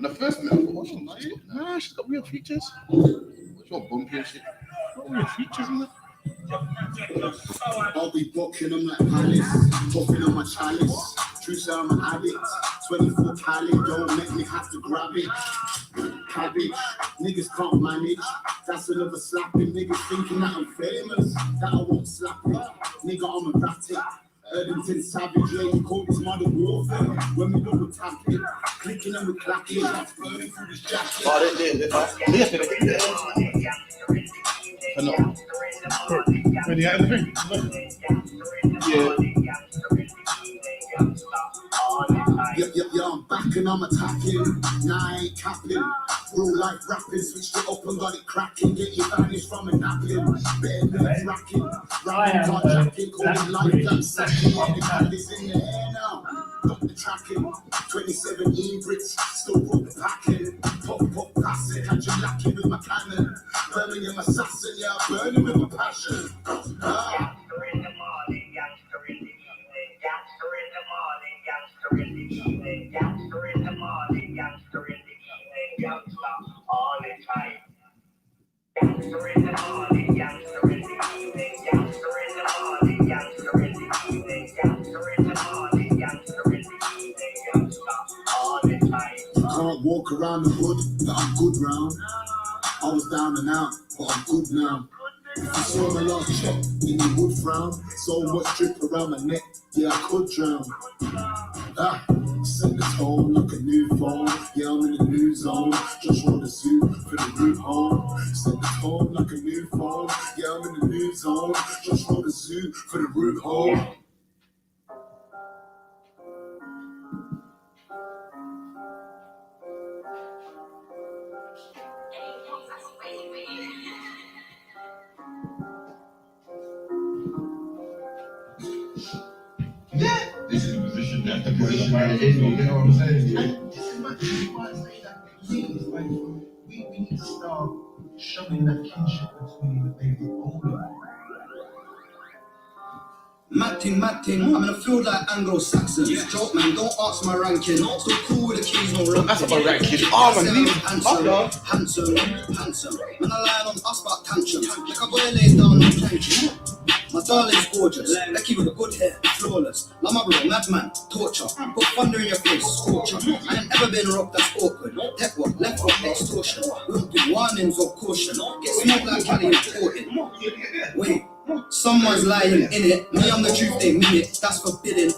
the first minute, nah, she's got weird features. She's got bumpy and shit. Got weird features in there. I'll be booking them like Palace, popping on my chalice. True say I'm an addict, 24 cali, don't make me have to grab it. Cabbage, niggas can't manage. That's another slapping. Niggas thinking that I'm famous, that I won't slap it. Nigga, I'm erratic. Erdington savage, lady called his mother warfare. When we double tap it, clicking and we clacking, that's burning through this jacket. Ready out of the ring? Yeah. Yeah, I'm back and I'm attacking. Nah, I ain't capping. Real life rapping, switched it up and got it cracking. Get your vanished from a napkin. Bare nerves racking. Rapping, car jacking. Calling life like sacking. Everybody's in the air now. Got the tracking. 27 bricks, still broke the packing. Pop, passing. Catch you lacking with my cannon. Birmingham assassin, yeah, burning with my passion. All the time. Gangster in the morning, gangster in the evening, gangster in the morning, gangster in the evening, gangster in the morning, gangster in the evening, gangster all the time. Can't walk around the hood, but I'm good round. I was down and out, but I'm good now. If you saw my last check, then you would frown. So much drip around my neck, yeah, I could drown. Set the tone like a new phone. Yeah, I'm in the new zone. Just roll the suit for the root home. Set the tone like a new phone. Yeah, I'm in the new zone. Just roll the suit for the root home. This is the position that the position that it is, you know what I'm saying? Yeah. This is why I say that please, like, we need to start showing that kinship between the baby older. Matting, I'm in a field like Anglo-Saxons. Yeah. Joke man, don't ask my ranking. Still cool with the keys, no ranking. That's about ranking. Oh man, handsome. Man, I line on us about tantrum. Like a boy lays down on planking. My darling's gorgeous, Becky with a good hair, flawless. Like my bro, madman, torture. Put thunder in your face, scorcher. I ain't ever been robbed, that's awkward. Tech work, left work, extortion. Won't do warnings or caution. Get smoked like Cali imported. Wait. Someone's lying in it. Me, I'm the truth, they mean it. That's forbidden.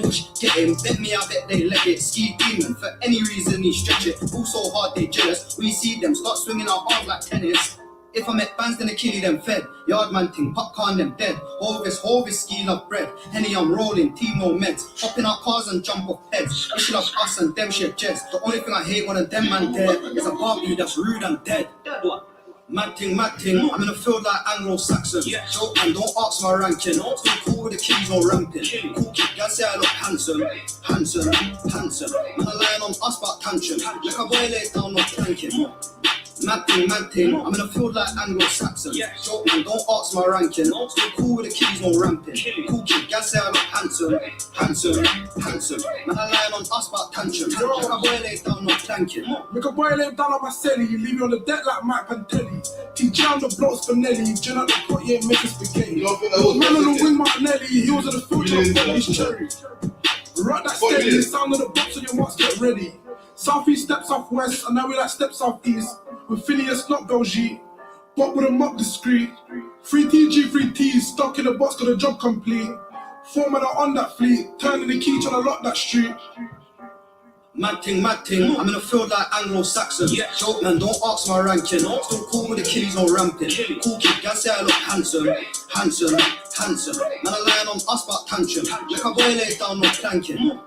Whoosh, get him. Bet me, I bet they leg it. Ski demon, for any reason he stretch it. All so hard, they jealous. We see them start swinging our arms like tennis. If I met fans, then they kill them fed. Yardman ting, popcorn them dead. Hovis, ski love bread. Henny, I'm rolling, Timo meds. Hopping out cars and jump off heads. She love us and them shit jets. The only thing I hate one of them man dead is a Barbie that's rude and dead. What? Mad ting, I'm in a field like Anglo-Saxon. Yeah. Joke man, don't ask my ranking. Still cool with the keys, no ramping. Cool kid, girl say I look handsome. Man, I line on us about tantrum. Like a boy lays down, no planking. Mad ting, I'm in a field like Anglo-Saxon. Yeah. Joke man, don't ask my ranking. Still cool with the keys, no ramping. Cool kid, girl say I look handsome. Man, I line on us about tantrum. Like a boy lays down, no planking. Make a boy lay down on my celly, leave me on the deck like Mike Pantelli. Teach on the blocks for Nelly, gin out the pot, yeah, make a spaghetti. Man on the wing, Martinelli, heels of the field, just got these cherry. Rock that steady, sound of the box, so your marks get ready. Southeast, step southwest, and now we like step southeast. With Phineas, not Belgique, but with a mop discreet. 3 TG, 3 T's, stuck in the box, got the job complete. 4 men are on that fleet, turning the key, trying to lock that street. Mad ting, I'm in a field like Anglo-Saxon. Yeah. Joke man, don't ask my ranking. Still cool with the keys, no ramping. Cool kid, girl say I look handsome. Man, I line on us about tantrum. Like a boy lays down, no planking.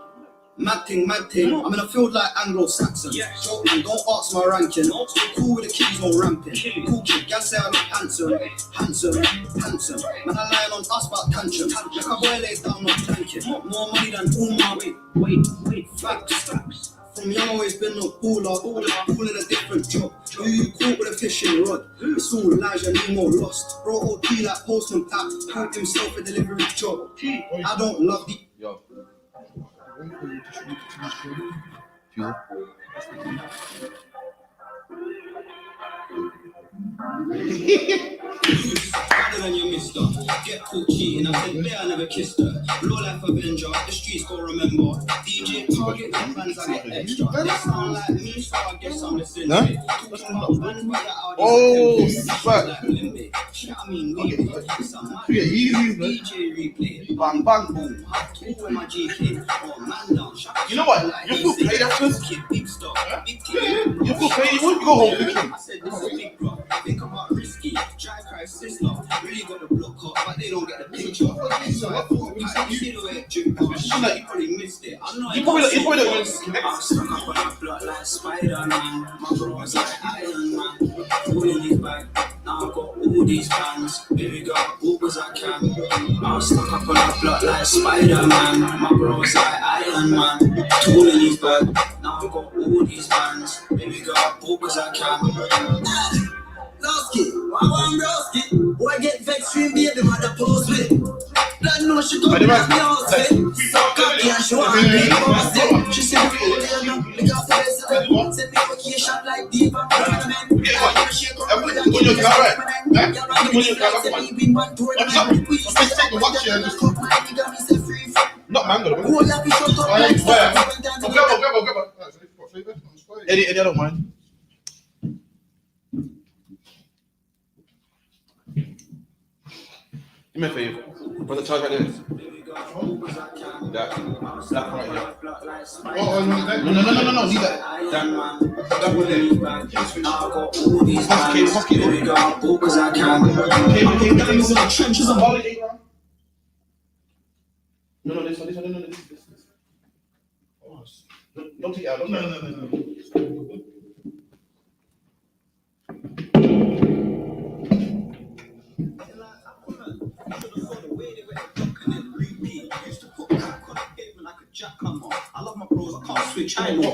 Mad ting, I'm in a field like Anglo-Saxon. Yeah. Joke man, don't ask my ranking. Still cool with the keys, no ramping. Cool kid, girl say I look handsome. Man, I line on us about tantrum. Like a boy lays down, no planking. More money than all my wait, facts. From young always been no baller, all in a different job. Who you caught with a fishing rod? It's all Elijah Nemo lost. Bro OT like Postman Pat, caught himself a delivery job. I don't love the... Yo. Better than your mister. Get caught cheating. I said, there I never kissed her. Low life Avenger. The streets gon' remember. DJ Target, the fans I get extra. They sound like me, so I guess I'm the same. Oh, fuck. I mean, we yeah, easy, man. DJ replay. Bang, bang. Boom. With my GK. Oh, man down. You know what? You feel paid after this? Big stuff. Big kid. You feel paid? You won't go home with him. I said, this is big bro. Think about risky. Dry cry sister. Really got the block up, but they don't get the picture. So I thought, you see the way it drip. You probably missed it. I know You probably I'm stuck up on a block like Spider-Man. My bro's like Iron Man. All in his bag. Now I've got all these fans. Baby got all cause I can. I'm stuck up on a block like Spider-Man. My bro's like Iron Man. Tool in his bag. Now I've got all these fans. Baby got all cause I can. Lowski, I want Broski. Boy get vexed, stream baby mother post with. Blood know she gon' make me outfit. Suck cocky and she want me boss it. She said, oh, you know, look after this. Send me vacation like deep and tournament. Not mango. Eddie, I don't mind. Do me a favor. Put the charge right there. That right here. Oh, no. Leave that. That one there. Cable. Trenches and holiday. No, this one. No, this. Don't take it out. No. I love my bros, I can't switch. I ain't no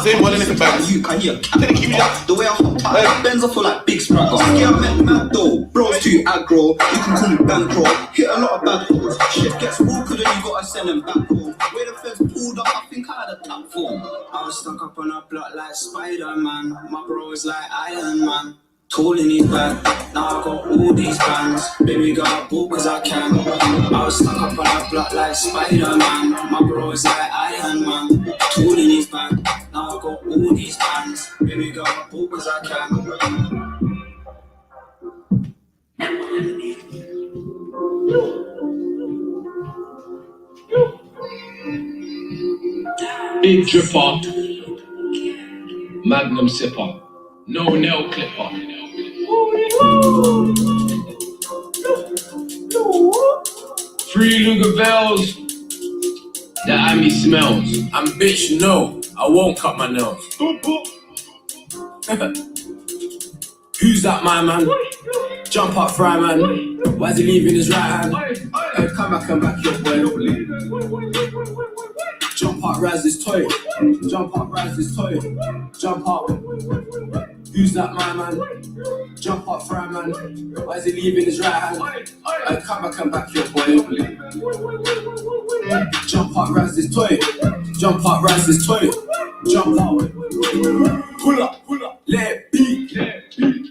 Same one in the back. You can hear the way I hop out. Benz I feel like big spraggles. Yeah, I met mad though. Bros too aggro. You can call me bankroll. Hit a lot of bad holes. Shit gets walker, then you gotta send them back home. Where the feds pulled up, I think I had a tap phone. I was stuck up on a block like Spider-Man. My bro is like Iron Man. Tool in his bag, now I got all these bands. Baby got a ball cause I can. I was stuck up on a block like Spider-Man. My bro is like Iron Man. Tool in his bag, now I got all these bands. Baby got a ball cause I can. Big dripper, Magnum sipper, no nail clipper. Free Lugavels, the Amy smells. I'm bitch, no, I won't cut my nails. Who's that, my man? Jump up, fry man. Why is he leaving his right hand? Hey, come back, your boy, don't leave. Jump up, rise this toy. Jump up, rise this toy. Jump up. Who's that, my man? Jump up, fry man. Why is he leaving his right hand? Hey, come back, your boy, don't leave. Jump up, rise this toy. Jump up, rise this toy. Jump up. Pull up, let it beat.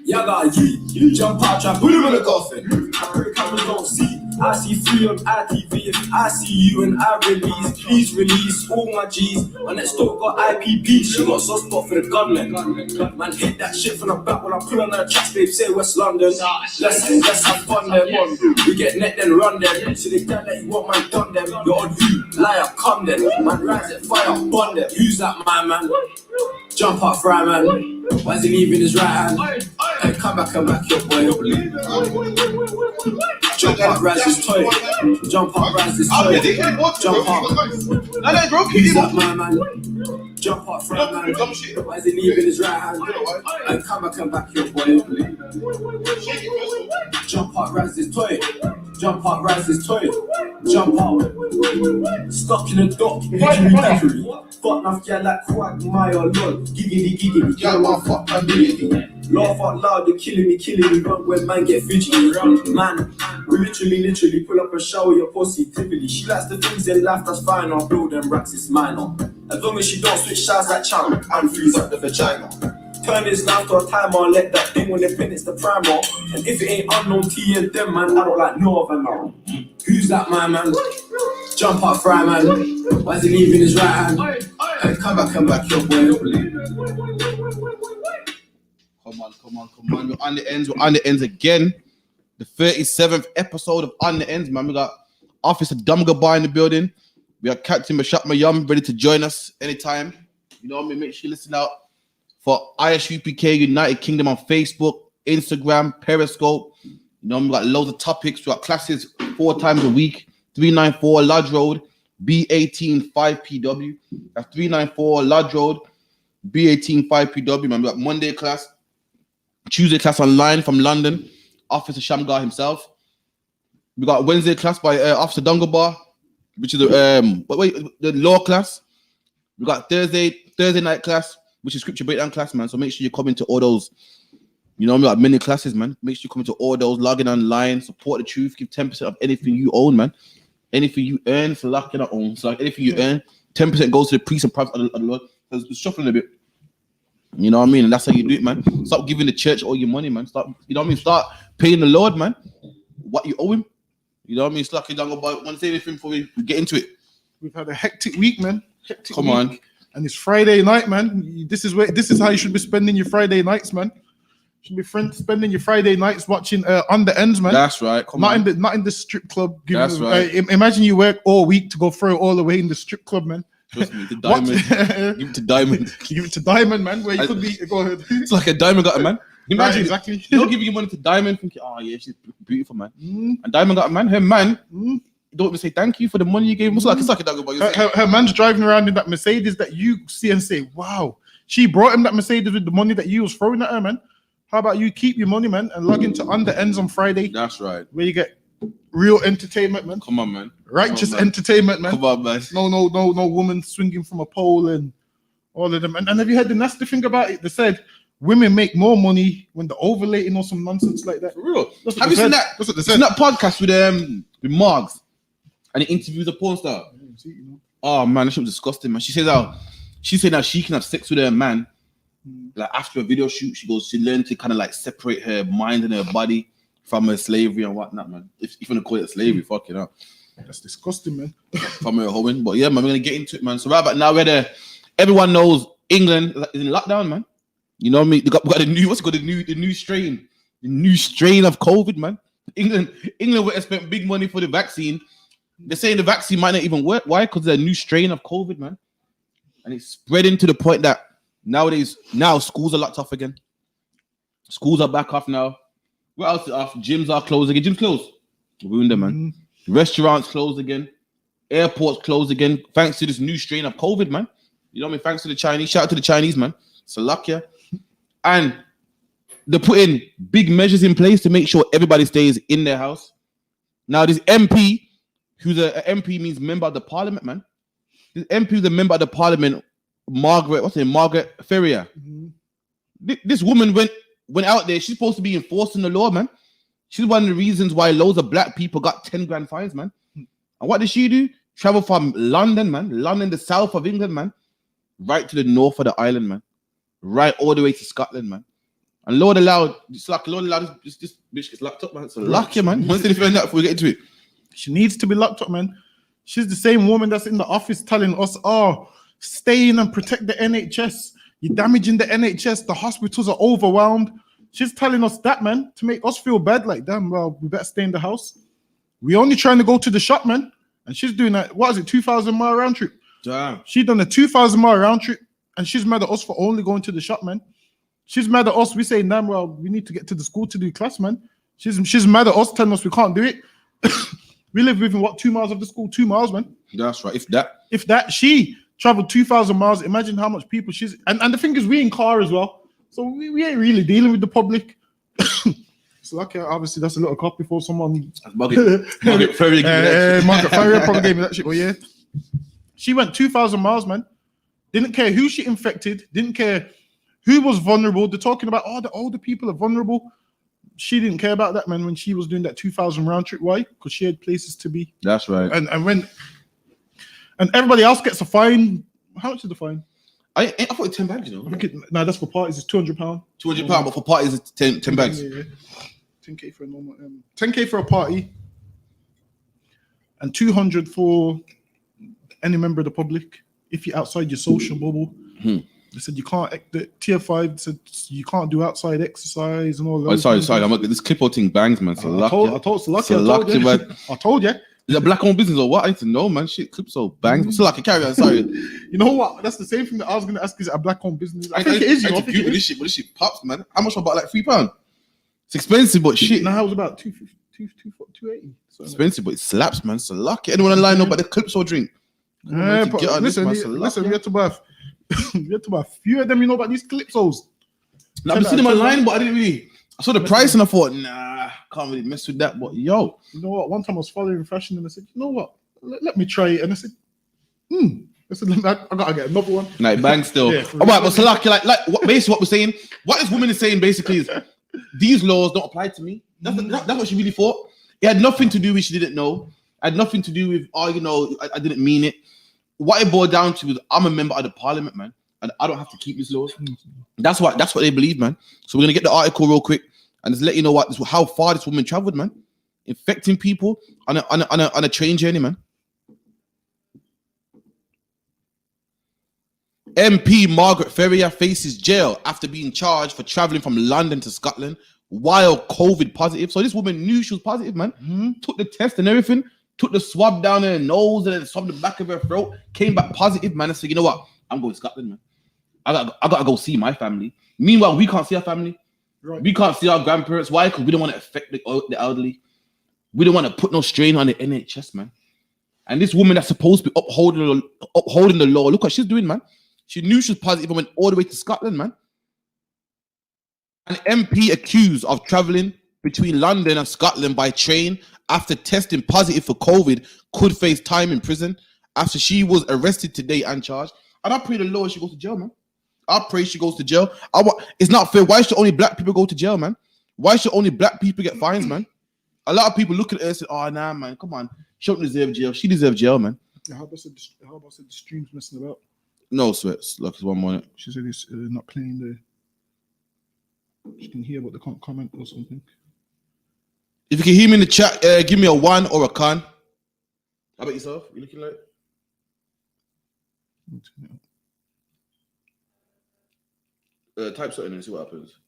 Yaga, yeet. Jump out, try put him in the coffin. I pray cameras don't see. I see free on ITV. I see you and I release. Please release all my G's. My next door got IPP. She got soft spot for the gunman. Man, hit that shit from the back when I pull on her tracks, babe. Say West London. Let's have fun there. We get net then run them. So they tell that you want my done them. You're on you, liar, come then. Man, rise at fire, bun them. Who's that, my man? Jump up, fry man. Why is he leaving his right hand? Hey, come back, your boy, don't leave. Jump up, rise this toy. Jump up, rise this toy. Jump up. Who's that, my man? Jump up, fry man. Why is he leaving his right hand? Hey, come back, your boy, don't leave. Jump up, rise this toy. Jump up, rise this toy. Jump up. Stuck in a dock, hickory. Fuck enough, yeah, like Quagmire, lol. Giggity, yeah, my fuck, I'm doing. Laugh out loud, you're killing me, run when man get fidgety. Man, we literally pull up and shower your pussy, typically. She likes the things in life, that's fine, I'll blow them racks, it's minor. As long as she don't switch sides like Chang and freeze up the vagina. Turn his life to a timer, let that thing when it pin it's the primer. And if it ain't unknown T and them, man, I don't like no other now. Who's that my man? Jump up, fry man. Why's he leaving his right hand? Hey, come back, your boy. Come on. We're on the ends again. The 37th episode of On The Ends, man. We got Officer Dumgaba in the building. We got Captain Mashak Mayum ready to join us anytime. You know what I mean? Make sure you listen out for I.S.U.P.K United Kingdom on Facebook, Instagram, Periscope. You know, we got loads of topics. We got classes 4 times a week. 394 Lodge Road, B18 5PW. That's 394 Lodge Road, B18 5PW. Man, we got Monday class, Tuesday class online from London, Officer Shamgar himself. We got Wednesday class by Officer Dungabar, which is the law class. We got Thursday night class, which is scripture breakdown class, man. So make sure you come into all those. You know, we got many classes, man. Make sure you come into all those, log in online, support the truth, give 10% of anything you own, man. Anything you earn, for luck in our own. So like anything you earn, 10% goes to the priests and prophets of the Lord. So it's shuffling a bit. You know what I mean? And that's how you do it, man. Stop giving the church all your money, man. Start, you know what I mean? Start paying the Lord, man, what you owe him. You know what I mean? It's like you don't go by one say anything before we get into it. We've had a hectic week, man. Come on. And it's Friday night, man. This is how you should be spending your Friday nights, man. You should be spending your Friday nights watching On The Ends, man. That's right. Not in the strip club. That's right. Imagine you work all week to go throw it all away in the strip club, man. Trust me, the diamond. Give it to Diamond. Give it to Diamond, man. Where you could be. Go ahead. It's like a diamond got a man. Imagine right, exactly. You're giving your money to Diamond, thinking, oh yeah, she's beautiful, man. And Diamond got a man. Her man don't even say thank you for the money you gave him. It's like a dog about her man's driving around in that Mercedes that you see and say, wow, she brought him that Mercedes with the money that you was throwing at her, man. How about you keep your money, man, and log into On The Ends on Friday? That's right. Where you get real entertainment, man. Come on, man. Righteous entertainment, man. Come on, man. No woman swinging from a pole and all of them. And have you heard the nasty thing about it? They said women make more money when they're ovulating or some nonsense like that. For real. Have you seen that? That's what they said. Seen that podcast with Margs, and he interviews a porn star. Oh man, that shit was disgusting, man. She said that she can have sex with her man. Like after a video shoot, she learned to kind of like separate her mind and her body from her slavery and whatnot, man. If you want to call it slavery, fuck it up. That's disgusting, man. From her home, but yeah, man, we're gonna get into it, man. So right about now, everyone knows England is in lockdown, man. You know what I mean? We got the new strain of COVID, man. England would have spent big money for the vaccine. They're saying the vaccine might not even work. Why? Because there's a new strain of COVID, man, and it's spreading to the point that nowadays, schools are locked off again. Schools are back off now. What else is off? Gyms are closed again. Gyms closed. Ruined them, man. Restaurants closed again. Airports closed again. Thanks to this new strain of COVID, man. You know what I mean? Thanks to the Chinese. Shout out to the Chinese, man. Salakia. And they're putting big measures in place to make sure everybody stays in their house. Now, this MP, who's a MP means member of the parliament, man. This MP who's a member of the parliament, Margaret Ferrier. This woman went out there. She's supposed to be enforcing the law, man. She's one of the reasons why loads of black people got 10 grand fines, man. And what did she do? Travel from London, man. London, the south of England, man. Right to the north of the island, man. Right all the way to Scotland, man. And Lord allowed this bitch gets locked up, man. It's a lucky, man. Once they defend that before we get into it. She needs to be locked up, man. She's the same woman that's in the office telling us, stay in and protect the NHS. You're damaging the NHS. The hospitals are overwhelmed. She's telling us that, man, to make us feel bad. Like, damn, well, we better stay in the house. We're only trying to go to the shop, man. And she's doing that, 2,000-mile round trip? Damn. She done a 2,000-mile round trip, and she's mad at us for only going to the shop, man. She's mad at us. We say, damn, well, we need to get to the school to do class, man. She's mad at us, telling us we can't do it. We live within 2 miles of the school? 2 miles, man. That's right. If that. She traveled 2,000 miles. Imagine how much people she's... And the thing is, we in car as well. So we ain't really dealing with the public. So lucky, obviously, that's a little copy for someone. Margaret Ferrier probably gave me that shit. Well, yeah. She went 2,000 miles, man. Didn't care who she infected. Didn't care who was vulnerable. They're talking about, the older people are vulnerable. She didn't care about that, man, when she was doing that 2,000 round trip. Why? Because she had places to be. That's right. And everybody else gets a fine How much is the fine? I thought it's 10 bags, you know. I think that's for parties. It's £200. £200, but for parties it's 10 bags. Yeah. 10k for a normal. 10k for a party, and 200 for any member of the public. If you're outside your social bubble, they said you can't. The tier 5 said you can't do outside exercise and all that. Oh, sorry. I'm this clipper thing bangs, man. So I told you, man. I told you. Is it a black-owned business or what? I need to know, man. Shit, Clipso bangs. So like, carry on. Sorry. You know what? That's the same thing that I was going to ask. Is it a black-owned business? I think it is. I think it is. This shit pops, man. How much about like £3? It's expensive, but shit. No, it was about 280. Expensive, but it slaps, man. So lucky. Anyone online know about the Clipso drink? Listen, we had to buy a few of them. You know about these Clipsos. Now, I've seen them online, but I didn't really. I saw the price and I thought, nah, can't really mess with that. But yo, you know what? One time I was following fashion and I said, you know what? Let me try it. And I said, I said, I gotta get another one. Like bang still. All right, but so like what basically what we're saying, what this woman is saying basically is these laws don't apply to me. That's what she really thought. It had nothing to do with she didn't know. It had nothing to do with I didn't mean it. What it boiled down to is I'm a member of the parliament, man, and I don't have to keep these laws. That's what they believe, man. So we're gonna get the article real quick and just let you know how far this woman traveled, man, infecting people on a train journey, man. MP Margaret Ferrier faces jail after being charged for traveling from London to Scotland while COVID positive. So this woman knew she was positive, man. Took the test and everything. Took the swab down her nose and then swabbed the back of her throat. Came back positive, man. I said, you know what? I'm going to Scotland, man. I gotta go see my family. Meanwhile, we can't see our family. Right. We can't see our grandparents. Why? Because we don't want to affect the elderly. We don't want to put no strain on the NHS, man. And this woman that's supposed to be upholding the law, look what she's doing, man. She knew she was positive and went all the way to Scotland, man. An MP accused of traveling between London and Scotland by train after testing positive for COVID could face time in prison after she was arrested today and charged. And I pray the Lord she goes to jail, man. I pray she goes to jail. It's not fair. Why should only black people go to jail, man? Why should only black people get fines, man? A lot of people look at her and say, oh, nah, man, come on. She don't deserve jail. She deserves jail, man. How about the stream's messing about? No sweats. Look, it's 1 minute. She said it's not playing the... She can hear, but they can't comment or something. If you can hear me in the chat, give me a 1 or a con. How about yourself? You looking like? Type something and see what happens.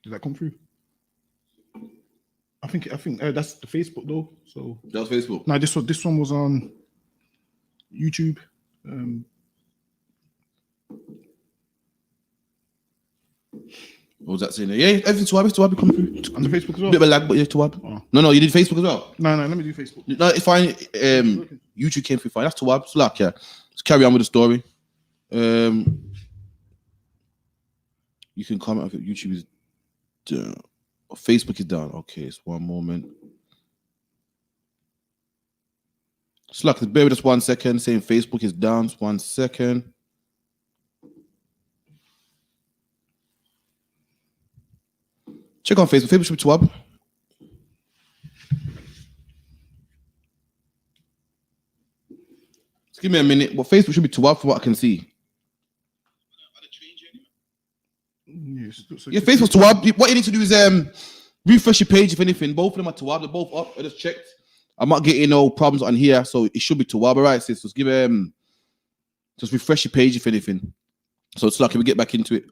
Did that come through? I think that's the Facebook though. So that's Facebook. No, this one was on YouTube. What was that saying? Yeah, everything's Tawab come through. On the Facebook as well? Bit of a lag, but yeah, Tawab. Oh. No, you did Facebook as well? No, let me do Facebook. No, it's fine. YouTube came through fine. That's Tawab. So like, yeah. Let's carry on with the story. You can comment if YouTube is down. Facebook is down. Okay, it's 1 moment. So like, bear with us 1 second. Saying Facebook is down. 1 second. Check on Facebook. Facebook should be Tawab. Just give me a minute. But Facebook should be Tawab from what I can see. Yes, yeah, Facebook's Tawab. What you need to do is refresh your page if anything. Both of them are Tawab. They're both up. I just checked. I'm not getting no problems on here, so it should be Tawab. All right, sis. Just give just refresh your page if anything. So it's lucky we get back into it.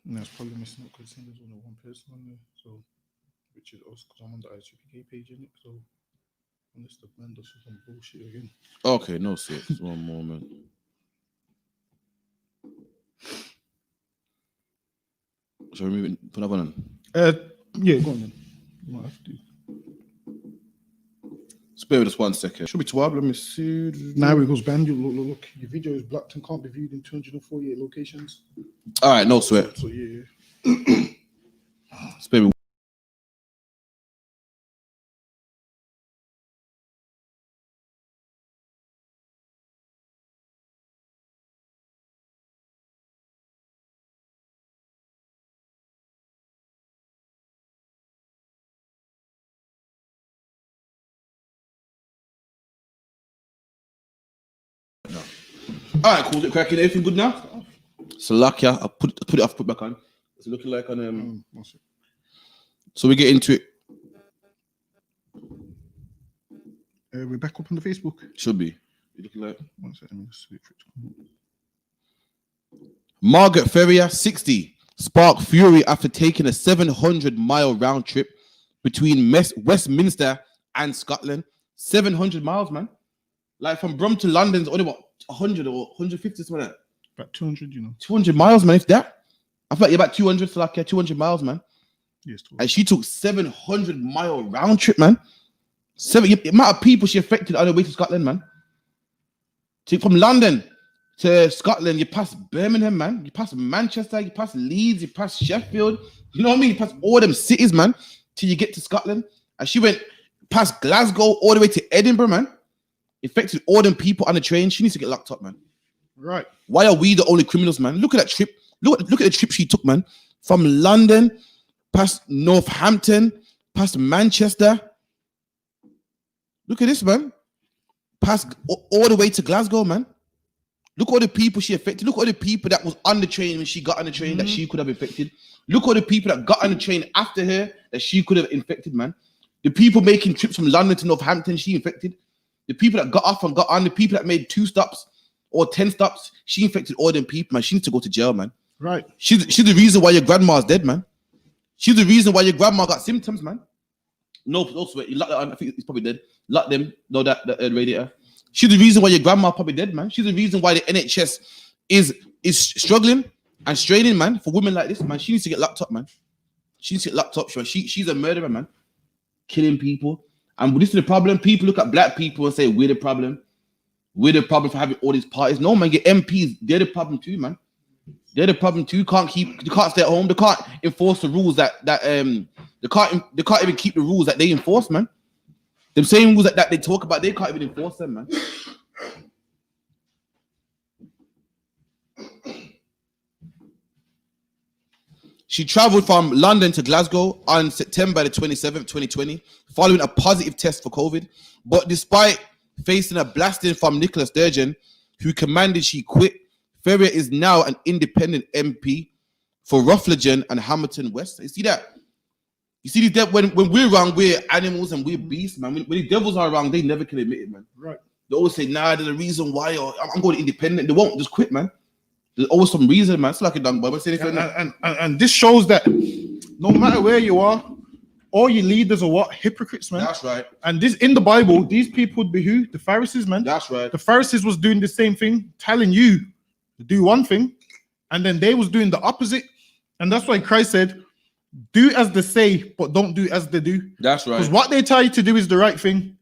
No, it's probably missing out because there's only one person on there, so which is us because I'm on the I.S.U.P.K page in it. So unless the man does some bullshit again. Okay, no sis. 1 moment. Shall we move it? Put that one on? Yeah, go on then. You might have to. Spare with us 1 second. Should be Tawab. Let me see. Now it goes banned. Look. Your video is blocked and can't be viewed in 248 locations. All right, no sweat. So yeah. Spare with All right, cool. Cracking. Everything good now? Salakia. I put it off. Put back on. It's looking like on So we get into it. We're back up on the Facebook. Should be. Looking like. 1 second. Let me switch it. Margaret Ferrier, 60, sparked fury after taking a 700-mile round trip between Westminster and Scotland. 700 miles, man. Like from Brum to London's only what 100 or 150, something like that. About 200, you know. 200 miles, man. If that, I thought you're about 200, so like 200 miles, man. Yes. And she took 700-mile round trip, man. The amount of people she affected on the way to Scotland, man. From London to Scotland, you pass Birmingham, man. You pass Manchester, you pass Leeds, you pass Sheffield. You know what I mean? You pass all them cities, man, till you get to Scotland. And she went past Glasgow all the way to Edinburgh, man. Affected all them people on the train. She needs to get locked up, man. Right. Why are we the only criminals, man? Look at that trip. Look at the trip she took, man. From London, past Northampton, past Manchester. Look at this, man. Past all the way to Glasgow, man. Look at all the people she affected. Look at all the people that was on the train when she got on the train that she could have infected. Look at all the people that got on the train after her that she could have infected, man. The people making trips from London to Northampton, she infected. The people that got off and got on, the people that made 2 stops or 10 stops, she infected all them people, man. She needs to go to jail, man. Right. She's the reason why your grandma's dead, man. She's the reason why your grandma got symptoms, man. No sweat. You lock that on. I think he's probably dead. Lock them. No, that radiator. She's the reason why your grandma probably dead, man. She's the reason why the NHS is struggling and straining, man, for women like this, man. She needs to get locked up, man. She needs to get locked up. She's a murderer, man. Killing people. And this is the problem. People look at black people and say, we're the problem. We're the problem for having all these parties. No, man, your MPs, they're the problem too, man. They're the problem too. You can't stay at home. They can't enforce the rules that they can't even keep the rules that they enforce, man. Them same rules that they talk about, they can't even enforce them, man. She traveled from London to Glasgow on September the 27th, 2020, following a positive test for COVID. But despite facing a blasting from Nicola Sturgeon, who commanded she quit, Ferrier is now an independent MP for Rufflagen and Hamilton West. You see that? You see, when we're wrong, we're animals and we're beasts, man. When the devils are wrong, they never can admit it, man. Right. They always say, nah, there's a reason why, or I'm going independent. They won't just quit, man. There's always some reason, man. It's like a dumb boy. And this shows that no matter where you are, all your leaders are what? Hypocrites, man. That's right. And this in the Bible, these people would be who? The Pharisees, man. That's right. The Pharisees was doing the same thing, telling you to do one thing, and then they was doing the opposite. And that's why Christ said, do as they say, but don't do as they do. That's right. Because what they tell you to do is the right thing.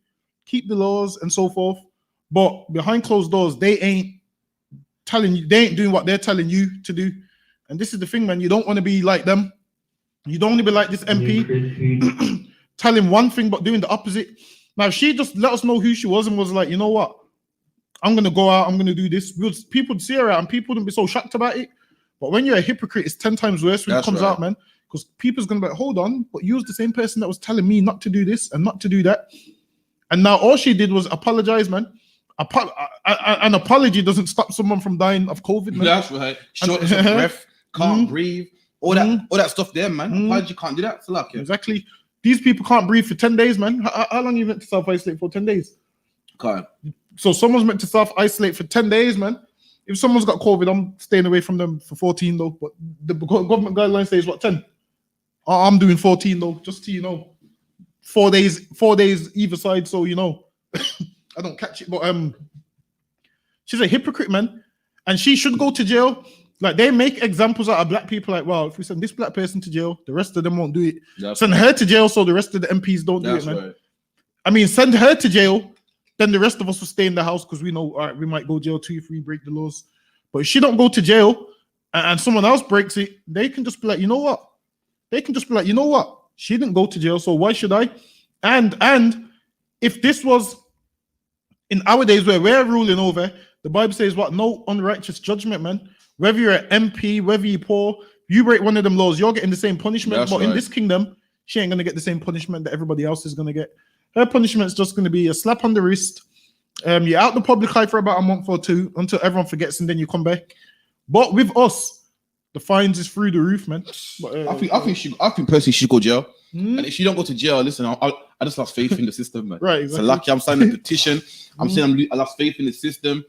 Keep the laws and so forth. But behind closed doors, they ain't telling you, they ain't doing what they're telling you to do. And this is the thing, man. You don't want to be like them. You don't want to be like this MP, telling one thing but doing the opposite. Now, she just let us know who she was and was like, you know what? I'm going to go out. I'm going to do this. People would see her out and people wouldn't be so shocked about it. But when you're a hypocrite, it's 10 times worse when it comes out, man. Because people's going to be like, hold on, but you was the same person that was telling me not to do this and not to do that. And now all she did was apologize, man. An apology doesn't stop someone from dying of COVID, man. That's right. Shortness of breath, can't breathe, all that stuff there, man. Apology can't do that. It's like, exactly. These people can't breathe for 10 days, man. How long you meant to self-isolate for? 10 days? Can't. So someone's meant to self-isolate for 10 days, man. If someone's got COVID, I'm staying away from them for 14 though. But the government guideline says what, 10? I'm doing 14 though, just to, you know, 4 days either side. So, you know, I don't catch it. But she's a hypocrite, man. And she should go to jail. Like, they make examples out of black people. Like, well, if we send this black person to jail, the rest of them won't do it. Send her to jail so the rest of the MPs don't do it, man. Right. I mean, send her to jail, then the rest of us will stay in the house because we know, all right, we might go jail too if we break the laws. But if she don't go to jail and someone else breaks it, they can just be like, you know what? They can just be like, you know what? She didn't go to jail, so why should I? And if this was in our days where we're ruling over, the Bible says what? No unrighteous judgment, man. Whether you're an MP, whether you're poor, you break one of them laws, you're getting the same punishment. That's but right. In this kingdom, she ain't going to get the same punishment that everybody else is going to get. Her punishment is just going to be a slap on the wrist You're out the public eye for about a month or two until everyone forgets, and then you come back. But with us, the fines is through the roof, man. But, I think personally she should go jail. And if she don't go to jail, listen, I just lost faith in the system, man. Right, exactly. So lucky I'm signing a petition. I'm saying I lost faith in the system,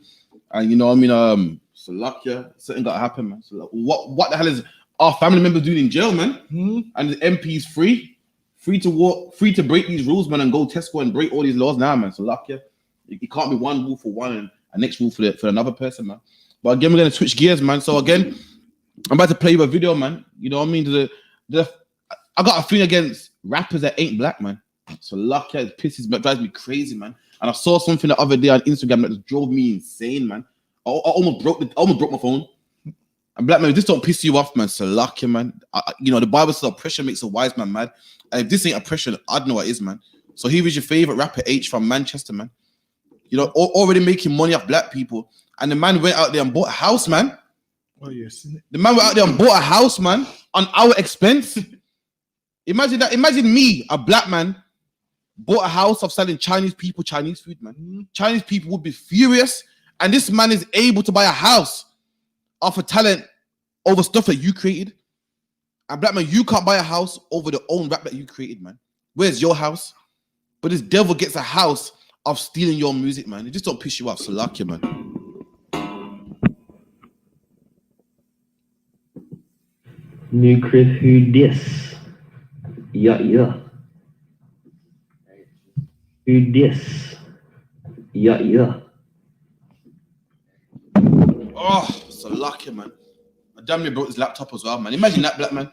and you know what I mean. So lucky something got to happen, man. So what the hell is our family members doing in jail, man? And the MP is free to walk, free to break these rules, man, and go Tesco and break all these laws now, man. So lucky, it can't be one rule for one and a next rule for another person, man. But again, we're gonna switch gears, man. So again, I'm about to play you a video, man. You know what I mean? I got a thing against rappers that ain't black, man. So lucky, it drives me crazy, man. And I saw something the other day on Instagram that just drove me insane, man. I almost broke my phone. And black man, if this don't piss you off, man, so lucky, man. You know, the Bible says oppression makes a wise man mad. And if this ain't oppression, I don't know what is, man. So here is your favorite rapper, H from Manchester, man. You know, already making money off black people. And the man went out there and bought a house, man. Oh, yes. The man went out there and bought a house, man, on our expense. Imagine that. Imagine me, a black man, bought a house of selling Chinese people Chinese food, man. Chinese people would be furious. And this man is able to buy a house off of talent over stuff that you created. And black man, you can't buy a house over the own rap that you created, man. Where's your house? But this devil gets a house of stealing your music, man. It just don't piss you off. So lucky, man. New crib, who this? Yeah. Who this? Yeah. Oh, so lucky, man. I damn near broke his laptop as well, man. Imagine that, black man.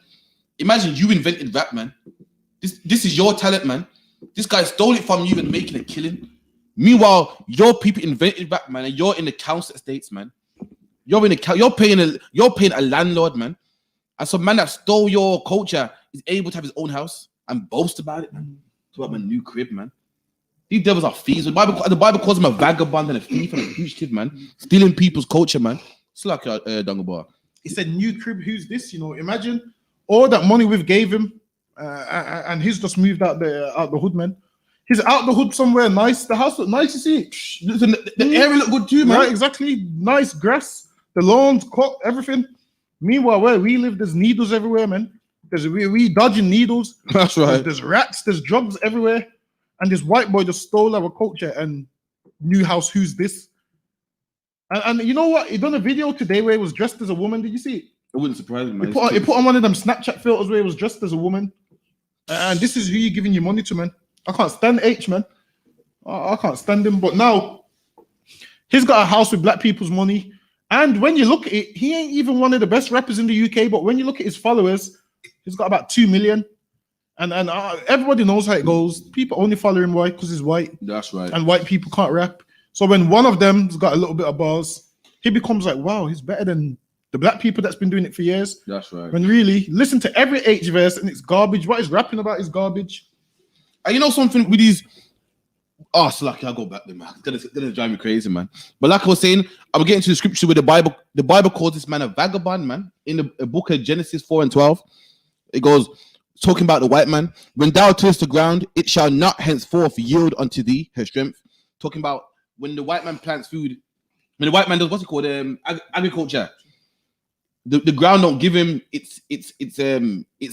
Imagine you invented rap, man. This is your talent, man. This guy stole it from you and making a killing. Meanwhile, your people invented rap, man, and you're in the council estates, man. You're paying a landlord, man. And some man that stole your culture is able to have his own house and boast about it, man. Talk about my new crib, man. These devils are thieves. The Bible calls him a vagabond and a thief and a fugitive, man. Stealing people's culture, man. It's like Dunga Bar. He said, new crib, who's this? You know, imagine all that money we've gave him, and he's just moved out the hood, man. He's out the hood somewhere nice. The house look nice, you see. Listen, the area look good too, man. Right, exactly. Nice grass, the lawns, cut, everything. Meanwhile, where we live, there's needles everywhere, man. We dodging needles. That's right. There's rats, there's drugs everywhere. And this white boy just stole our culture and new house, who's this? And you know what? He done a video today where he was dressed as a woman. Did you see it? It wouldn't surprise me, man. He put on one of them Snapchat filters where he was dressed as a woman. And this is who you're giving your money to, man. I can't stand H, man. I can't stand him. But now, he's got a house with black people's money. And when you look at it, he ain't even one of the best rappers in the UK. But when you look at his followers, he's got about 2 million. And everybody knows how it goes. People only follow him white because he's white. That's right. And white people can't rap. So when one of them's got a little bit of bars, he becomes like, wow, he's better than the black people that's been doing it for years. That's right. When really, listen to every H verse and it's garbage. What he's rapping about is garbage. And you know something with these... Oh, it's lucky I'll go back there, man. It's gonna drive me crazy, man. But like I was saying, I'm getting to the scripture with the Bible. The Bible calls this man a vagabond, man. In the book of Genesis 4:12, it goes... Talking about the white man, when thou tillest the ground, it shall not henceforth yield unto thee her strength. Talking about when the white man plants food, when the white man does what's it called, agriculture. The ground don't give him its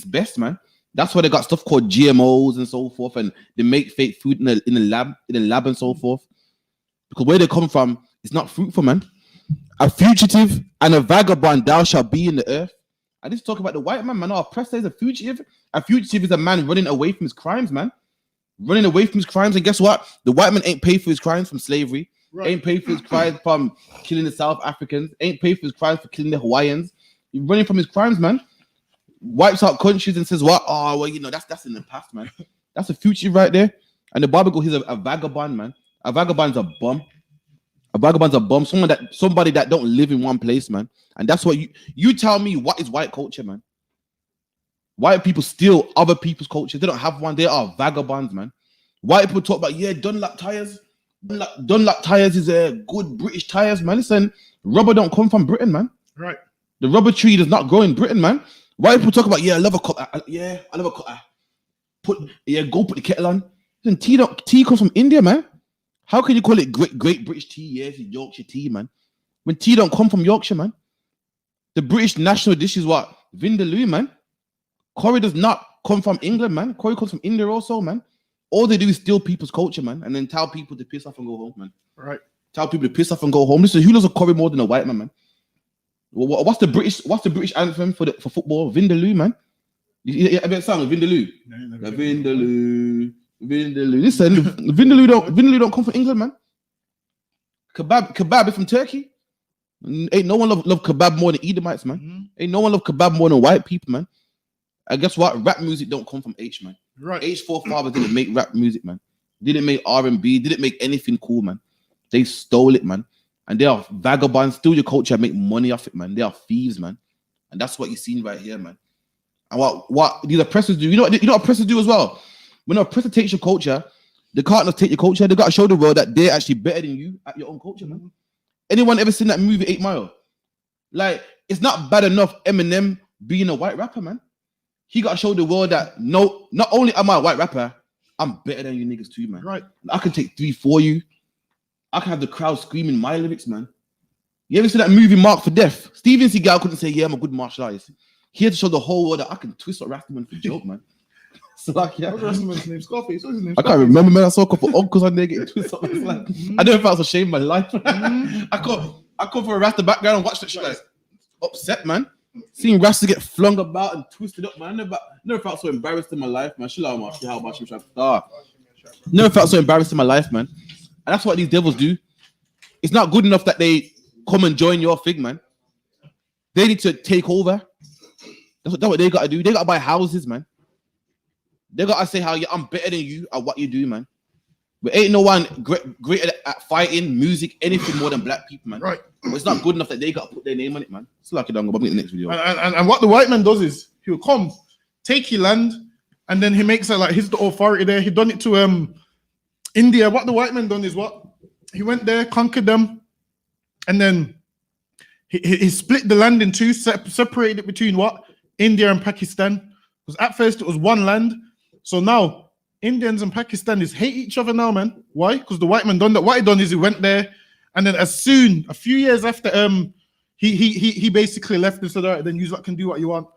best, man. That's why they got stuff called GMOs and so forth, and they make fake food in the lab and so forth. Because where they come from, it's not fruitful, man. A fugitive and a vagabond thou shalt be in the earth. I just talk about the white man, man. Our oppressor is a fugitive. A fugitive is a man running away from his crimes, man. Running away from his crimes. And guess what? The white man ain't paid for his crimes from slavery. Right. Ain't paid for his crimes from killing the South Africans. Ain't paid for his crimes for killing the Hawaiians. He's running from his crimes, man. Wipes out countries and says, what? Oh, well, you know, that's in the past, man. That's a fugitive right there. And the Bible goes, he's a vagabond, man. A vagabond's a bum. A vagabond's a bum. Somebody that don't live in one place, man. And that's what you tell me, what is white culture, man? White people steal other people's culture. They don't have one. They are vagabonds, man. White people talk about, yeah, Dunlop tires. Dunlop tires is a good British tires, man. Listen, rubber don't come from Britain, man. Right. The rubber tree does not grow in Britain, man. White people talk about, yeah, I love a cup. I love a cup. Go put the kettle on. Listen, tea comes from India, man. How can you call it Great British tea? Yes, Yorkshire tea, man. When tea don't come from Yorkshire, man. The British national dish is what? Vindaloo, man. Curry does not come from England, man. Curry comes from India also, man. All they do is steal people's culture, man, and then tell people to piss off and go home, man. Right. Tell people to piss off and go home. Listen, who loves a curry more than a white man, man? What's the British anthem for football? Vindaloo, man. You ever heard song Vindaloo? No, Vindaloo. Listen, Vindaloo don't come from England, man. Kebab is from Turkey. Ain't no one love kebab more than Edomites, man. Mm-hmm. Ain't no one love kebab more than white people, man. And guess what? Rap music don't come from H, man. Right. H forefathers didn't make rap music, man. Didn't make R&B. Didn't make anything cool, man. They stole it, man. And they are vagabonds. Steal your culture and make money off it, man. They are thieves, man. And that's what you're seeing right here, man. And what these oppressors do, you know what oppressors do as well? When an oppressor takes your culture, they can't just take your culture. They got to show the world that they're actually better than you at your own culture, man. Anyone ever seen that movie 8 Mile? Like, it's not bad enough Eminem being a white rapper, man. He got to show the world that no, not only am I a white rapper, I'm better than you niggas too, man. Right. I can take 3 for you. I can have the crowd screaming my lyrics, man. You ever see that movie Marked for Death? Steven Seagal couldn't say, yeah, I'm a good martial artist. He had to show the whole world that I can twist up Rastaman for joke, man. So like, yeah. What's Rastaman's name? Scarface. What's his name? I can't remember, man. I saw a couple uncles on there getting twisted up. Like, I never felt so ashamed in my life. I come from a Rasta background and watched that shit like upset, man. Seeing Rasta get flung about and twisted up, man. I never felt so embarrassed in my life, man. Never felt so embarrassed in my life, man. And that's what these devils do. It's not good enough that they come and join your thing, man. They need to take over. That's what they got to do. They got to buy houses, man. They got to say how I'm better than you at what you do, man. But ain't no one great at fighting, music, anything more than black people, man. Right. But it's not good enough that they got to put their name on it, man. It's like it don't go. I'll get the next video. And what the white man does is he'll come, take your land, and then he makes it like he's the authority there. He done it to India. What the white man done is what? He went there, conquered them, and then he split the land in two, separated it between what? India and Pakistan. Because at first it was one land. So now Indians and Pakistanis hate each other now, man. Why? Because the white man done that. What he done is he went there, and then a few years after he basically left and said, all right, then you can do what you want.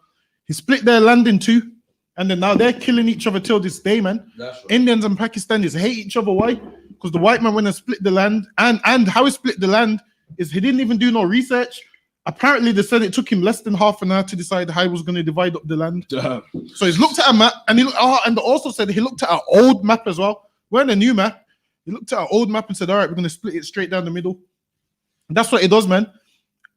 He split their land in two, and then now they're killing each other till this day, man. That's right. Indians and Pakistanis hate each other. Why? Because the white man went and split the land, and how he split the land is he didn't even do no research. Apparently, they said it took him less than half an hour to decide how he was going to divide up the land. So he's looked at a map, and and also said he looked at our old map as well. We're in a new map. He looked at our old map and said, all right, we're going to split it straight down the middle. And that's what he does, man.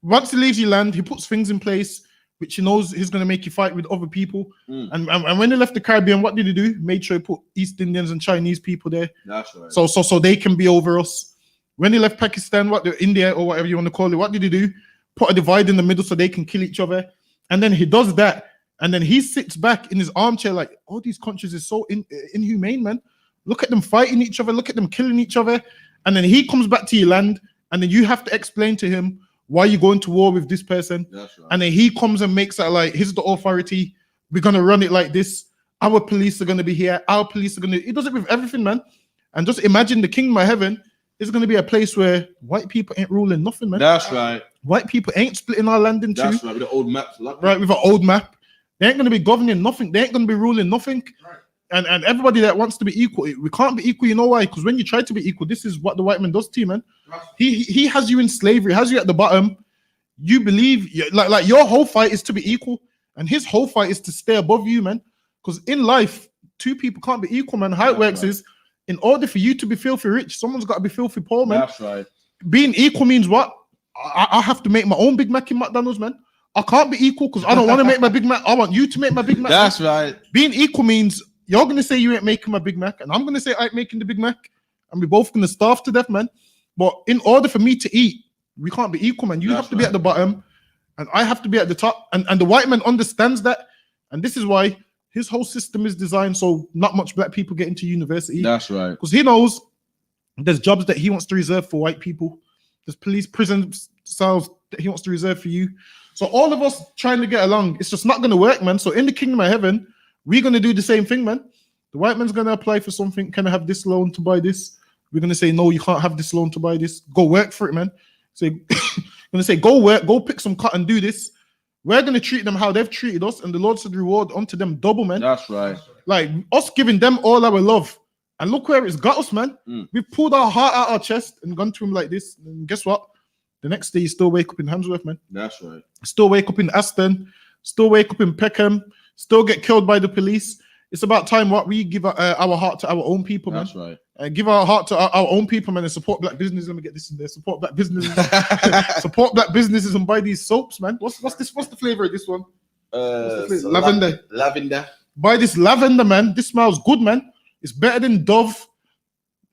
Once he leaves your land, he puts things in place which he knows he's going to make you fight with other people. And when he left the Caribbean, what did he do? Made sure he put East Indians and Chinese people there. That's right. So they can be over us. When he left Pakistan, India or whatever you want to call it, what did he do? Put a divide in the middle so they can kill each other. And then he does that. And then he sits back in his armchair like, all these countries is so inhumane, man. Look at them fighting each other. Look at them killing each other. And then he comes back to your land. And then you have to explain to him why you're going to war with this person. That's right. And then he comes and makes it like, here's the authority. We're going to run it like this. Our police are going to be here. Our police are going to... He does it with everything, man. And just imagine the kingdom of heaven is going to be a place where white people ain't ruling nothing, man. That's right. White people ain't splitting our land in two. That's right, with the old maps. Right, with an old map. They ain't going to be governing nothing. They ain't going to be ruling nothing. Right. And everybody that wants to be equal, we can't be equal, you know why? Because when you try to be equal, this is what the white man does to you, man. Right. He has you in slavery, has you at the bottom. You believe, like your whole fight is to be equal. And his whole fight is to stay above you, man. Because in life, two people can't be equal, man. How it works is, in order for you to be filthy rich, someone's got to be filthy poor, man. That's right. Being equal means what? I have to make my own Big Mac in McDonald's, man. I can't be equal because I don't want to make my Big Mac. I want you to make my Big Mac. That's right. Being equal means you're going to say you ain't making my Big Mac, and I'm going to say I ain't making the Big Mac, and we're both going to starve to death, man. But in order for me to eat, we can't be equal, man. You have to be at the bottom, and I have to be at the top. And the white man understands that, and this is why his whole system is designed so not much black people get into university. That's right. Because he knows there's jobs that he wants to reserve for white people. There's police, prison cells that he wants to reserve for you. So all of us trying to get along, it's just not going to work, man. So in the kingdom of heaven, we're going to do the same thing, man. The white man's going to apply for something. Can I have this loan to buy this? We're gonna say no, you can't have this loan to buy this. Go work for it, man. So gonna say go work, go pick some cotton, do this. We're gonna treat them how they've treated us, and the Lord said reward unto them double, man. That's right. Like us giving them all our love, and look where it's got us, man. We've pulled our heart out our chest and gone to him like this. And guess what? The next day, you still wake up in Hamsworth, man. That's right. Still wake up in Aston. Still wake up in Peckham. Still get killed by the police. It's about time what we give our heart to our own people, man. That's right. Give our heart to our own people, man, and support black businesses. Let me get this in there. Support black businesses. Support black businesses and buy these soaps, man. What's this? What's the flavor of this one? Lavender. Lavender. Buy this lavender, man. This smells good, man. It's better than Dove.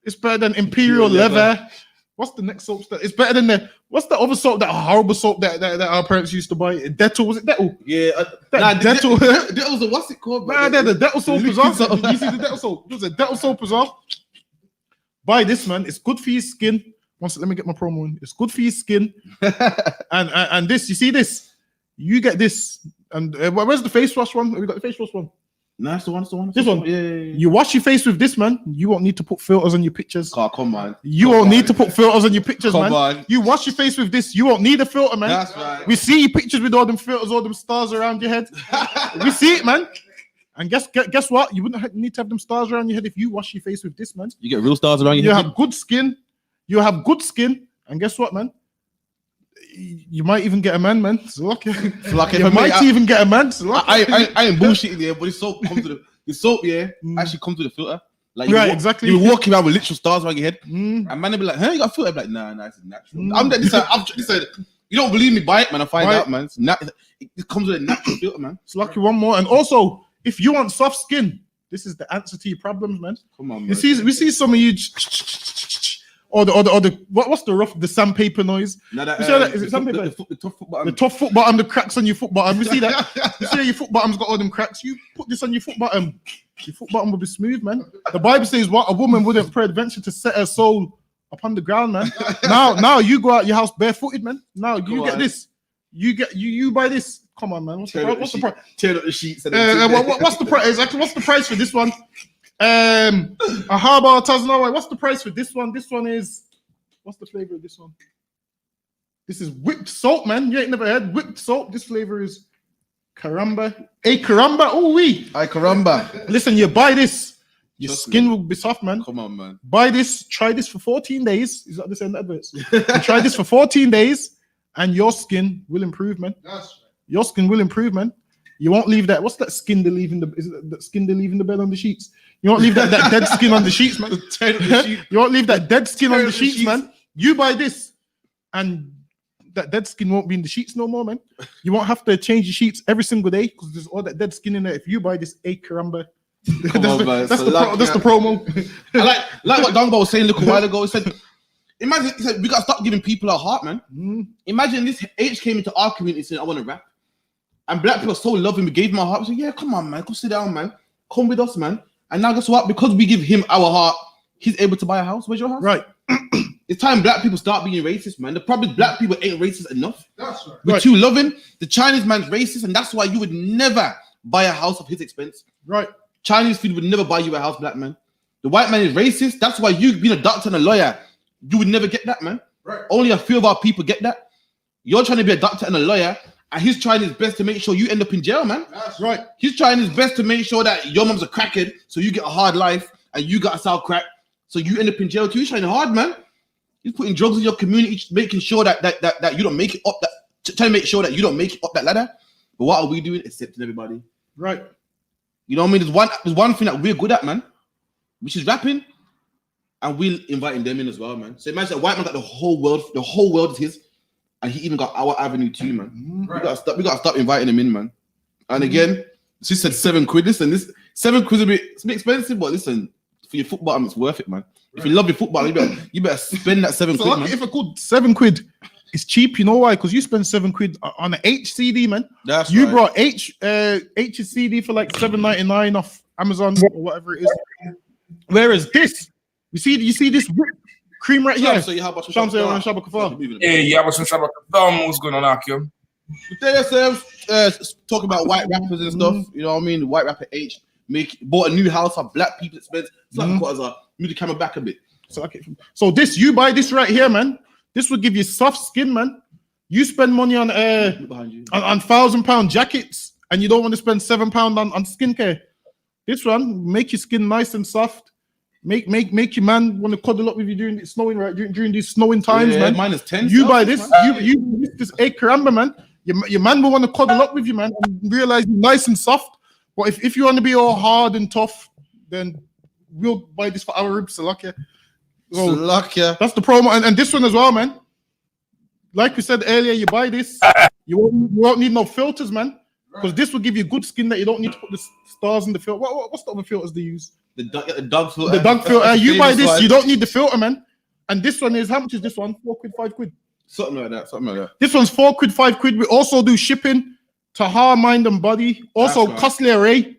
It's better than Imperial Leather. What's the next soap? It's better than what's the other soap? That horrible soap that our parents used to buy. Dettol, was it Dettol? Yeah. Dettol. Dettol's what's it called? Nah, the Dettol soap as well. Did you see the Dettol soap? There's a Dettol soap as well. Buy this, man. It's good for your skin. Let me get my promo in. It's good for your skin. and this, you see this? You get this. And where's the face wash one? Have we got the face wash one? No, that's the one. This one. Yeah. You wash your face with this, man. You won't need to put filters on your pictures. Oh, come on. You won't need to put filters on your pictures, man. Come on. You wash your face with this. You won't need a filter, man. That's right. We see your pictures with all them filters, all them stars around your head. We see it, man. And guess what? You wouldn't need to have them stars around your head if you wash your face with this, man. You get real stars around your head. You have good skin. You have good skin. And guess what, man? You might even get a man, man. It's lucky. You might even get a man. I ain't bullshitting there, but the soap comes with the soap, actually comes with a filter. Like exactly. You walk around with literal stars around your head, and man will be like, "Huh, you got a filter?" I'm like, nah, it's natural. I'm you don't believe me? Buy it, man. I find out, man. It comes with a natural filter, man. It's lucky one more, and also if you want soft skin, this is the answer to your problems, man. Come on, man. We see some of you. Or the what's the sandpaper noise? No, is it sandpaper? The tough foot bottom. The tough foot bottom, the cracks on your foot bottom. You see that? You see your foot bottom's got all them cracks. You put this on your foot bottom. Your foot bottom will be smooth, man. The Bible says what a woman wouldn't peradventure to set her soul upon the ground, man. Now you go out your house barefooted, man. Now you get this. You buy this. Come on, man. What's the price? Tear up the sheets. What's the price? Exactly. What's the price for this one? How about Tasnawa? What's the price for this one? This one is what's the flavor of this one? This is whipped soap, man. You ain't never heard whipped soap. This flavor is caramba. Hey, caramba. Oh, we. Ay, caramba. Listen, you buy this, your skin will be soft, man. Come on, man. Buy this, try this for 14 days. Is that the same adverts? Try this for 14 days, and your skin will improve, man. That's right. Your skin will improve, man. You won't leave that. What's that skin they leave in the? Is it that skin they leave in the bed on the sheets? You won't leave that dead skin on the sheets, man. You won't leave that dead skin on the sheets, man. You buy this, and that dead skin won't be in the sheets no more, man. You won't have to change your sheets every single day because there's all that dead skin in there. If you buy this, caramba. That's the promo. I like what Dongbo was saying a little while ago. He said, imagine we gotta stop giving people our heart, man. Imagine this H came into our community saying, I want to rap. And black people are so loving, we gave him our heart. We said, yeah, come on, man. Come sit down, man. Come with us, man. And now guess what? Because we give him our heart, he's able to buy a house. Where's your house? Right. It's time black people start being racist, man. The problem is black people ain't racist enough. That's right. We're too loving. The Chinese man's racist, and that's why you would never buy a house of his expense. Right. Chinese food would never buy you a house, black man. The white man is racist. That's why you being a doctor and a lawyer, you would never get that, man. Right. Only a few of our people get that. You're trying to be a doctor and a lawyer, and he's trying his best to make sure you end up in jail, man. That's right. He's trying his best to make sure that your mom's a crackhead, so you get a hard life, and you got to sell crack, so you end up in jail too. He's trying hard, man. He's putting drugs in your community, making sure that you don't make it up, trying to make sure that you don't make it up that ladder. But what are we doing? Accepting everybody. Right. You know what I mean? There's one thing that we're good at, man, which is rapping, and we're inviting them in as well, man. So imagine a white man got the whole world is his, and he even got our avenue too, man. Right. We gotta stop inviting them in, man. And again, she said £7. Listen, this £7 is a bit expensive, but listen, for your football, it's worth it, man. If you love your football, you better spend that £7, so man. If a good £7, it's cheap. You know why? Because you spend £7 on an H CD, man. That's you right. brought H's CD for like $7.99 off Amazon or whatever it is. Whereas this, you see this whipped cream right here. So you have Yeah, I was some Shabbat. What's going on, Akim? Today ourselves talking about white rappers and stuff. You know what I mean? The white rapper H bought a new house for black people expense. It's like as a move the camera back a bit. So this, you buy this right here, man. This will give you soft skin, man. You spend money on £1,000 jackets, and you don't want to spend £7 on skincare. This one make your skin nice and soft. Make your man want to cuddle up with you during snowing, right? During these snowing times, man. Minus 10. You buy this, you this 8 caramba, man. Your man will want to cuddle up with you, man, and realize you're nice and soft. But if you want to be all hard and tough, then we'll buy this for our ribs, Salakia. So that's the promo, and this one as well, man. Like we said earlier, you buy this, you won't need no filters, man, because this will give you good skin that you don't need to put the stars in the filter. What's the other filters they use? The dog filter. The dog filter. You buy this, you don't need the filter, man. And this one is, how much is this one? 4 quid, 5 quid? Something like that. This one's 4 quid, 5 quid. We also do shipping to Tahar, Mind and Body. Also, Costly Array.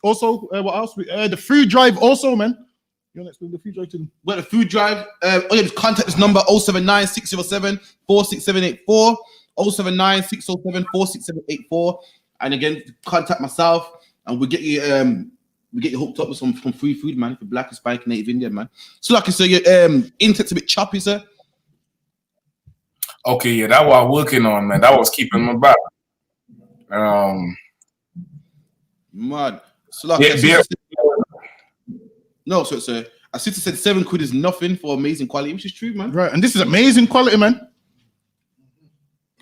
Also, what else? The food drive also, man. You want to explain the food drive to them? Well, the food drive, just contact this number 079 607 46784, 079 607 46784. And again, contact myself and we'll get you hooked up with some free food, man, for Black, Hispanic, Native Indian, man. So like I said, your internet's a bit choppy, sir. Okay, yeah, that what I'm working on, man. That was keeping my back. Man. So like no, so a sister said 7 quid is nothing for amazing quality, which is true, man. Right, and this is amazing quality, man.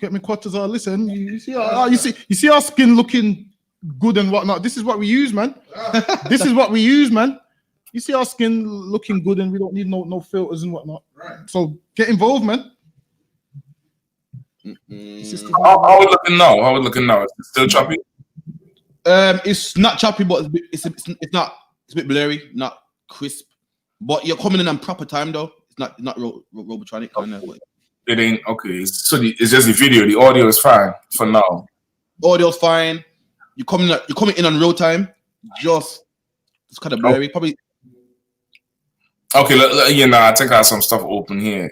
Get me quarters. Listen, you see our skin looking good and whatnot. This is what we use, man. This is what we use, man. You see our skin looking good, and we don't need no filters and whatnot. Right. So get involved, man. How we looking now? How we looking now? Is it still choppy? It's not choppy, but it's a bit blurry, not crisp. But you're coming in on proper time though. It's not Robotronic kind of. It ain't okay. So it's just the video. The audio is fine for now. Audio's fine. You're coming in on real time. Just it's kind of blurry. Probably. Okay, I think I have some stuff open here.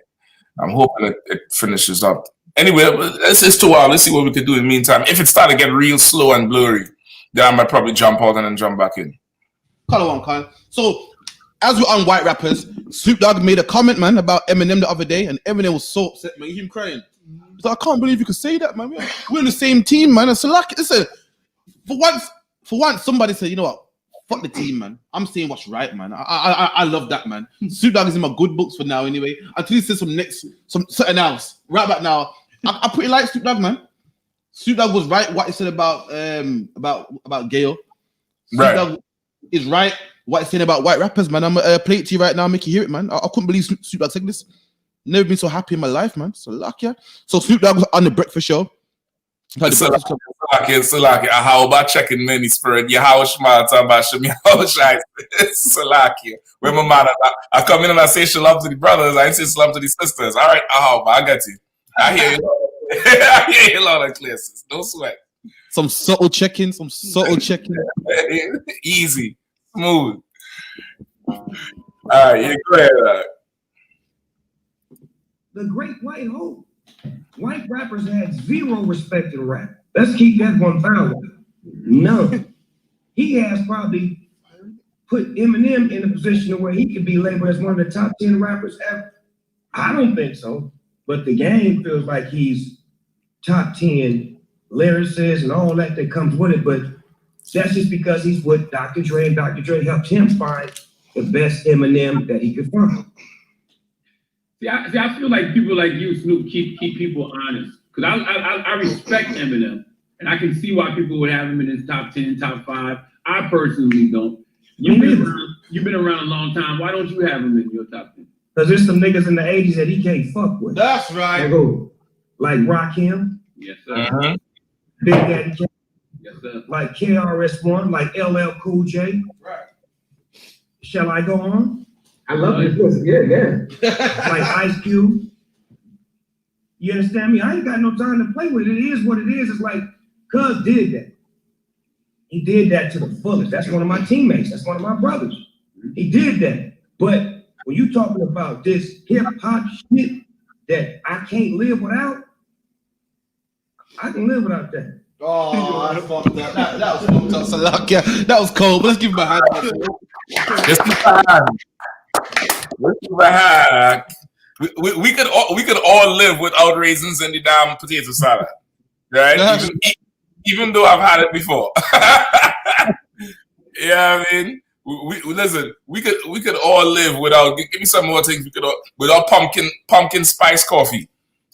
I'm hoping it finishes up. Anyway, it's 2 hours. Let's see what we can do in the meantime. If it started to get real slow and blurry, then I might probably jump out and then jump back in. So, as we're on white rappers, Snoop Dogg made a comment, man, about Eminem the other day, and Eminem was so upset, man. You hear him crying. He's like, I can't believe you could say that, man. We're in the same team, man. And so, like, listen, for once, somebody said, you know what? Fuck the team, man. I'm saying what's right, man. I love that, man. Snoop Dogg is in my good books for now, anyway. Until he says something else. Right back now, I pretty like Snoop Dogg, man. Snoop Dogg was right what he said about Gayle. Snoop Dogg is right what he's saying about white rappers, man. I'm gonna play it to you right now, make you hear it, man. I couldn't believe Snoop Dogg saying this. Never been so happy in my life, man. So lucky. Yeah. So Snoop Dogg was on the Breakfast Show. Salaki, how about checking many spirit? Yeah, how smart about me? How shy? Salaki. When my man, I come in and I say shalom to the brothers, I say shalom to the sisters. All right, I got you. I hear you. I hear you loud and clear, sis. Don't sweat. Some subtle checking. Easy, smooth. All right, yeah, go ahead. The Great White Hope. White rappers had zero respect in rap. Let's keep that 1,000. None. He has probably put Eminem in a position where he could be labeled as one of the top 10 rappers ever. I don't think so. But the game feels like he's top 10 lyricists and all that comes with it. But that's just because he's with Dr. Dre, and Dr. Dre helped him find the best Eminem that he could find. See, I feel like people like you, Snoop, keep people honest. Because I respect Eminem. And I can see why people would have him in his top 10, top 5. I personally don't. You've been around a long time. Why don't you have him in your top 10? Because there's some niggas in the 80s that he can't fuck with. That's right. Like Rakim. Yes, sir. Big Daddy Kane. Yes, sir. Like KRS-One, like LL Cool J. Right. Shall I go on? I love it. Yeah. Like I.S.U.P.K. You understand me? I ain't got no time to play with it. It is what it is. It's like, Cuz did that. He did that to the fullest. That's one of my teammates. That's one of my brothers. He did that. But when you talking about this hip hop shit that I can't live without, I can live without that. Oh, I fucked that. That was fucked up, Salakia. That was cold. But let's give him a hand. Just the time. We could all live without raisins in the damn potato salad, right? Even though I've had it before. Yeah, I mean, we listen. We could all live without. Give me some more things. We could all, without pumpkin spice coffee.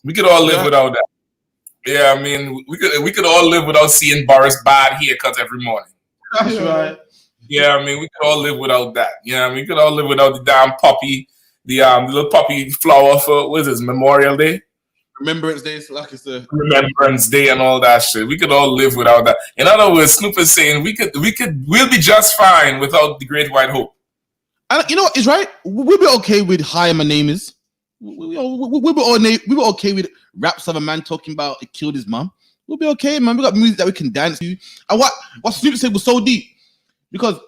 We could all live without that. Yeah, I mean, we could all live without seeing Boris bad haircuts every morning. That's right. Yeah, I mean, we could all live without that. Yeah, I mean, we could all live without the damn puppy, the little puppy flower for what is this, Memorial Day? Remembrance Day, so like it's a Remembrance Day and all that shit. We could all live without that. In other words, Snoop is saying we'll be just fine without the Great White Hope. And you know what is right? We'll be okay with Hi, my name is. We'll be okay with raps of a man talking about he killed his mom. We'll be okay, man. We got music that we can dance to. And what Snoop said was so deep because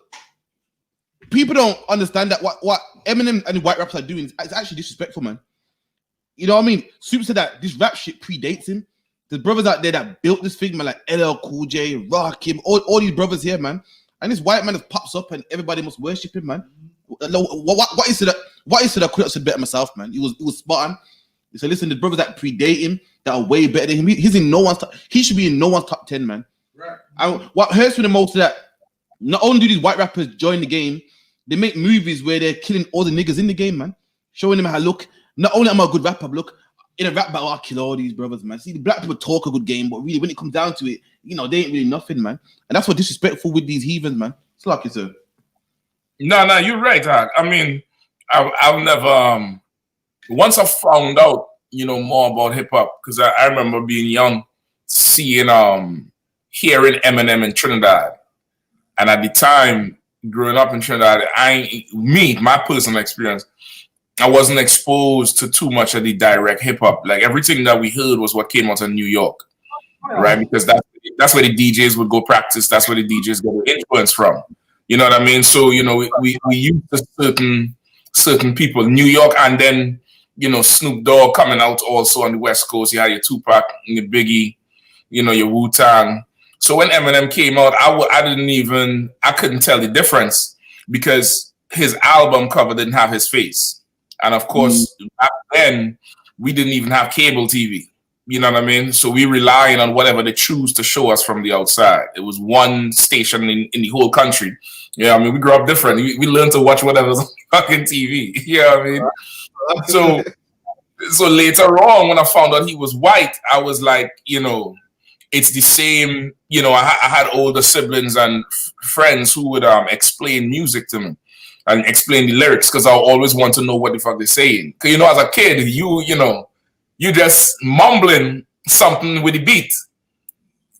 people don't understand that what Eminem and the white rappers are doing is actually disrespectful, man. You know what I mean? Snoop said that this rap shit predates him. There's brothers out there that built this thing, man, like LL Cool J, Rakim, all these brothers here, man. And this white man just pops up and everybody must worship him, man. What is it that I could have said better myself, man? It was spot on. He said, listen, the brothers that predate him that are way better than him. He's in no one's he should be in no one's top 10, man. Right. And what hurts me the most is that not only do these white rappers join the game, they make movies where they're killing all the niggas in the game, man. Showing them how look. Not only am I a good rapper, but look, in a rap battle, I kill all these brothers, man. See, the black people talk a good game, but really, when it comes down to it, you know, they ain't really nothing, man. And that's what disrespectful with these heathens, man. It's like it's a... No, you're right, Doc. I mean, I've never... once I found out, you know, more about hip-hop, because I remember being young, seeing, hearing Eminem in Trinidad. And at the time, growing up in Trinidad, my personal experience, I wasn't exposed to too much of the direct hip hop. Like everything that we heard was what came out of New York, right? Because that's where the DJs would go practice. That's where the DJs get their influence from. You know what I mean? So you know we used to certain people, New York, and then you know Snoop Dogg coming out also on the West Coast. You had your Tupac, your Biggie, you know your Wu-Tang. So when Eminem came out, I couldn't tell the difference because his album cover didn't have his face. And of course, back then, we didn't even have cable TV. You know what I mean? So we relying on whatever they choose to show us from the outside. It was one station in the whole country. Yeah, I mean, we grew up different. We learned to watch whatever's on fucking TV. You know what I mean? So later on, when I found out he was white, I was like, you know, it's the same. You know, I had older siblings and friends who would explain music to me. And explain the lyrics because I always want to know what the fuck they're saying. Because you know, as a kid, you just mumbling something with the beat.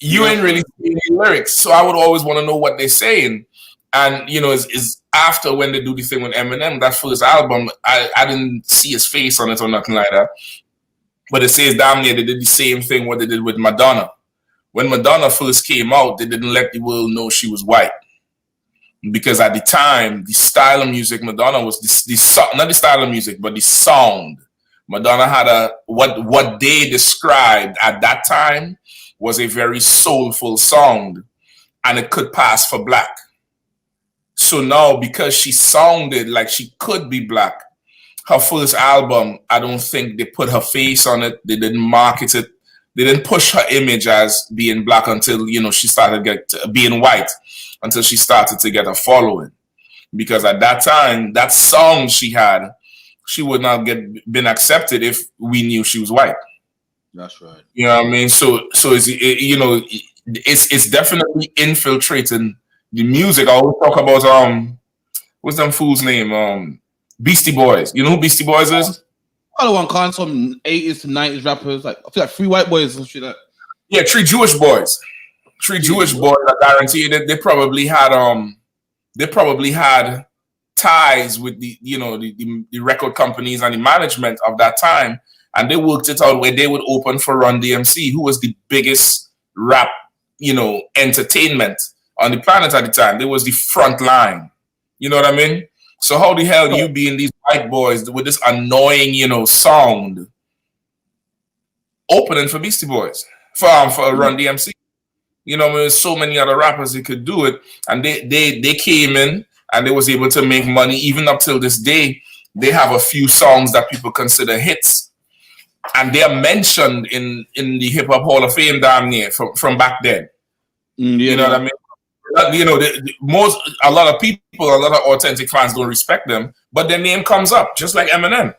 You ain't really saying the lyrics, so I would always want to know what they're saying. And you know, is after when they do the thing with Eminem, that first album, I didn't see his face on it or nothing like that. But it says damn near they did the same thing what they did with Madonna. When Madonna first came out, they didn't let the world know she was white. Because at the time, the style of music, Madonna was not the style of music, but the sound. Madonna had what they described at that time was a very soulful sound, and it could pass for black. So now, because she sounded like she could be black, her first album, I don't think they put her face on it. They didn't market it. They didn't push her image as being black until, you know, she started being white. Until she started to get a following. Because at that time, that song she had, she would not been accepted if we knew she was white. That's right. You know what I mean? So it's definitely infiltrating the music. I always talk about what's them fool's name? Beastie Boys. You know who Beastie Boys is? I don't want to call some 80s to 90s rappers. Like I feel like 3 white boys and shit like that. Yeah, 3 Jewish boys. 3 Jewish boys, I guarantee you that they probably had ties with the record companies and the management of that time, and they worked it out where they would open for Run DMC, who was the biggest rap, entertainment on the planet at the time. They was the front line. You know what I mean? So how the hell you being these white boys with this annoying, sound opening for Beastie Boys for Run DMC? There's so many other rappers that could do it, and they came in and they was able to make money even up till this day. they have a few songs that people consider hits, and they are mentioned in the Hip Hop Hall of Fame damn near from back then. You know what I mean? You know, a lot of people, a lot of authentic fans don't respect them, but their name comes up, just like Eminem.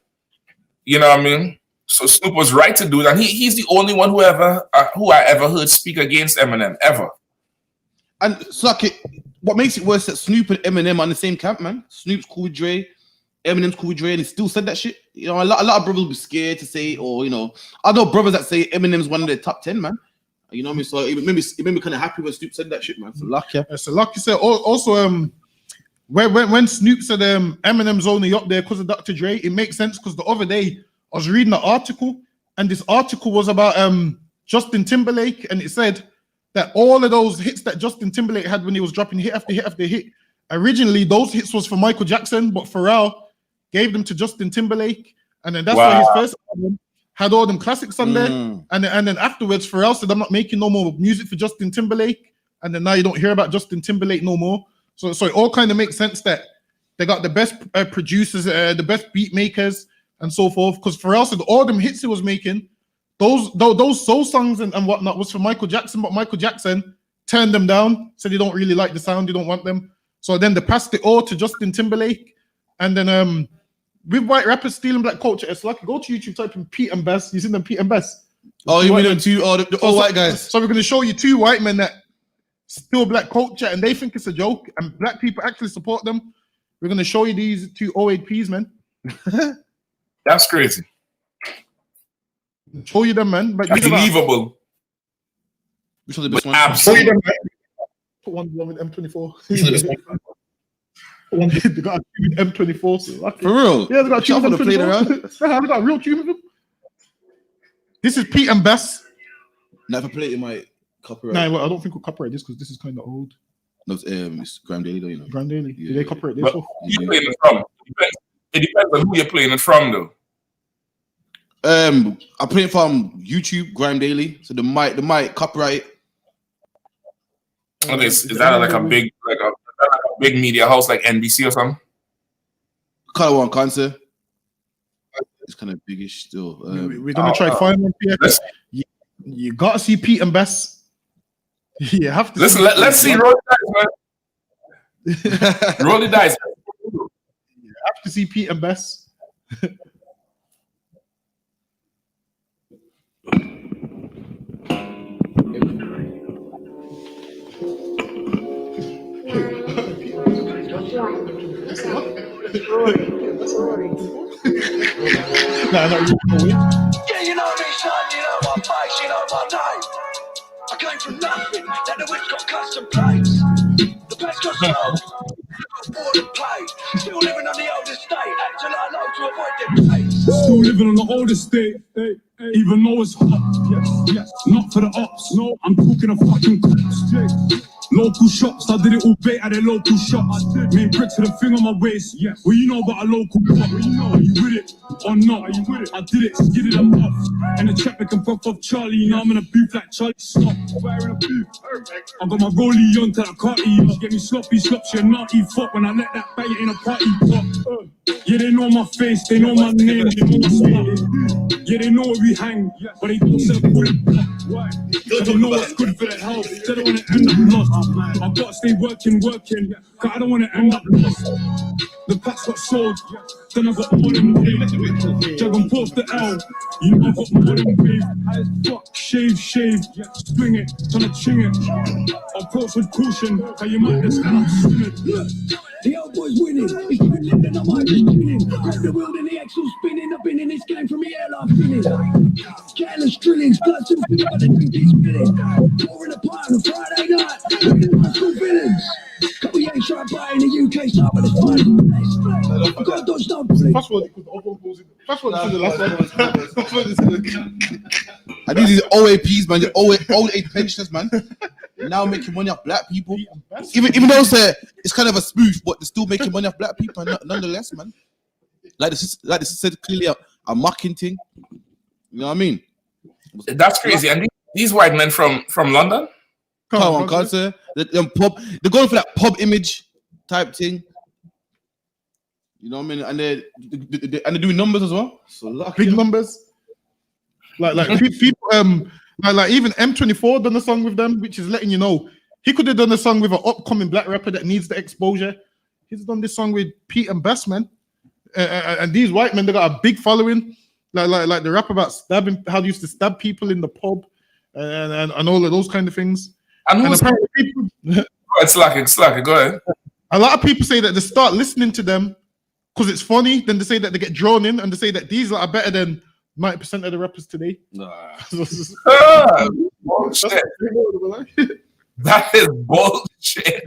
You know what I mean? So Snoop was right to do that. He's the only one who I ever heard speak against Eminem, ever. And Slucky, what makes it worse that Snoop and Eminem are in the same camp, man. Snoop's cool with Dre, Eminem's cool with Dre, and he still said that shit. You know, a lot of brothers will be scared to say, or, you know, I know brothers that say Eminem's one of their top 10, man. You know what I mean? So it made me kind of happy when Snoop said that shit, man. So lucky. Yeah, so lucky said also when Snoop said Eminem's only up there because of Dr. Dre, it makes sense because the other day I was reading an article, and this article was about Justin Timberlake, and it said that all of those hits that Justin Timberlake had when he was dropping hit after hit after hit, originally those hits was for Michael Jackson, but Pharrell gave them to Justin Timberlake, and then that's why his first album had all them classics on there, and then afterwards Pharrell said, I'm not making no more music for Justin Timberlake, and then now you don't hear about Justin Timberlake no more. So it all kind of makes sense that they got the best producers, the best beat makers, and so forth, because Pharrell said all them hits he was making, those soul songs and whatnot was for Michael Jackson, but Michael Jackson turned them down, said he don't really like the sound, he don't want them. So then they passed it all to Justin Timberlake, and then with white rappers stealing black culture, it's like go to YouTube, type in Pete and Bess. You seen them Pete and Bess? Oh, you mean them two? Oh, the all white guys. So we're gonna show you two white men that steal black culture, and they think it's a joke, and black people actually support them. We're gonna show you these two 08Ps, man. That's crazy. Show you them, man. But unbelievable. Which one the best one? Absolutely. Put one with M24. They got a tune with M24. So for real? Yeah, they got a tune with M24. They got a real tune with them. This is Pete and Bess. Now if I play it, it might copyright. Nah, well, I don't think we'll copyright this because this is kind of old. No, it's Graham Daily, though, you know. Graham Daily. Yeah. Do they copyright this? But who you playing it from? It depends on who you're playing it from, though. I play it from YouTube, Graham Daily. So the mic copyright. Okay, is that like a big media house like NBC or something? Color One Concert. It's kind of biggish still. We're gonna try find one here. You gotta see Pete and Bess. You have to. Listen, let's see Roll the Dice, man. Roll the Dice. You have to see Pete and Bess. Yeah, you know me, son, you know my face, you know my name. I came from nothing, then the witch got custom plates. The best got sold, bought and paid. Still living on the old estate, acting like low to avoid them dates. Still living on the old estate, even though it's hot. Yes, not for the ops. No, I'm talking of fucking cops. Local shops, I did it all bait at the local shops. Made bricks with a thing on my waist. Yes. Well, you know about a local pop. Well, you know, are you with it or not? Are you with it? I did it, get it, I'm off. And the check can pop off Charlie. Now I'm in a booth like Charlie Slop. We're in a booth. I got my rollie on till I can't eat. She get me sloppy slops, she a naughty fuck. When I let that bang it in a party pop. Yeah, they know my face, they know my name, they know my spot. Yeah, they know where we hang, but they don't sell bullet. Why? They don't know what's good for their health. They don't want to end up lost. I've got to stay working, cause I don't want to end up lost. The packs got sold, then I got more than paid. Jug and post the L, you know I got more than paid. High as fuck, shave, swing it, tryna ching it. Approach with caution, how you might just end up swimming. The old boy's winning, he's been living, I might be spinning. Grab the wheel and the axle spinning, I've been in this game from the airline spinning. Careless drillings, blood to the but the drink is spinning. Pouring a pint on a Friday night, looking at high school villains. But we ain't trying to buy in the UK side, but it's fine. I've got to dodge no bullet. Fast forward to the last one. And these is OAPs, man. The old age pensioners, man. Now making money off black people. Even though it's kind of a spoof, but they're still making money off black people, nonetheless, man. Like this said clearly, a mocking thing. You know what I mean? That's crazy. And these white men from London? Come on, concert. They're going for that pub image type thing. You know what I mean? And they're doing numbers as well. So lucky. Big numbers. Like people like even M24 done a song with them, which is letting you know he could have done a song with an upcoming black rapper that needs the exposure. He's done this song with Pete and Bass, man. And these white men, they got a big following. Like the rap about stabbing, how they used to stab people in the pub, and all of those kind of things. And apparently people, it's like go ahead. A lot of people say that they start listening to them because it's funny. Then they say that they get drawn in, and they say that these are better than 90% of the rappers today. Nah. Bullshit. That is bullshit.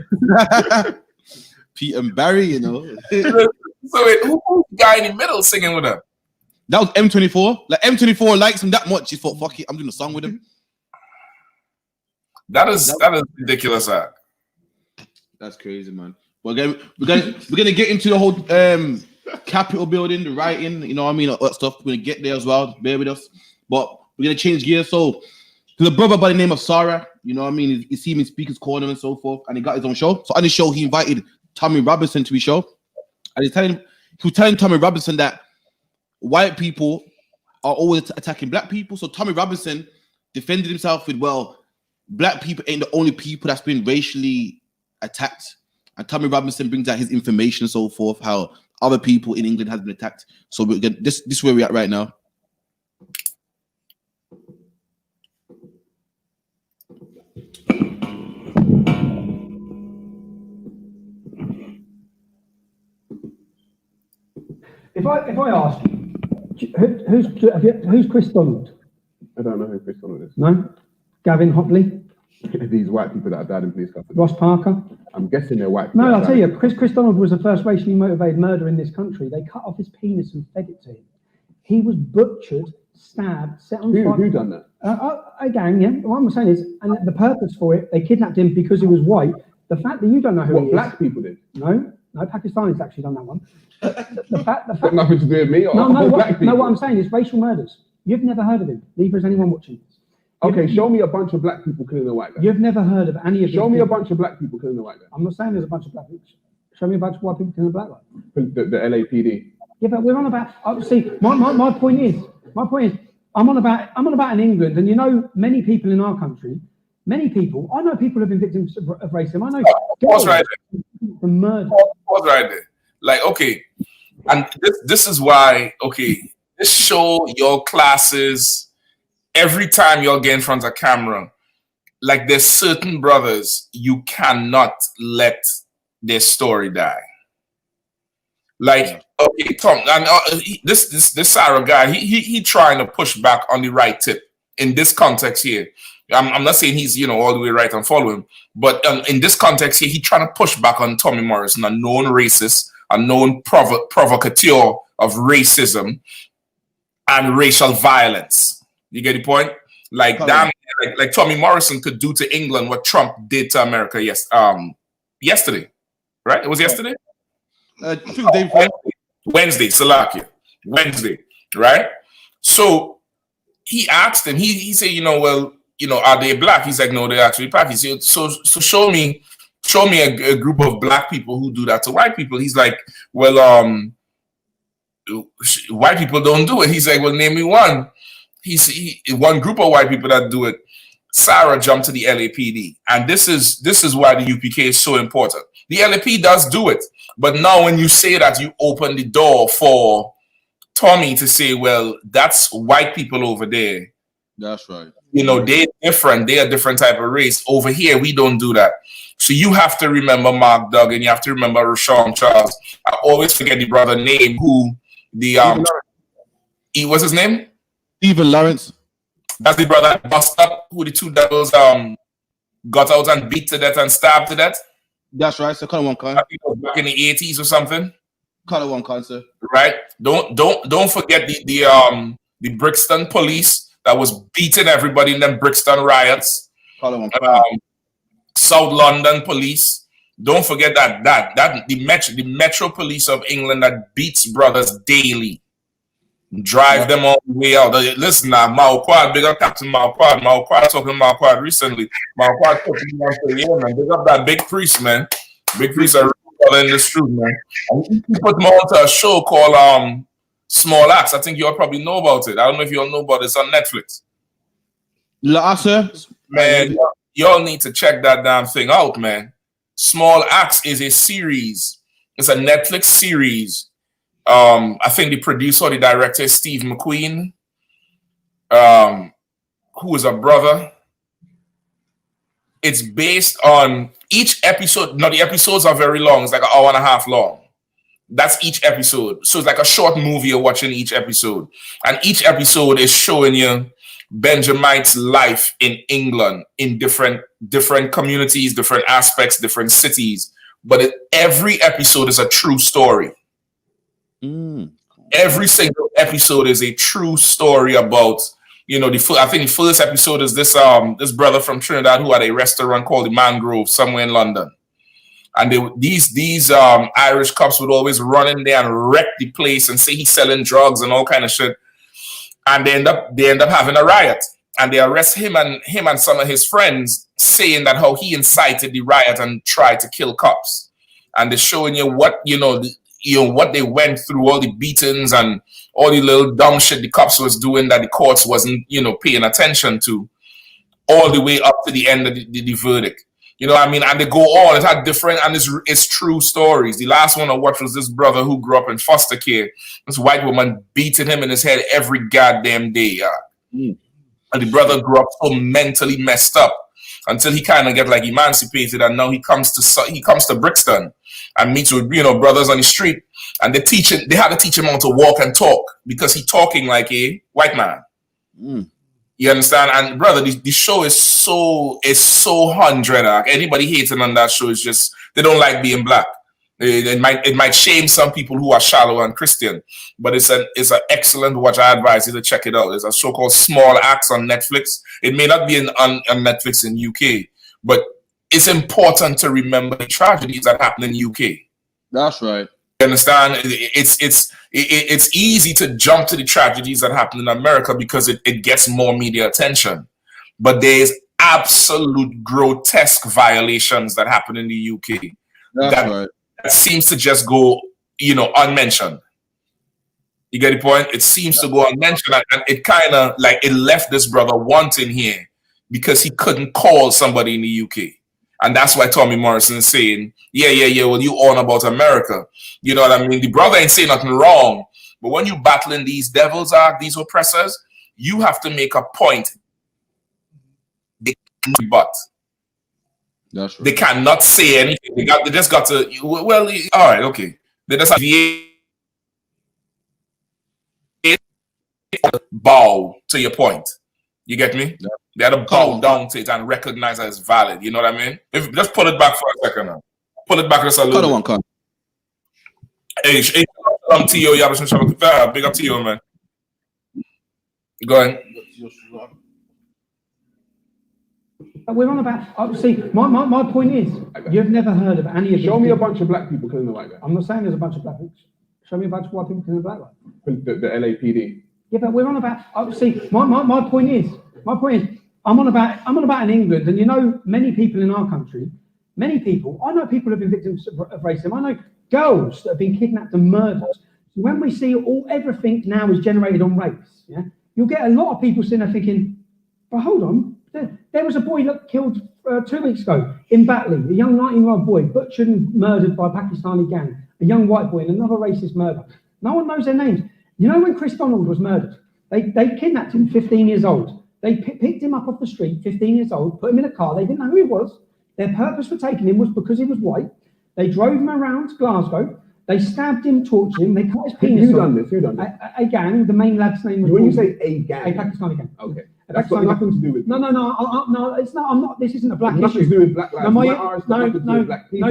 Pete and Barry, you know. So wait, who's the guy in the middle singing with him? That was M24. Like M24 likes him that much. He thought, fuck it, I'm doing a song with him. That is ridiculous. That's crazy, man. We're gonna get into the whole Capitol building, the writing, you know what I mean, all that stuff. We're gonna get there as well. Bear with us. But we're gonna change gears. So there's a brother by the name of Sarah, you know what I mean? You see him in Speaker's Corner and so forth, and he got his own show. So on his show, he invited Tommy Robinson to his show. And he was telling Tommy Robinson that white people are always attacking black people. So Tommy Robinson defended himself with, well, black people ain't the only people that's been racially attacked. And Tommy Robinson brings out his information and so forth, how other people in England has been attacked. So we're gonna, this is where we're at right now. If I ask who's Chris Donald? I don't know who Chris Donald is. No? Gavin Hopley? These white people that have died in police custody. Ross Parker? I'm guessing they're white people. No, I'll tell you, Chris Donald was the first racially motivated murder in this country. They cut off his penis and fed it to him. He was butchered, stabbed, set on fire. Who done that? A gang, yeah. What I'm saying is, and the purpose for it, they kidnapped him because he was white. The fact that you don't know who he is. Black people did? No, Pakistanis actually done that one. The fact got nothing to do with me or black people. No, what I'm saying is racial murders. You've never heard of him. Neither has anyone watching this. Okay, show me a bunch of black people killing a white guy. You've never heard of any of them. Show me a bunch of black people killing a white guy. I'm not saying there's a bunch of black people. Show me a bunch of white people killing a black guy. The LAPD. Yeah, but we're on about. See, my point is, I'm on about in England, and you know, many people in our country, I know people have been victims of racism. I know. Pause right there. The murder. Pause right there. Like, okay, and this is why. Okay, this show your classes. Every time y'all get in front of a camera, like there's certain brothers you cannot let their story die. Like, okay, Tom, and this Sarah guy, he trying to push back on the right tip in this context here. I'm not saying he's all the way right and following, but in this context here, he trying to push back on Tommy Morrison, a known racist, a known provocateur of racism and racial violence. You get the point? Like damn, like Tommy Morrison could do to England what Trump did to America yesterday, right? It was yesterday. Wednesday, Salakia. Wednesday, right? So he asked him. He said, are they black? He's like, no, they're actually black. He said, so show me a group of black people who do that to white people. He's like, well, white people don't do it. He's like, well, name me one. One group of white people that do it. Sarah jumped to the LAPD, and this is why the UPK is so important. The LAPD does do it, but now when you say that, you open the door for Tommy to say, well, that's white people over there. That's right. They're different. They're a different type of race. Over here, we don't do that. So you have to remember Mark Duggan. You have to remember Rashawn Charles. I always forget the brother name what's his name? Stephen Lawrence. That's the brother that bust up who the two devils got out and beat to death and stabbed to death. That's right. So kind of one kind. Back in the 80s or something. Kind of one kind, sir. Right. Don't forget the Brixton police that was beating everybody in them Brixton riots. South London police. Don't forget that the Metro Police of England that beats brothers daily. Drive them all the way out. Listen now, Mauquad, big up Captain Mauquad. Mauquad talking to Mauquad recently. Mauquad talking to man. Big up that big priest, man. Big priest, a brother in this truth, man. And he put him on to a show called Small Acts. I think you all probably know about it. I don't know if you all know about it. It's on Netflix. Man, y'all need to check that damn thing out, man. Small Acts is a series. It's a Netflix series. I think the producer or the director is Steve McQueen, who is a brother. It's based on each episode. Now, the episodes are very long. It's like an hour and a half long. That's each episode. So it's like a short movie you're watching each episode. And each episode is showing you Benjamin's life in England in different communities, different aspects, different cities. But every episode is a true story. Every single episode is a true story about, you know, I think the first episode is this brother from Trinidad who had a restaurant called the Mangrove somewhere in London. And these Irish cops would always run in there and wreck the place and say he's selling drugs and all kind of shit. And they end up having a riot. And they arrest him and some of his friends, saying that how he incited the riot and tried to kill cops. And they're showing you what what they went through, all the beatings and all the little dumb shit the cops was doing that the courts wasn't, paying attention to, all the way up to the end of the verdict. You know what I mean? And they go on. It had different, and it's true stories. The last one I watched was this brother who grew up in foster care. This white woman beating him in his head every goddamn day. And the brother grew up so mentally messed up until he kind of get like emancipated, and now he comes to Brixton and meets with brothers on the street, and they had to teach him how to walk and talk because he's talking like a white man. You understand? And brother, the show is so 100. Anybody hating on that show is just they don't like being black. It might shame some people who are shallow and Christian, but it's an excellent watch. I advise you to check it out. There's a show called Small Acts on Netflix. It may not be on Netflix in UK, but it's important to remember the tragedies that happen in UK. That's right. You understand? It's easy to jump to the tragedies that happen in America because it gets more media attention. But there's absolute grotesque violations that happen in the UK. That's right. That seems to just go, unmentioned. You get the point? It seems to go unmentioned, and it kind of like it left this brother wanting here because he couldn't call somebody in the UK. And that's why Tommy Morrison is saying, yeah, well, you on about America. You know what I mean? The brother ain't saying nothing wrong. But when you battling these devils, these oppressors, you have to make a point. That's right. They cannot say anything. They just got to, well, all right, okay. They just have to bow to your point. You get me? Yeah. They had to bow down to it and recognize that it's valid. You know what I mean? Just pull it back for a second now. Pull it back just a little bit. Hey, T.O. Big up to you, man. Go ahead. We're on about, see, my point is, you've never heard of any of Show me a bunch of black people killing the white guy. I'm not saying there's a bunch of black people. Show me a bunch of white people killing the black guy. The LAPD. Yeah, but we're on about, see, my point is, I'm on about in England, and many people in our country, I know people who have been victims of racism. I know girls that have been kidnapped and murdered. So when we see everything now is generated on race, yeah, you'll get a lot of people sitting there thinking, but hold on, there was a boy that killed 2 weeks ago in Batley, a young 19-year-old boy butchered and murdered by a Pakistani gang, a young white boy in another racist murder. No one knows their names. You know when Chris Donald was murdered, they kidnapped him 15 years old. They picked him up off the street, 15 years old, put him in a car. They didn't know who he was. Their purpose for taking him was because he was white. They drove him around Glasgow. They stabbed him, tortured him. They cut his penis off. Who done this? A gang. The main lad's name was. When you say a gang, a Pakistani gang. Okay, that's got nothing to do with. No, it's not. I'm not. This isn't a black issue. Nothing to do with black lives. No.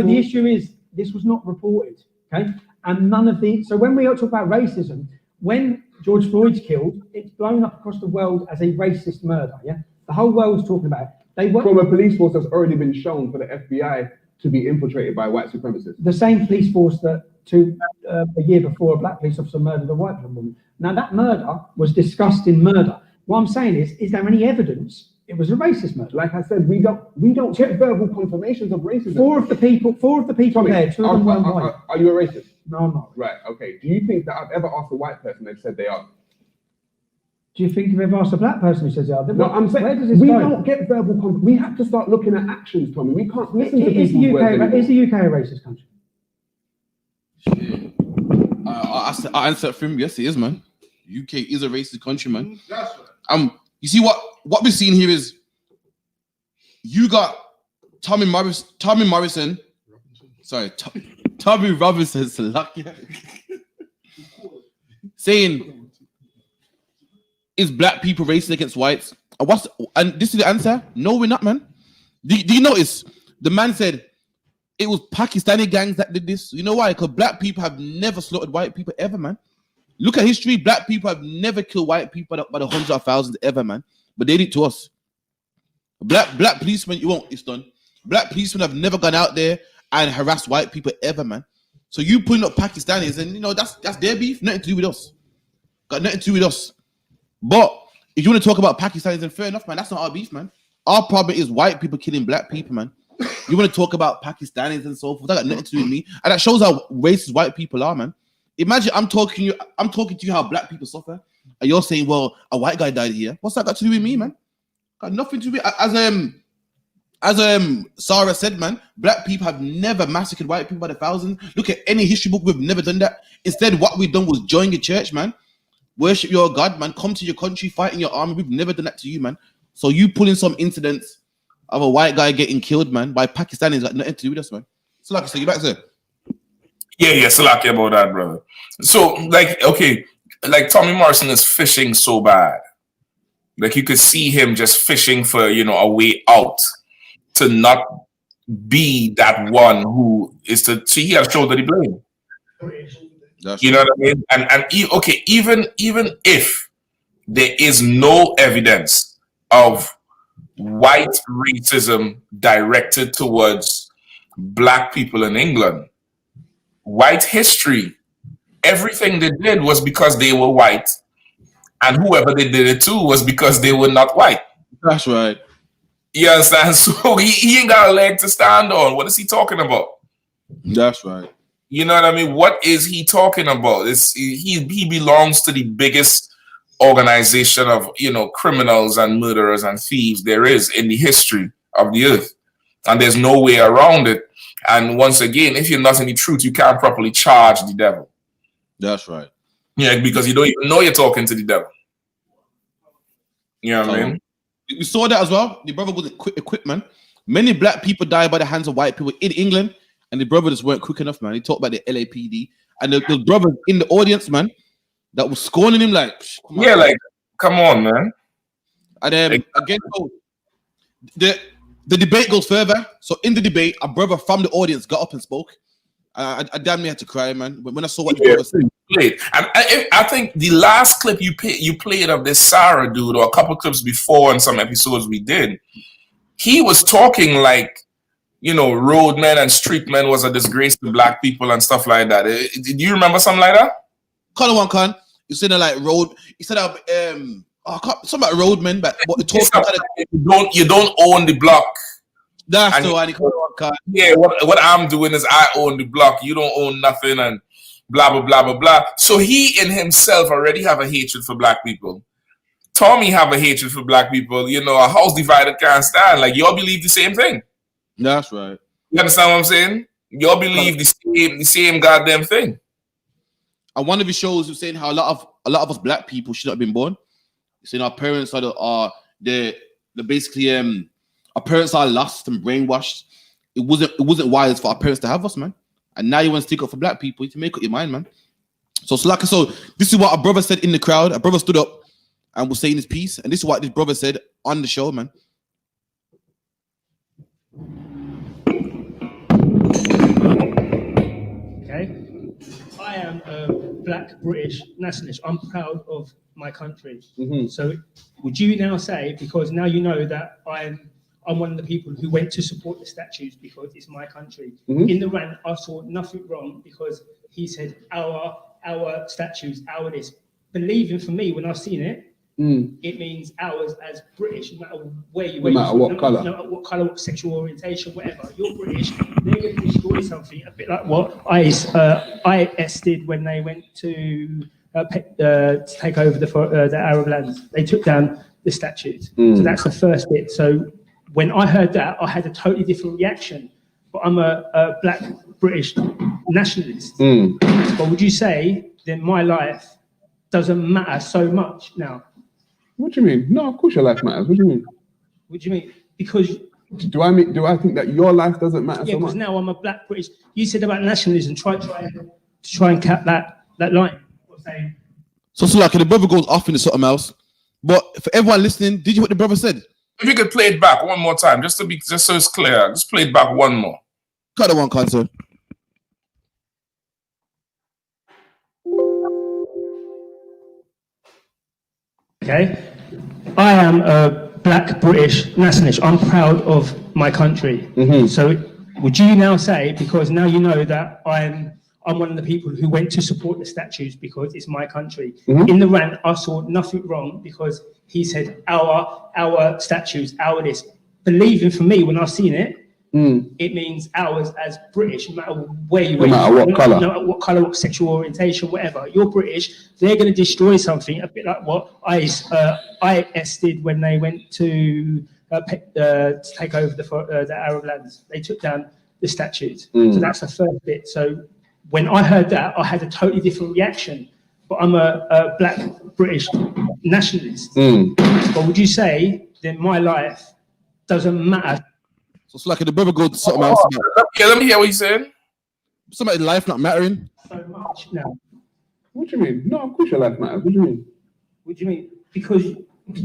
The issue is this was not reported. Okay, and none of the. So when we talk about racism, when George Floyd's killed, it's blown up across the world as a racist murder. Yeah, the whole world's talking about it. From a police force that's already been shown for the FBI to be infiltrated by white supremacists. The same police force that a year before a black police officer murdered a white woman. Now that murder was discussed in murder. What I'm saying is there any evidence It was a racist murder. Like I said, we don't get verbal confirmations of racism. Four of the people there, two of them weren't white. Are you a racist? No, I'm not. Right, okay. Do you think that I've ever asked a white person they've said they are? Do you think you've ever asked a black person who says they are? No, I'm saying, where does this we go? don't get verbal confirmation. We have to start looking at actions, Tommy. We can't listen to Is people's words anymore. Is the UK a racist country? I answered for him. Yes, it is, man. UK is a racist country, man. That's right. You see what we're seeing here is you got Tommy Robinson, saying, is black people racist against whites? And this is the answer. No, we're not, man. Do you notice? The man said it was Pakistani gangs that did this. You know why? Because black people have never slaughtered white people ever, man. Look at history. Black people have never killed white people by the hundreds of thousands ever, man. But they did it to us. Black policemen, it's done. Black policemen have never gone out there and harassed white people ever, man. So you putting up Pakistanis, and that's their beef, nothing to do with us. Got nothing to do with us. But if you want to talk about Pakistanis, then fair enough, man. That's not our beef, man. Our problem is white people killing black people, man. You want to talk about Pakistanis and so forth? That got nothing to do with me, and that shows how racist white people are, man. Imagine I'm talking to you how black people suffer, and you're saying, "Well, a white guy died here." What's that got to do with me, man? Got nothing to do with. As Sarah said, man, black people have never massacred white people by the thousands. Look at any history book; we've never done that. Instead, what we've done was join your church, man. Worship your God, man. Come to your country, fight in your army. We've never done that to you, man. So you pulling some incidents of a white guy getting killed, man, by Pakistanis got nothing to do with us, man. So like I said, you back there. Yeah, Salaki about that, brother. So, like Tommy Morrison is fishing so bad. Like you could see him just fishing for, a way out to not be that one who is he has shoulder the blame. You know what I mean? And even if there is no evidence of white racism directed towards black people in England, white history, everything they did was because they were white, and whoever they did it to was because they were not white. That's right. You understand? So he ain't got a leg to stand on. What is he talking about? That's right. You know what I mean? What is he talking about? He belongs to the biggest organization of criminals and murderers and thieves there is in the history of the earth, and there's no way around it. And once again, if you're not in the truth, you can't properly charge the devil. That's right. Yeah, because you don't even know you're talking to the devil. You know what I mean? We saw that as well. The brother wasn't quick, man. Many black people died by the hands of white people in England, and the brother just weren't quick enough, man. He talked about the LAPD, and the brother in the audience, man, that was scorning him like, come on, man. And again, so the debate goes further. So in the debate, a brother from the audience got up and spoke. I damn near had to cry, man, when I saw what the brother said. And I think the last clip you played of this Sarah dude, or a couple clips before in some episodes we did, he was talking like, roadmen and streetmen was a disgrace to black people and stuff like that. Do you remember something like that? Colin one can. You said like road. You said something about roadmen, but you don't own the block. That's and the one. Yeah, what I'm doing is I own the block. You don't own nothing, and blah blah blah blah blah. So he in himself already have a hatred for black people. Tommy have a hatred for black people. A house divided can't stand. Like y'all believe the same thing. That's right. You understand what I'm saying? Y'all believe the same goddamn thing. And one of his shows was saying how a lot of us black people should not have been born. He's saying our parents are basically our parents are lost and brainwashed. It wasn't wise for our parents to have us, man. And now you want to stick up for black people. You can make up your mind, man. So this is what our brother said in the crowd. Our brother stood up and was saying his piece, and this is what this brother said on the show, man. Okay. I am a black British nationalist. I'm proud of my country. Mm-hmm. So would you now say, because now you know that I'm one of the people who went to support the statues because it's my country. Mm-hmm. In the rant, I saw nothing wrong because he said our statues, our this. Believing for me, when I've seen it, it means ours as British, no matter where you No matter what colour. no matter what colour, what sexual orientation, whatever. You're British, they're going to destroy something, a bit like what IS did when they went to take over the Arab lands. They took down the statues. So that's the first bit. So when I heard that, I had a totally different reaction. But I'm a black British nationalist. But would you say that my life doesn't matter so much now? What do you mean? No, of course your life matters. What do you mean? What do you mean? Because do I think that your life doesn't matter so much? because now I'm a black British. You said about nationalism. Try and cap that line. So like the brother goes off into something else. But for everyone listening, did you what the brother said? If you could play it back one more time, just so it's clear, just play it back one more. Cut the one, concert. Okay, I am a black British nationalist. I'm proud of my country. So would you now say, because now you know that I'm one of the people who went to support the statues because it's my country. In the rant, I saw nothing wrong because he said our statues, our this. Believing for me, when I've seen it, it means ours as British, no matter where you No matter what colour. no matter what colour, what sexual orientation, whatever. You're British, they're going to destroy something, a bit like what IS did when they went to take over the Arab lands. They took down the statues. So that's the first bit. So when I heard that, I had a totally different reaction. But I'm a black British nationalist. But would you say that my life doesn't matter? So it's like the brother goes to something else. Yeah, let me hear what he's saying. Somebody's life not mattering. So much now. What do you mean? No, of course your life matters. What do you mean? What do you mean? Because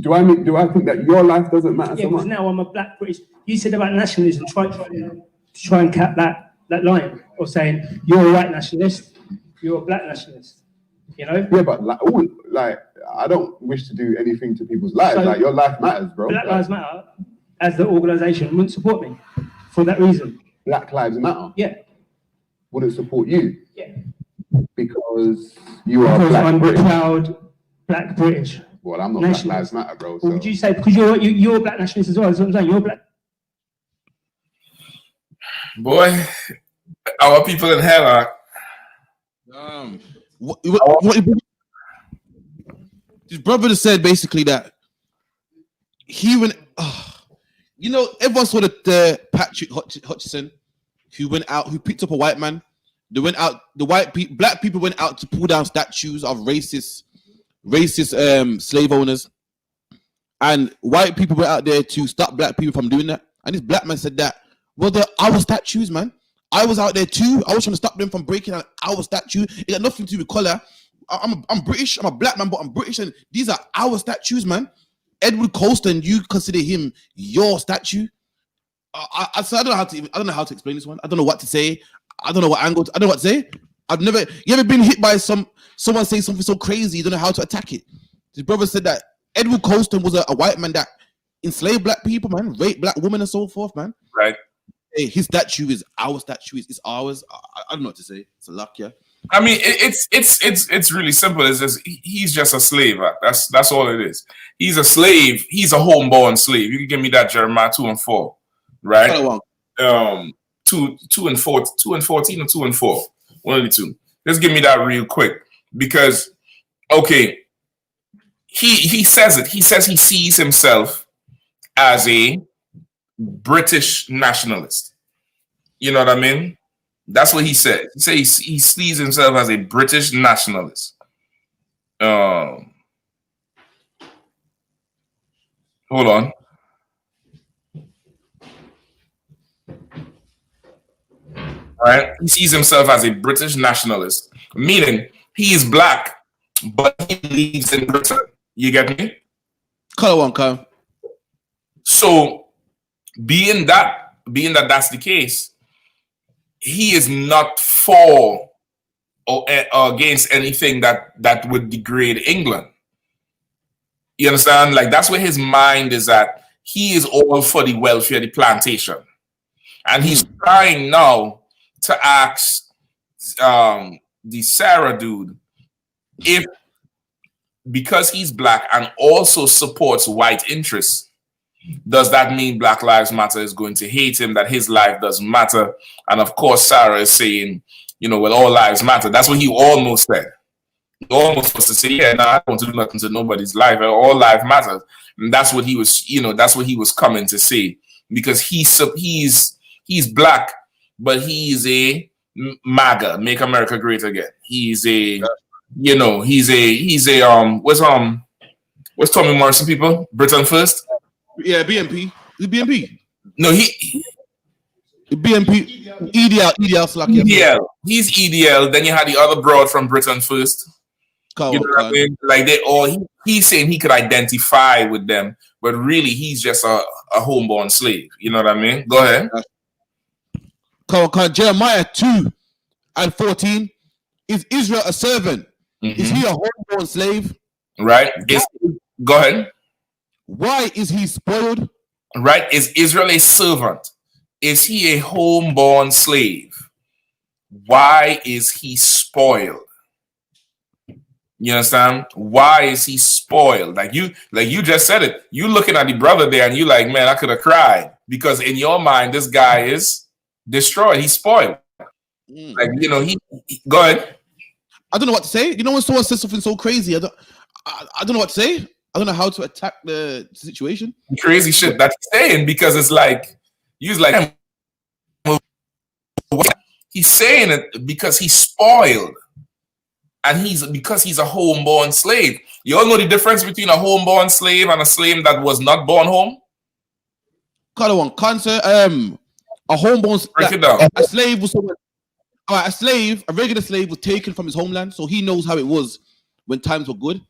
do I think that your life doesn't matter so because much? now I'm a black British. You said about nationalism. Try and cap that line, or saying you're a white nationalist, you're a black nationalist. You know? Yeah, but like I don't wish to do anything to people's lives. So, like your life matters, bro. Black Lives Matter, as the organisation, wouldn't support me for that reason. Black Lives Matter. Yeah. Wouldn't support you. Yeah. Because you are because black I'm British. Proud black British. Well, I'm not Black Lives Matter, bro. Well, would you say because you're a black nationalist as well? That's what I'm saying. You're black. Boy, our people in hell are. His brother said basically that he went. You know, everyone saw the Patrick Hutchison who went out, who picked up a white man. They went out. The black people went out to pull down statues of racist slave owners, and white people went out there to stop black people from doing that. And this black man said that, well, they're our statues, man. I was out there too. I was trying to stop them from breaking out our statue. It got nothing to do with color. I'm British. I'm a black man, but I'm British, and these are our statues, man. Edward Colston, you consider him your statue? I don't know how to explain this one. I don't know what to say. I don't know what angle. I don't know what to say. You ever been hit by someone saying something so crazy you don't know how to attack it? His brother said that Edward Colston was a white man that enslaved black people, man, raped black women and so forth, man. Right. Hey, his statue is our statue. It's ours. I don't know what to say. It's a luck, yeah. I mean, it's really simple. It's just he's just a slave. That's all it is. He's a slave. He's a homeborn slave. You can give me that Jeremiah 2:4, right? 2:14 or 2:4. One of the two. Just give me that real quick, because okay, he says it. He says he sees himself as a British nationalist. You know what I mean? That's what he said. He says he sees himself as a British nationalist. Hold on. Right? He sees himself as a British nationalist, meaning he is black, but he lives in Britain. You get me? Color one, color. So, being that that's the case, he is not for or against anything that would degrade England. You understand? Like, that's where his mind is at. He is all for the welfare of the plantation. And he's trying now to ask the Sarah dude if because he's black and also supports white interests, does that mean Black Lives Matter is going to hate him, that his life doesn't matter? And of course, Sarah is saying, well, all lives matter. That's what he almost said. He almost was to say, yeah, no, I don't want to do nothing to nobody's life. All life matters. And that's what he was, that's what he was coming to say, because he's black, but he's a MAGA, Make America Great Again. He's a, what's Tommy Morrison people? Britain First? Yeah, BNP. The BNP. No, BNP. EDL. He's EDL. Then you had the other broad from Britain First. You know what I mean? Like they all, he's saying he could identify with them, but really he's just a homeborn slave. You know what I mean? Go ahead. Jeremiah 2:14. Is Israel a servant? Mm-hmm. Is he a homeborn slave? Right. Go ahead. Why is he spoiled? Right. Is Israel a servant? Is he a homeborn slave? Why is he spoiled? You understand? Why is he spoiled? Like you just said it. You looking at the brother there and you like, man, I could have cried, because in your mind, this guy is destroyed. He's spoiled. Like, he go ahead. I don't know what to say. When someone says something so crazy, I don't know what to say. I don't know how to attack the situation. Crazy shit that he's saying, because it's like, he's saying it because he's spoiled. And because he's a homeborn slave. You all know the difference between a homeborn slave and a slave that was not born home? Color one concert. A homeborn break it down. A slave was someone. A regular slave was taken from his homeland, so he knows how it was when times were good.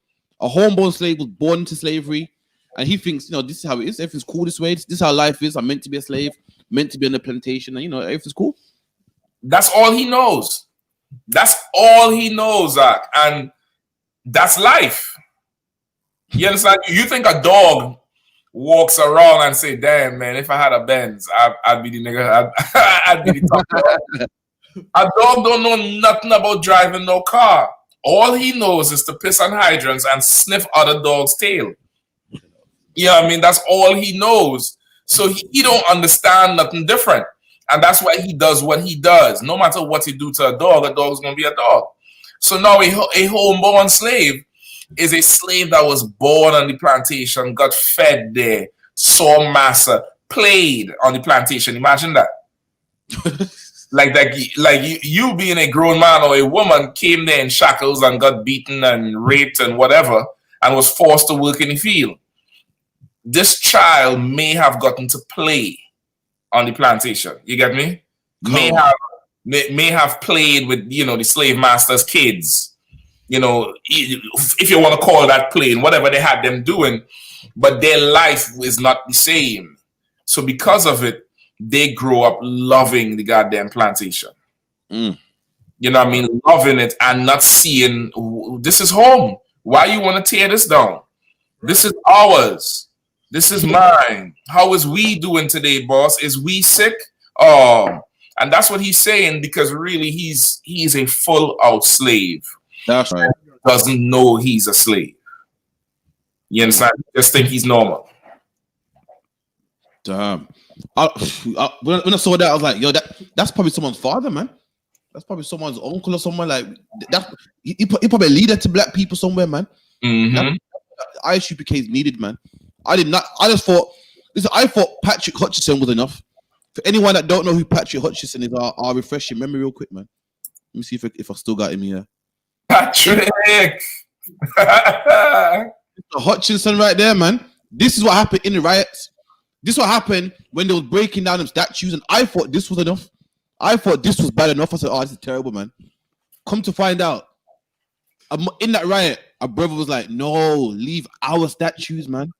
A homeborn slave was born into slavery, and he thinks, this is how it is. Everything's cool this way. This is how life is. I'm meant to be a slave, meant to be on the plantation, and everything's cool. That's all he knows. That's all he knows, Zach. And that's life. You understand? You think a dog walks around and say, damn, man, if I had a Benz, I'd be the nigga. I'd be the top dog. A dog don't know nothing about driving no car. All he knows is to piss on hydrants and sniff other dogs' tail. You know what I mean? That's all he knows. So he don't understand nothing different. And that's why he does what he does. No matter what he do to a dog's going to be a dog. So now a homeborn slave is a slave that was born on the plantation, got fed there, saw massa, played on the plantation. Imagine that. like you being a grown man or a woman came there in shackles and got beaten and raped and whatever and was forced to work in the field. This child may have gotten to play on the plantation. You get me? May have played with, the slave master's kids. If you want to call that playing, whatever they had them doing, but their life is not the same. So because of it, they grow up loving the goddamn plantation. You know what I mean? Loving it and not seeing, this is home. Why you want to tear this down? This is ours. This is mine. How is we doing today, boss? Is we sick? And that's what he's saying, because really he's a full out slave. That's right. Doesn't know he's a slave. You understand? Just think he's normal. Damn. When I saw that, I was like, yo, that's probably someone's father, man. That's probably someone's uncle or someone like that. He probably a leader to black people somewhere, man. Mm-hmm. I.S.U.P.K. is needed, man. I thought Patrick Hutchinson was enough. For anyone that don't know who Patrick Hutchinson is, I'll refresh your memory real quick, man. Let me see if I still got him here. Patrick! Hutchinson right there, man. This is what happened in the riots. This is what happened when they was breaking down them statues, and I thought this was enough. I thought this was bad enough. I said, this is terrible, man. Come to find out, in that riot, a brother was like, no, leave our statues, man.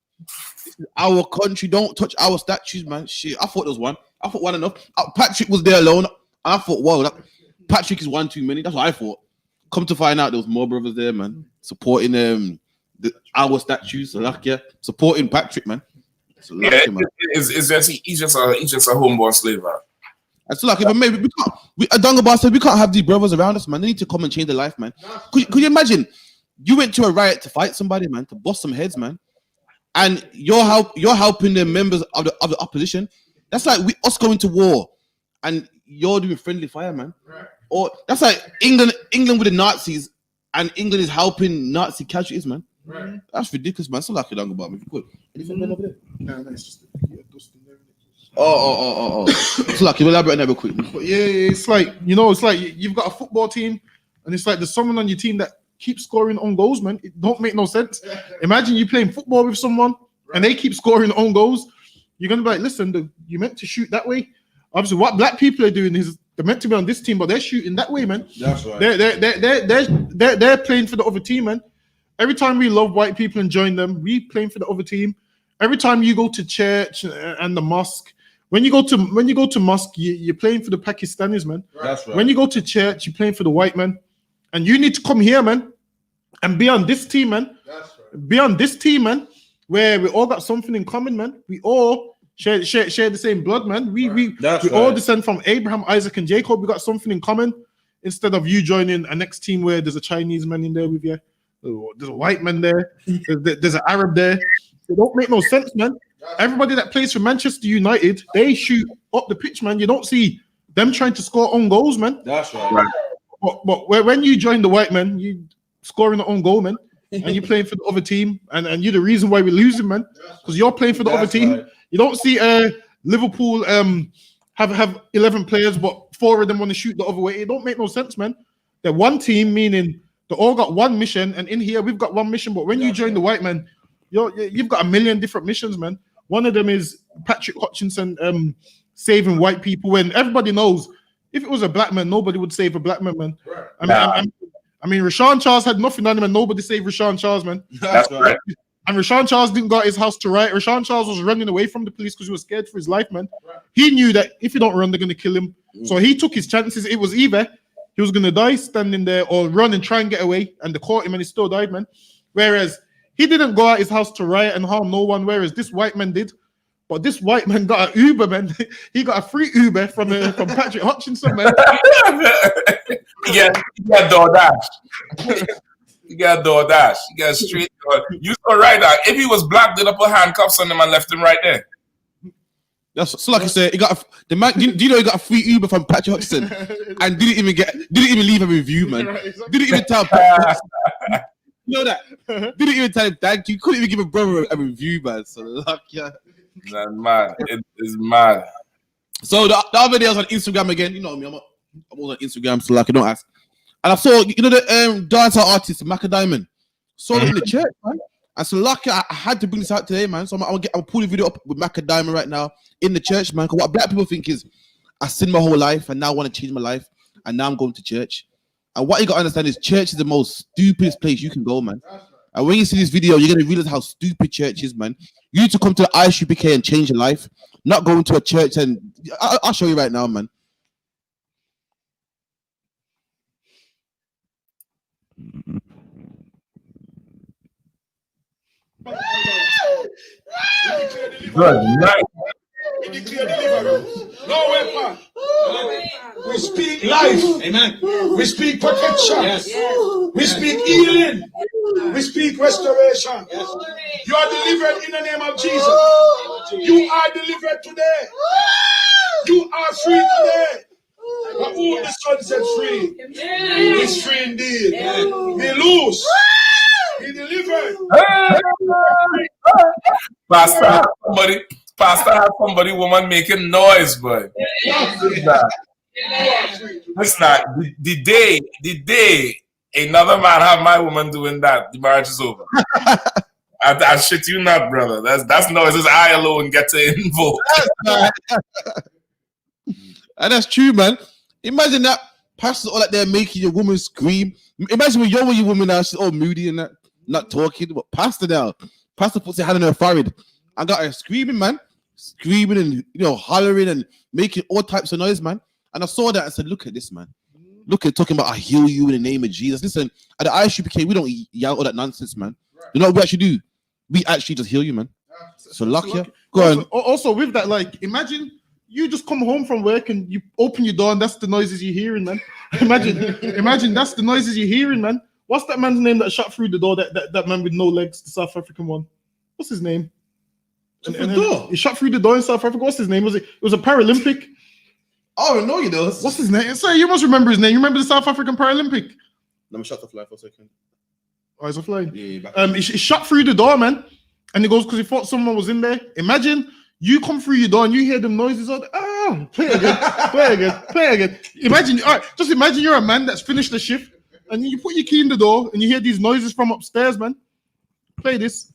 This is our country. Don't touch our statues, man. Shit, I thought there was one. I thought one enough. Patrick was there alone. I thought, whoa, Patrick is one too many. That's what I thought. Come to find out, there was more brothers there, man, supporting our statues. Supporting Patrick, man. Yeah, he's just a homeborn slave, man. I feel like, maybe Adonga Bar said we can't have these brothers around us, man. They need to come and change their life, man. Could you imagine You went to a riot to fight somebody, man, to bust some heads, man, and you're helping the members of the opposition. That's like us going to war, and you're doing friendly fire, man. Right. Or that's like England with the Nazis, and England is helping Nazi casualties, man. Right. That's ridiculous, man. So like you don't go about me. Good. Anything over there? No, it's just Oh. It's like you elaborate on that real quick. But yeah, it's like it's like you've got a football team, and it's like there's someone on your team that keeps scoring on goals, man. It don't make no sense. Imagine you playing football with someone and they keep scoring on goals. You're gonna be like, listen, you meant to shoot that way. Obviously, what black people are doing is they're meant to be on this team, but they're shooting that way, man. That's right. They're playing for the other team, man. Every time we love white people and join them, we playing for the other team. Every time you go to church and the mosque, when you go to mosque, you're playing for the Pakistanis, man. That's right. When you go to church, you're playing for the white man. And you need to come here, man, and be on this team, man. That's right. Be on this team, man, where we all got something in common, man. We all share the same blood, man. We all descend from Abraham, Isaac, and Jacob. We got something in common. Instead of you joining a next team where there's a Chinese man in there with you, there's a white man there, there's an Arab there. It don't make no sense, man. Everybody that plays for Manchester United, they shoot up the pitch, man. You don't see them trying to score on goals, man. That's right. But when you join the white man, you scoring the own goal, man, and you're playing for the other team, and you're the reason why we're losing, man, because you're playing for the other team. Right. You don't see Liverpool have 11 players, but 4 of them want to shoot the other way. It don't make no sense, man. They're one team, meaning they all got one mission, and in here we've got one mission. But when you join the white man, you've got a million different missions, man. One of them is Patrick Hutchinson saving white people, when everybody knows. If it was a black man, nobody would save a black man, man. Right. I mean, Rashawn Charles had nothing on him, and nobody saved Rashawn Charles, man. That's right. And Rashawn Charles didn't go to his house to riot. Rashawn Charles was running away from the police because he was scared for his life, man. Right. He knew that if he don't run, they're going to kill him. So he took his chances. It was either he was going to die standing there or run and try and get away, and they caught him and he still died, man. Whereas he didn't go out his house to riot and harm no one, whereas this white man did. But this white man got an Uber, man. He got a free Uber from Patrick Hutchinson, man. You got DoorDash. You got DoorDash. You got straight door. You so right now. If he was black, they'd put handcuffs on him and left him right there. That's so like I said. He got the man. Do you know he got a free Uber from Patrick Hutchinson and didn't even leave a review, man. Right, exactly. Didn't even tell Patrick. You know that? Didn't even tell him thank you. Couldn't even give a brother a review, man. So like, yeah. That's mad. It is mad. So the other day I was on Instagram again. You know me, I'm always on Instagram, so like I don't ask. And I saw, the dancer artist Macca Diamond. Saw it in the church, man. And so lucky I had to bring this out today, man. So I'll pull the video up with Macca Diamond right now in the church, man. Because what black people think is I sinned my whole life and now I want to change my life, and now I'm going to church. And what you got to understand is church is the most stupidest place you can go, man. And when you see this video, you're going to realize how stupid church is, man. You need to come to the I.S.U.P.K and change your life, not going to a church. And I'll show you right now, man. Good night. We declare deliverance. No weapon. We speak life. Amen. We speak protection. Yes. We speak healing. We speak restoration. Yes. You are delivered in the name of Jesus. You are delivered today. You are free today. But who the Son set free is free indeed. Be loose. Be delivered. Pastor had somebody, woman making noise, but it's not. The day another man have my woman doing that, the marriage is over. I shit you not, brother. That's noises I alone get to invoke. And that's true, man. Imagine that pastors all like they're making your woman scream. Imagine when you're with your woman now, she's all moody and that, not talking. But pastor puts her hand on her forehead. I got her screaming, man. Screaming and hollering and making all types of noise, man. And I saw that and said, look at this, man. Look at talking about I heal you in the name of Jesus. Listen, at the I.S.U.P.K, we don't yell all that nonsense, man. Right. You know what we actually do? We actually just heal you, man. So lucky. Go on. Also, with that, like, imagine you just come home from work and you open your door and that's the noises you're hearing, man. Imagine that's the noises you're hearing, man. What's that man's name that shot through the door? That man with no legs, the South African one. What's his name? He shot through the door in South Africa. What's his name? It was a Paralympic. Oh no, you know. What's his name? Sorry, you must remember his name. You remember the South African Paralympic? Let me shut the fly for a second. Oh, he's offline. Yeah. He shot through the door, man, and he goes because he thought someone was in there. Imagine you come through your door and you hear them noises. Play it again. Imagine, all right, just imagine you're a man that's finished the shift and you put your key in the door and you hear these noises from upstairs, man. Play this.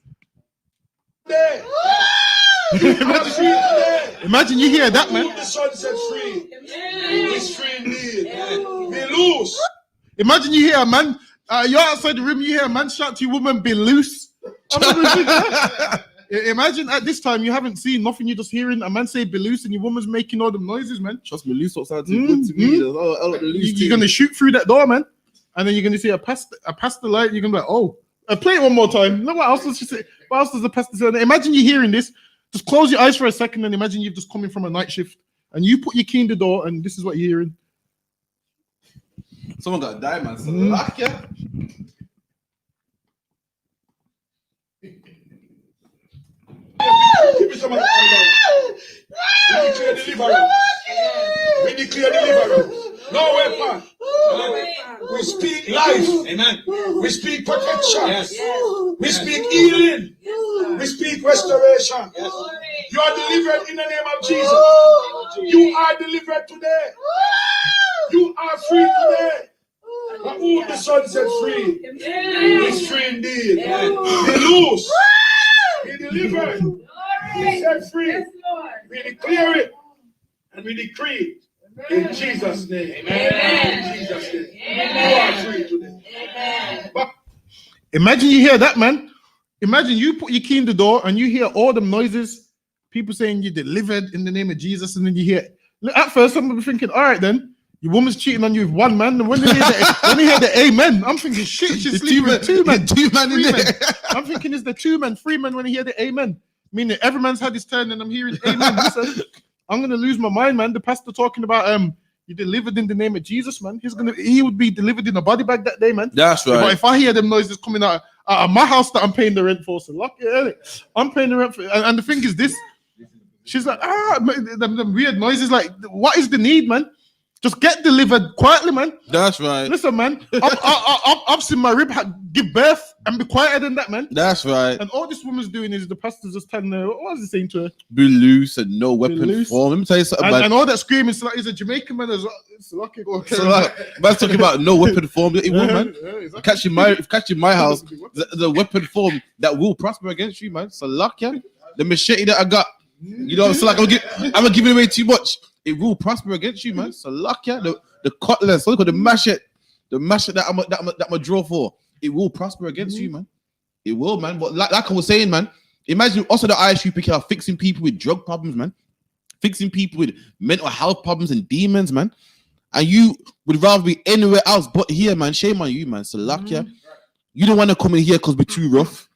Imagine you hear that, man. The sun set free. It's free indeed. Be loose. Imagine you hear a man, you're outside the room, you hear a man shout to your woman, be loose. Imagine at this time you haven't seen nothing, you're just hearing a man say be loose and your woman's making all them noises, man. Trust me, loose outside too good to me. You're gonna shoot through that door, man, and then you're gonna see a pastor light. You're gonna be like, oh, play it one more time. No, what else does she say? What else does the pastor say? Imagine you hearing this. Just close your eyes for a second and imagine you've just coming from a night shift and you put your key in the door and this is what you're hearing. Someone got to die, man. So luck, yeah. We declare deliverance. No weapon. We speak life. Amen. We speak protection. Yes. We speak healing. We speak restoration. Yes. You are delivered in the name of Jesus. You are delivered today. You are free today. But who the Son set free is free indeed. Be loose. Be delivered. Be set free. We declare it and we decree it in Jesus' name. Amen. In Jesus' name. You are free today. Amen. Imagine you hear that, man. Imagine you put your key in the door and you hear all them noises, people saying you delivered in the name of Jesus, and then you hear, at first I'm thinking, all right then, your woman's cheating on you with one man, and when they hear the amen, I'm thinking, shit, she's sleeping with two men in there. I'm thinking, is there 2 men, 3 men when they hear the amen? Meaning every man's had his turn and I'm hearing amen. Listen, I'm gonna lose my mind, man. The pastor talking about you delivered in the name of Jesus, man. He would be delivered in a body bag that day, man. That's right. But if I hear them noises coming out of my house that I'm paying the rent for, so lucky, I'm paying the rent for, and the thing is this, she's like, them weird noises, like, what is the need, man? Just get delivered quietly, man. That's right. Listen, man, I've seen my rib give birth and be quieter than that, man. That's right. And all this woman's doing is the pastor's just telling her, what was he saying to her? Be loose and no weapon form. Let me tell you something, man. And all that screaming, it's like he's a Jamaican man as well. It's lucky. So like, man's talking about no weapon form. It will, man. Exactly. Catch you in my house, the weapon form that will prosper against you, man. So luck, yeah. The machete that I got, you know, it's like I'm gonna give it away too much. It will prosper against you, man. So luck, yeah. The cutlass, look at the machete that I'm a draw for. It will prosper against you, man. It will, man. But like I was saying, man, imagine also the I.S.U.P.K are fixing people with drug problems, man. Fixing people with mental health problems and demons, man. And you would rather be anywhere else but here, man. Shame on you, man. So luck, yeah. You don't want to come in here because we're too rough.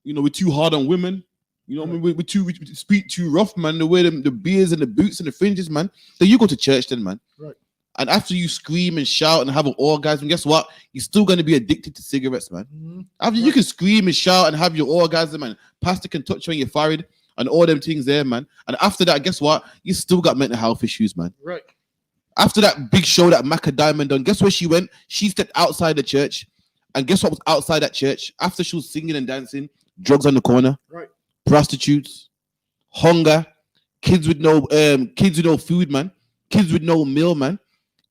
You know, we're too hard on women. You know what I mean? We speak too rough, man. The way the beards and the boots and the fringes, man. Then you go to church then, man. Right. And after you scream and shout and have an orgasm, guess what? You're still going to be addicted to cigarettes, man. After you can scream and shout and have your orgasm and pastor can touch you on your forehead and all them things there, man. And after that, guess what? You still got mental health issues, man. Right. After that big show that Macca Diamond done, guess where she went? She stepped outside the church. And guess what was outside that church? After she was singing and dancing, drugs on the corner. Right. Prostitutes, hunger, kids with no food, man. Kids with no meal, man.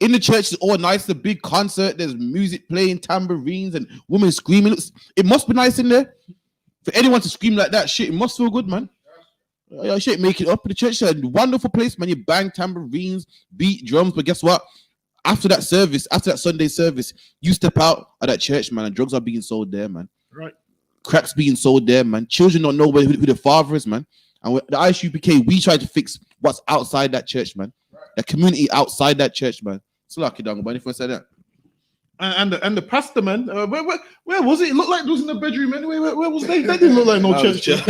In the church, it's all nice. The big concert. There's music playing, tambourines, and women screaming. It must be nice in there for anyone to scream like that. Shit, it must feel good, man. Shit, make it up. The church is a wonderful place, man. You bang tambourines, beat drums, but guess what? After that service, after that Sunday service, you step out of that church, man, and drugs are being sold there, man. Right. Cracks being sold there, man. Children don't know who the father is, man. And with the I.S.U.P.K, we try to fix what's outside that church, man. The community outside that church, man. It's lucky, dog. But if I say that. And the pastor, man, where was it? It looked like it was in the bedroom anyway. Where was they? That didn't look like no church. That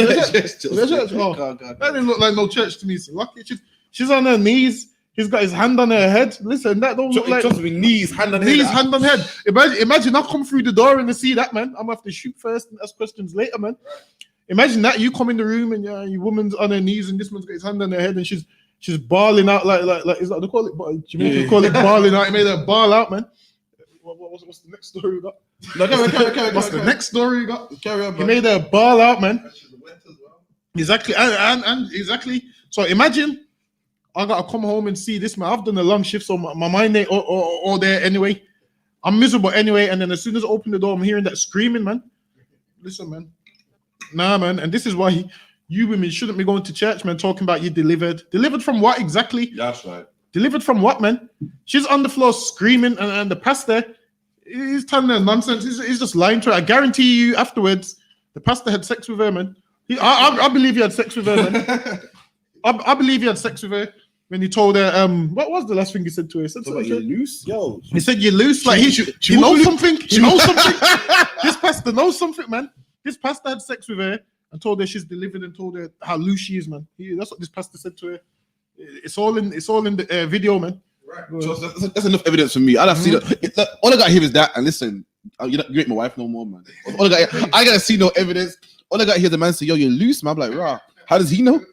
didn't look like no church to me. So lucky. She's on her knees He's got his hand on her head. Listen, that don't look like... Trust me, knees, hand on Knees, head. hand on head. Imagine I come through the door and I see that, man. I'm going to have to shoot first and ask questions later, man. Imagine that. You come in the room and your woman's on her knees and this man's got his hand on her head and she's bawling out like is that they call it? Jamaicans call it bawling out. He made her bawl out, man. What's the next story we got? No, carry What's the next story we got? Carry on, he made her bawl out, man. Exactly, and exactly. So imagine I gotta come home and see this, man. I've done a long shift, so my mind ain't all there anyway. I'm miserable anyway, and then as soon as I open the door, I'm hearing that screaming, man. Listen, man. Nah, man, and this is why you women shouldn't be going to church, man, talking about you delivered. Delivered from what exactly? That's right. Delivered from what, man? She's on the floor screaming, and the pastor, he's telling her nonsense. He's just lying to her. I guarantee you afterwards, the pastor had sex with her, man. I believe he had sex with her, man. I believe he had sex with her when he told her, what was the last thing he said to her? He said, you're loose? Yo. He said, you're loose. Like, he knows something. He knows something. This pastor knows something, man. This pastor had sex with her and told her she's delivered and told her how loose she is, man. That's what this pastor said to her. It's all in the video, man. Right. So that's enough evidence for me. I don't see that. All I got here is that. And listen, you ain't my wife no more, man. All I gotta see no evidence. All I got here is the man say, yo, you're loose, man. I'm like, rah. How does he know?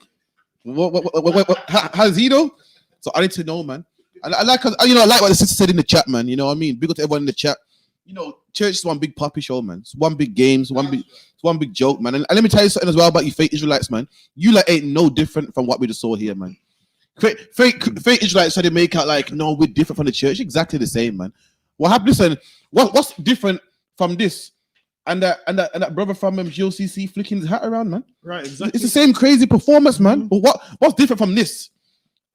How does he know? So I need to know, man. I like what the sister said in the chat, man. You know what I mean? Big up to everyone in the chat. You know, church is one big puppy show, man. It's one big games, one big joke, man. And let me tell you something as well about you fake Israelites, man. You like ain't no different from what we just saw here, man. Fake Israelites try to make out like, no, we're different from the church. Exactly the same, man. What happened? Listen, what's different from this? And that brother from GOCC flicking his hat around, man. Right, exactly. It's the same crazy performance, man. But what's different from this?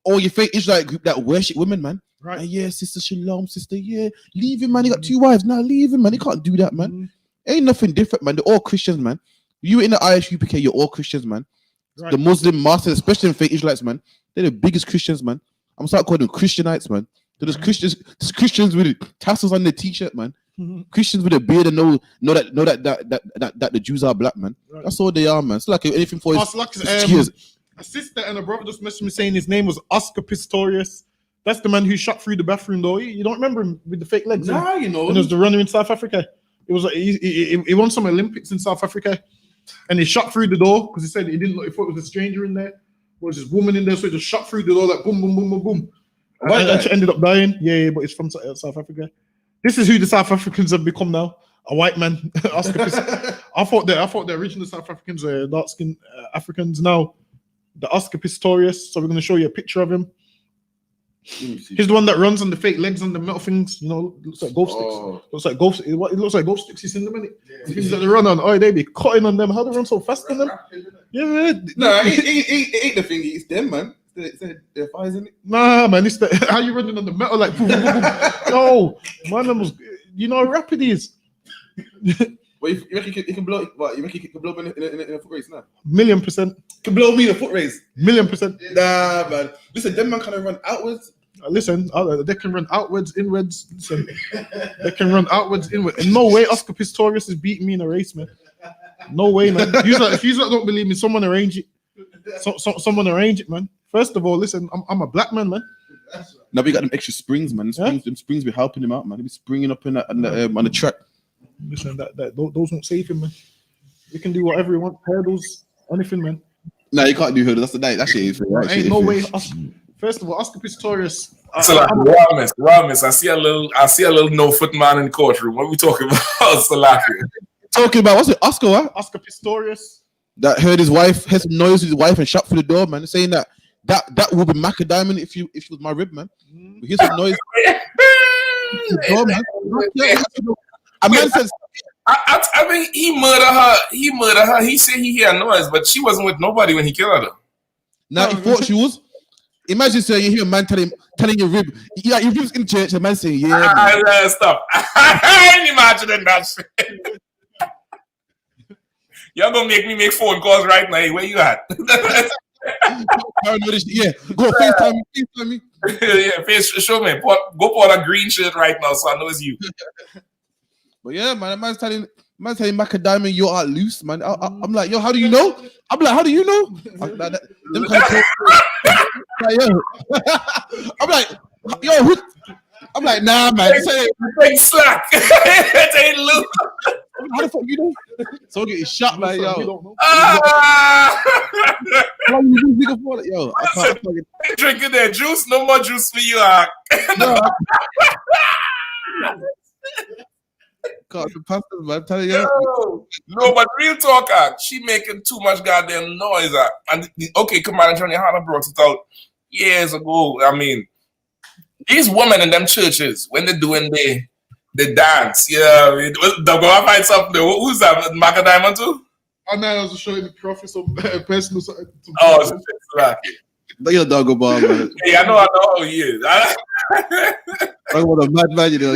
Or your fake Israelite group that worship women, man. Right. And yeah, sister Shalom, sister, yeah. Leave him, man. He got 2 wives. Now leave him, man. He can't do that, man. Ain't nothing different, man. They're all Christians, man. You in the I.S.U.P.K, you're all Christians, man. Right. The Muslim masters, especially in fake Israelites, man. They're the biggest Christians, man. I'm start calling them Christianites, man. They're just Christians with tassels on their t-shirt, man. Christians with a beard and know that the Jews are black, man. Right. That's all they are, man. It's like anything for his a sister and a brother just messaged me saying his name was Oscar Pistorius. That's the man who shot through the bathroom door. You don't remember him with the fake legs? Nah, you know. And it was the runner in South Africa. It was he won some Olympics in South Africa, and he shot through the door because he said he didn't know. He thought it was a stranger in there. Or was this woman in there? So he just shot through the door like boom, boom, boom, boom, boom. And she ended up dying. Yeah, but it's from South Africa. This is who the South Africans have become now. A white man. Oscar I thought the original South Africans were dark-skinned Africans. Now the Oscar Pistorius. So we're going to show you a picture of him. He's the one that runs on the fake legs on the metal things. You know, looks like golf sticks. Looks like golf. It looks like golf sticks. You seen them in it? Yeah. Things that they run on. Oh, they be cutting on them. How they run so fast on them? Yeah. No, it ain't the thing. It's them, man. Their thighs in it. Nah, man. It's the how you running on the metal like. Boom, boom, boom, boom. No, man. Was you know how rapid he is. Well, you reckon he can blow? What you reckon he can blow me in a foot race now? 1,000,000%. Can blow me in a foot race? 1,000,000%. Nah, man. Listen, them man kind of run outwards. Listen, they can run outwards, inwards. Listen, they can run outwards, inwards. In no way Oscar Pistorius is beating me in a race, man. No way, man. If you don't believe me, someone arrange it. Someone arrange it, man. First of all, listen, I'm a black man, man. Now we got them extra springs, man. Them springs be helping him out, man. He be springing up on the track. Listen, those won't save him, man. We can do whatever we want, hurdles, anything, man. No, you can't do hurdles. That shit is ain't no way. First of all, Oscar Pistorius. So like Ramis, I see a little no foot man in the courtroom. What are we talking about, Salaki? Talking about what's it, Oscar? What? Oscar Pistorius. That heard his wife, had some noise with his wife and shut through the door, man. Saying that would be macadamia if she was my rib, man. We hear some noise. Door, man. A man says, I think he murdered her. He said he heard noise, but she wasn't with nobody when he killed her. Now he thought she was. Imagine saying you hear a man telling your rib, yeah, your rib's in church, a man saying, yeah. Stop. I ain't imagining that shit. Y'all gonna make me make phone calls right now. Hey, where you at? Yeah, go FaceTime me. Yeah, show me. Go put on a green shirt right now so I know it's you. But yeah, man, man's telling macadamia you are loose, man. I'm like, yo, how do you know? I'm like, how do you know? Like, yo. I'm like, yo, who? I'm like, nah, man. Big slack. It ain't loose. How the fuck you know? So getting shot, man, yo. How long you do nigga for? Like, yo, I can't fucking drinking their juice. No more juice for you, Ark. God, the pastors, man. I'm telling you. No, but real talk, Ark. She making too much goddamn noise, Ark. And okay, Commander Johnny Hanna brought it out years ago. I mean, these women in them churches, when they're doing the dance, yeah, they'll go and find something. Who's that? Maca Diamond too? I know I was showing the prophet some personal. Oh, it's like but you're a doggo ball, man. Hey, I know how he is. I want a mad man, you know.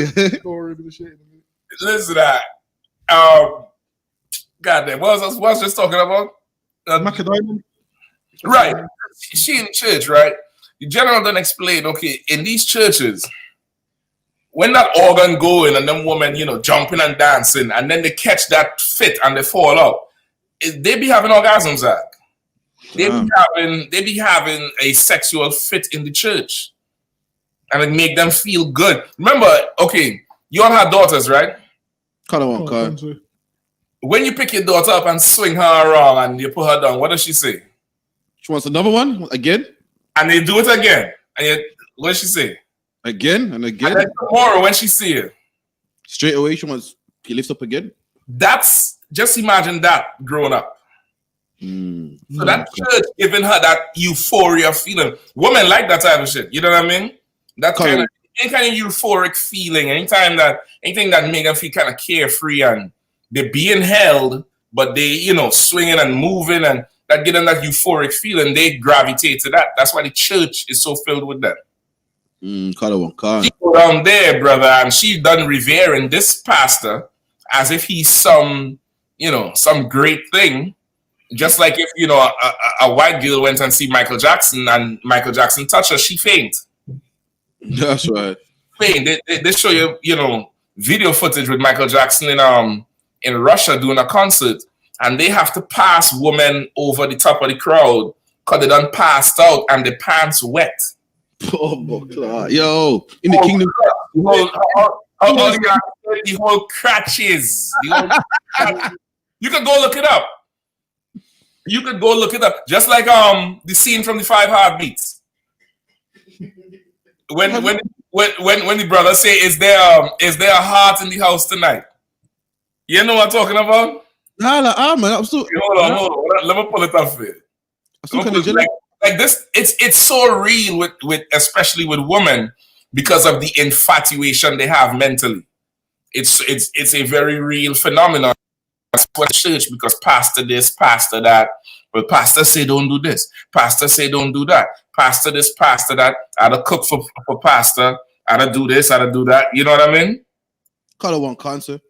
Listen to that. Goddamn, what was I just talking about? Maca Diamond. Right. She in church, right? The general then explain, okay, in these churches, when that organ going and them women, jumping and dancing, and then they catch that fit and they fall out, they be having orgasms, Zach. They be having a sexual fit in the church. And it make them feel good. Remember, okay, you all have daughters, right? When you pick your daughter up and swing her around and you put her down, what does she say? She wants another one again? And they do it again. And what does she say? Again and again? And then tomorrow when she see you. Straight away, she lifts up again? That's, just imagine that growing up. So that church giving her that euphoria feeling. Women like that type of shit. You know what I mean? That kind of euphoric feeling. Anything that make them feel kind of carefree and they're being held, but they, swinging and moving and that give them that euphoric feeling. They gravitate to that. That's why the church is so filled with them. She go down there, brother, and she done revering this pastor as if he's some great thing. Just like if, a white girl went and see Michael Jackson and Michael Jackson touched her, she faint. That's right. Faint. They show you, video footage with Michael Jackson in Russia doing a concert, and they have to pass women over the top of the crowd because they done passed out and the pants wet. Oh, yo, in the kingdom. The whole crutches. You can go look it up. You could go look it up. Just like the scene from the 5 Heartbeats. When the brother say, is there a heart in the house tonight? You know what I'm talking about? Man, I'm still. Hold on. Let me pull it up for you. Like this, it's so real with especially with women because of the infatuation they have mentally. It's a very real phenomenon. For church because pastor this, pastor that, but pastor say don't do this, pastor say don't do that, pastor this, pastor that. I had to cook for pastor, I had to do this, I had to do that. You know what I mean? Color one concert.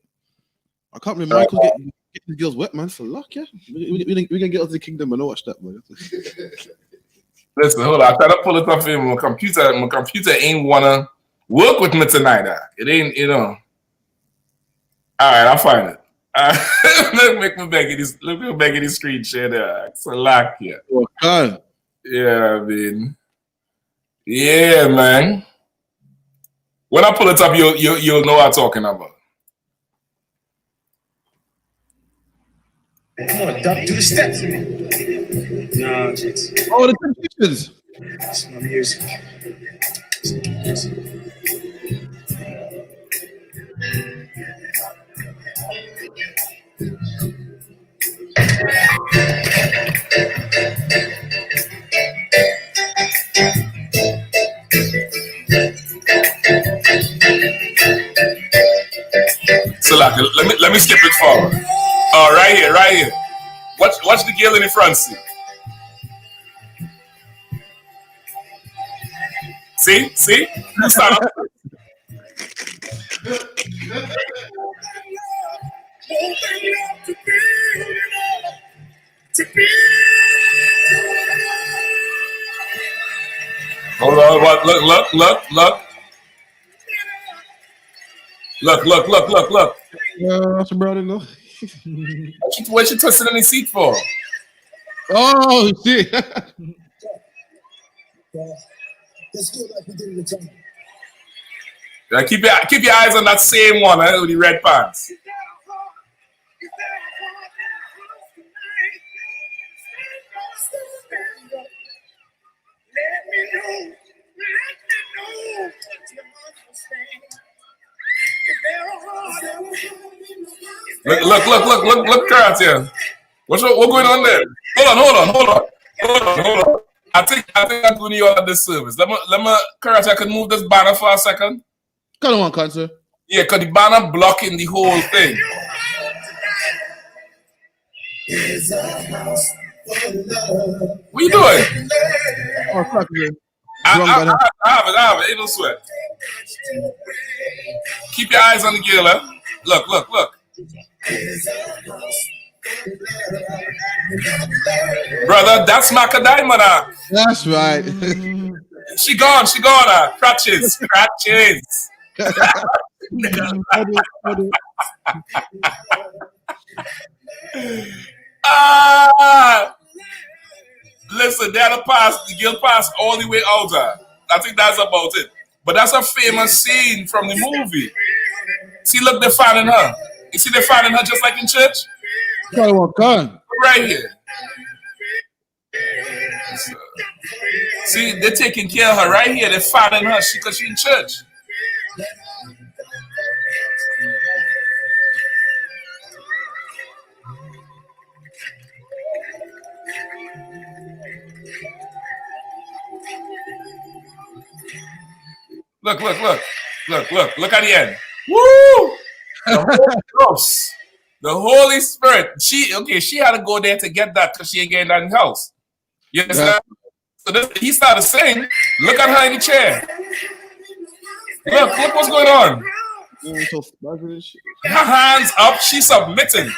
I can't remember Michael getting the girls wet, man. For luck, yeah. We can get out to the kingdom and watch that, man. Listen, hold on. I try to pull it up in my computer. My computer ain't wanna work with me tonight. It ain't, All right, I'll find it. Look me back at this screen share there. Salakia. Okay. Yeah, man. Yeah, man. When I pull it up, you'll know what I'm talking about. Come on, Duck, do the steps. No, chicks. Oh, the Temptations. It's my music. So let me skip it forward. Oh, right here. Watch the girl in the front seat. See? Start up. Hold on, look. That's a brother, no. What you twisting in the seat for? Oh, shit. Let's do it like we did at the time. Yeah, keep your eyes on that same one, with the red pants. Look, Kurt here. What's going on there? Hold on. I think I'm doing you all a disservice. Let me, Kurt, I can move this banner for a second. Come on, Cancer. Yeah, because the banner blocking the whole thing. What you doing? Oh, fuck you. I have it. Ain't no sweat. Keep your eyes on the girl, eh? Look. Brother, that's Macadamia. That's right. She gone. Crutches. Listen, the girl passed all the way out there. I think that's about it. But that's a famous scene from the movie. See, look, they're fanning her. You see they're fanning her just like in church? Right here. See, they're taking care of her right here. They're fanning her because she's in church. Look at the end. Woo! The Holy Ghost. The Holy Spirit. She had to go there to get that because she ain't getting that in the house. You understand? So he started saying, look at her in the chair. Look what's going on. Her hands up, she's submitting.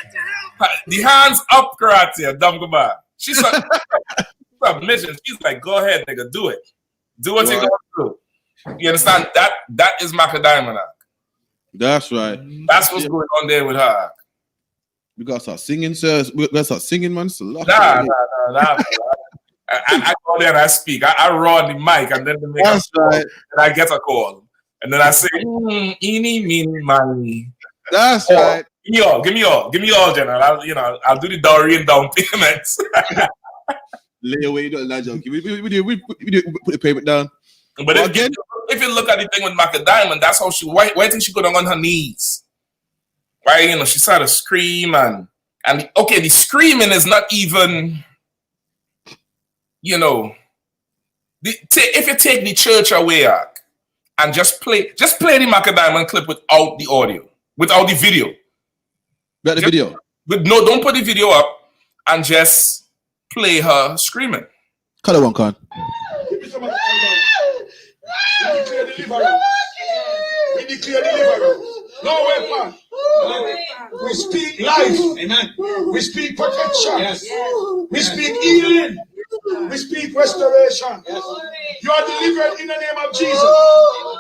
The hands up, karate, Dumgaba. She's submission. She's like, go ahead, nigga, do it. Do what you're gonna do. You understand? That is Macadamia. That's right. That's what's going on there with her. We gotta start singing, sir. We gotta start singing, man. Nah. I go there and I speak. I roar the mic and then that's right. And I get a call. And then I say, eeny, meeny, miny. That's right. Give me all, General. I'll do the dowry and down payments. Lay away, don't lie, joke. We put the payment down. But if you look at the thing with Macadamia, that's how why do you think she could have on her knees? Right? She started to scream and okay, the screaming is not even, if you take the church away, and just play the Macadamia clip without the audio, without the video. Video. Don't put the video up and just play her screaming. Color one, Con. We declare deliverance. No weapon. We speak life. Amen. We speak protection. Yes. We speak healing. We speak restoration. Yes. You are delivered in the name of Jesus.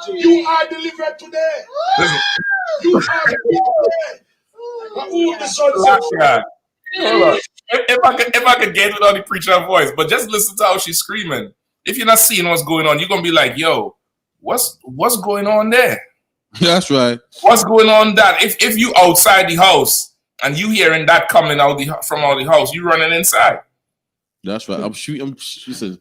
You are delivered today. You are delivered today. Who the Son said? If I could get without the preacher voice, but just listen to how she's screaming. If you're not seeing what's going on, you're gonna be like, yo, what's going on there? That's right. What's going on that? If you outside the house and you hearing that coming out from out the house, you running inside. That's right. I'm shooting. So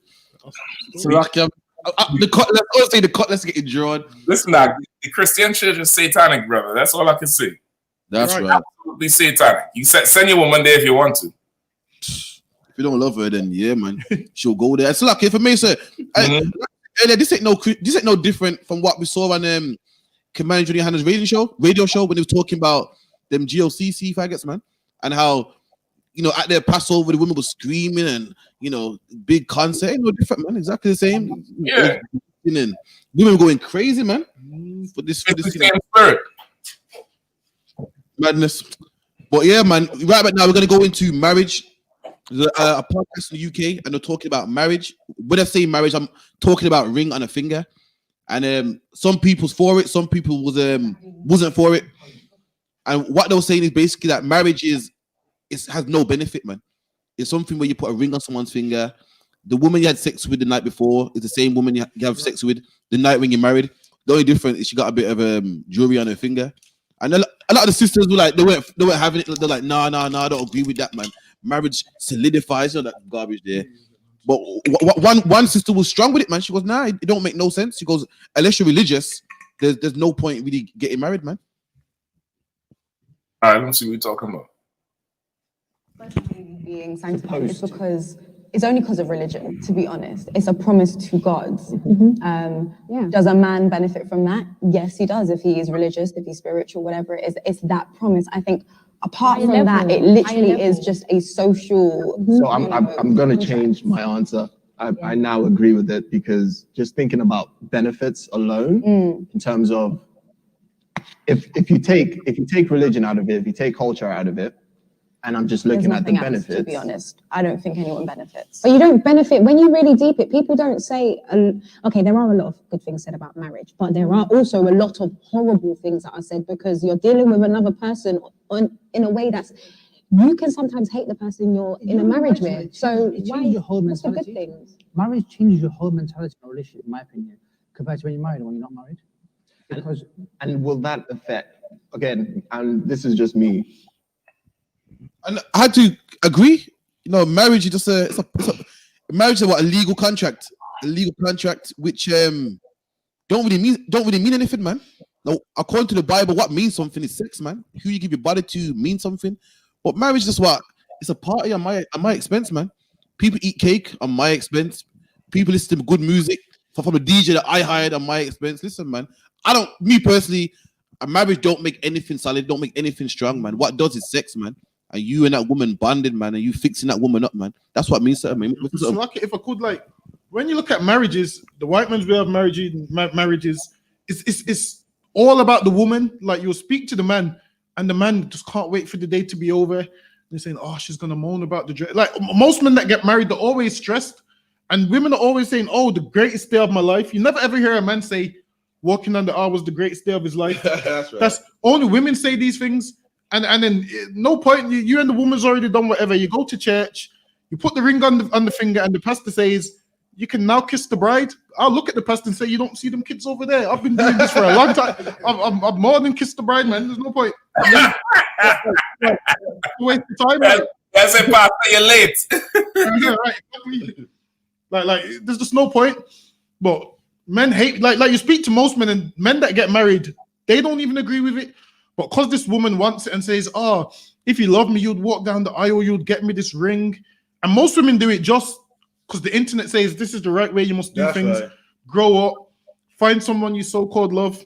the cutlass getting drawn. Listen, the Christian church is satanic, brother. That's all I can say. That's right. Absolutely satanic. You send your woman there if you want to. If you don't love her, then yeah, man, she'll go there. It's like for me, sir. This ain't no different from what we saw on Commander YAHANNA's radio show when he was talking about them GOCC faggots, man, and how at their Passover the women were screaming and big concert. Ain't no different, man. Exactly the same. Yeah. And women going crazy, man. For this spirit. Madness. But yeah, man. Right about now we're gonna go into marriage. There's a podcast in the UK, and they're talking about marriage. When I say marriage, I'm talking about ring on a finger. And some people's for it, some people wasn't for it. And what they were saying is basically that marriage has no benefit, man. It's something where you put a ring on someone's finger. the woman you had sex with the night before is the same woman you have sex with the night when you're married. The only difference is she got a bit of jewelry on her finger. And a lot of the sisters were like, they weren't having it. They're like, no, I don't agree with that, man. Marriage solidifies, that garbage there. But one sister was strong with it, man. She goes, nah, it don't make no sense. She goes, unless you're religious, there's no point really getting married, man. All right, let's see what we're talking about. Being sanctified is because it's only because of religion, to be honest. It's a promise to God. Does a man benefit from that? Yes, he does. If he is religious, if he's spiritual, whatever it is, it's that promise. I think apart from that, it literally is just a social. So I'm going to change my answer. I now agree with it, because just thinking about benefits alone, in terms of if you take religion out of it, if you take culture out of it, and I'm just looking at the benefits. To be honest, I don't think anyone benefits. But you don't benefit when you really deep it. People don't say, okay, there are a lot of good things said about marriage, but there are also a lot of horrible things that are said, because you're dealing with another person in a way that's, you can sometimes hate the person you're in a marriage with. So Change your whole what's the mentality. good things? Marriage changes your whole mentality in a relationship, in my opinion, compared to when you're married and when you're not married. Because and will that affect, again, and this is just me, and I had to agree. Marriage is just it's a marriage is what, a legal contract which don't really mean anything, man. Now, according to the Bible, what means something is sex, man. Who you give your body to means something. But marriage is just what, it's a party on my expense, man. People eat cake on my expense. People listen to good music from a DJ that I hired on my expense. Listen, man, me personally, a marriage don't make anything solid, don't make anything strong, man. What does is sex, man. And you and that woman bonded, man, and you fixing that woman up, man. That's what means something, man. So like, if I could, like, when you look at marriages, the white man's way of marriages, it's all about the woman. Like, you'll speak to the man, and the man just can't wait for the day to be over. They're saying, oh, she's gonna moan about the dress. Like, most men that get married, they're always stressed, and women are always saying, oh, the greatest day of my life. You never ever hear a man say walking down the aisle was the greatest day of his life. That's right. That's only women say these things. And then no point, you and the woman's already done whatever. You go to church, you put the ring on the finger, and the pastor says, you can now kiss the bride. I'll look at the pastor and say, you don't see them kids over there. I've been doing this for a long time. I've more than kissed the bride, man. There's no point. Waste of time. That's it, pastor, you're late. Yeah, right. Like, there's just no point. But men hate, like you speak to most men, and men that get married, they don't even agree with it. But because this woman wants it and says, oh, if you love me, you'd walk down the aisle, you'd get me this ring. And most women do it just because the internet says this is the right way you must do things. Right. Grow up, find someone you so-called love,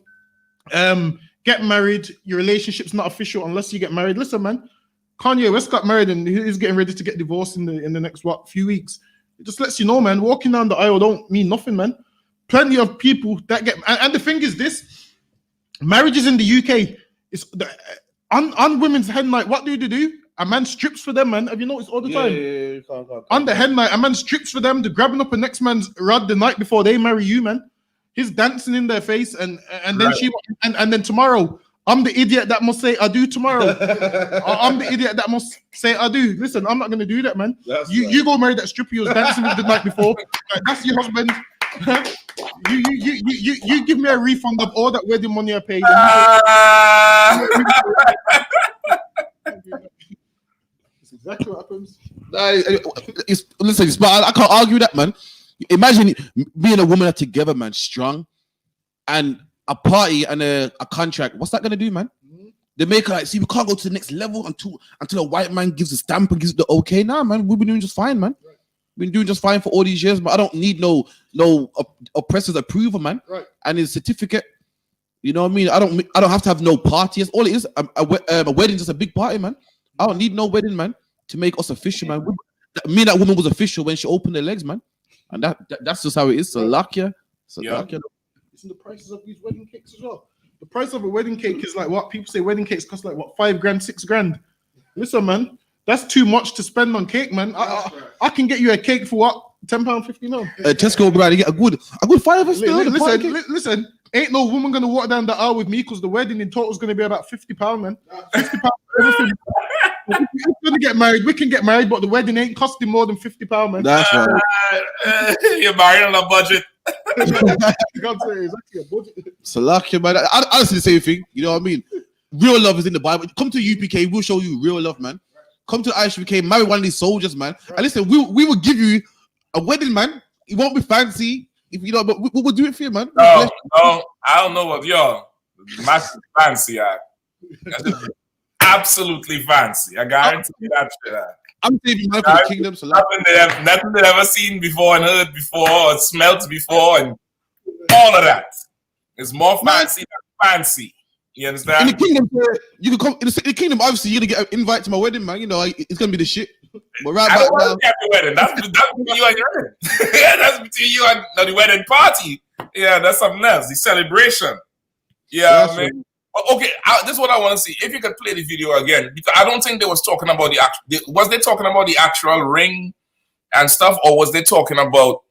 get married. Your relationship's not official unless you get married. Listen, man, Kanye West got married and he's getting ready to get divorced in the next, few weeks. It just lets you know, man, walking down the aisle don't mean nothing, man. Plenty of people that get, and the thing is this, marriages in the UK, it's on women's head night. What do they do? A man strips for them, man. Have you noticed all the time? Yeah. On the head night, a man strips for them. They're grabbing up a next man's rod the night before they marry you, man. He's dancing in their face, and then and then tomorrow, I'm the idiot that must say I do tomorrow. I'm the idiot that must say I do. Listen, I'm not gonna do that, man. You go marry that stripper you was dancing with the night before. Like, that's your husband. You give me a refund of all that wedding money I paid. That's exactly what happens. Listen, but I can't argue that, man. Imagine being a woman together, man, strong, and a party and a contract. What's that gonna do, man? They make her like, see, we can't go to the next level until a white man gives a stamp and gives the okay. Nah, man, we've been doing just fine, man. Been doing just fine for all these years, but I don't need no oppressor's approval, man. Right. And his certificate, you know what I mean? I don't have to have no party. All it is, a wedding, just a big party, man. I don't need no wedding, man, to make us official, man. Me and that woman was official when she opened her legs, man. And that's just how it is. Salakia. It's in the prices of these wedding cakes as well. The price of a wedding cake is like what people say wedding cakes cost, like what, $5 grand, $6 grand. Listen, man, that's too much to spend on cake, man. I can get you a cake for what, £10.50 now. Tesco, bro, you get a good $5 still. Listen, ain't no woman gonna walk down the aisle with me because the wedding in total is gonna be about £50, man. £50 for everything. We're gonna get married. We can get married, but the wedding ain't costing more than £50, man. That's right. You're married on a budget. God say it's actually a budget. Salakia, man. I honestly the same thing. You know what I mean? Real love is in the Bible. Come to UPK, we'll show you real love, man. Come to I.S.U.P.K, marry one of these soldiers, man. And listen, we will give you a wedding, man. It won't be fancy, if you know, but we'll do it for you, man. No, I don't know what y'all. Massive fancy, absolutely fancy. I guarantee you that shit. I'm saving money for the kingdom. So nothing they've ever seen before and heard before or smelt before, and all of that. It's more fancy than fancy. You understand? In the kingdom, you can come in the kingdom. Obviously, you're gonna get an invite to my wedding, man. You know, it's gonna be the shit. But right I back don't now, want to the wedding. That's between you and your wedding. Yeah, that's between you and the wedding party. Yeah, that's something else. The celebration. Yeah, man. Right. Okay, this is what I want to see. If you could play the video again, because I don't think they was talking about was they talking about the actual ring and stuff, or was they talking about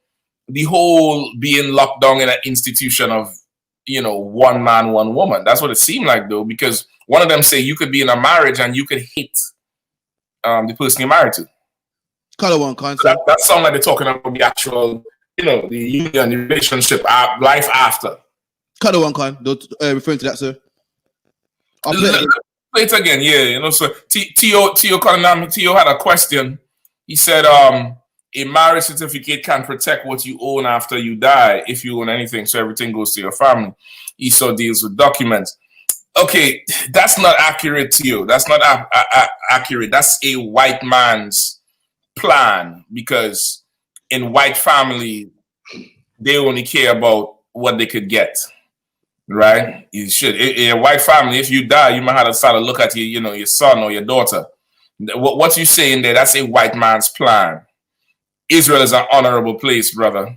the whole being locked down in an institution of, you know, one man, one woman? That's what it seemed like, though, because one of them say you could be in a marriage and you could hate the person you're married to. Color one concept. So that sounds like they're talking about the actual, you know, the union, the relationship, life after. Color one con. Don't referring to that, sir. I'll play it again, yeah. You know, so Tio had a question. He said, a marriage certificate can protect what you own after you die if you own anything, so everything goes to your family. ESO deals with documents. Okay, that's not accurate, Tio. That's not accurate. That's a white man's plan, because in white family, they only care about what they could get. Right? You should. In a white family, if you die, you might have to start to look at your son or your daughter. What you saying there, that's a white man's plan. Israel is an honorable place, brother.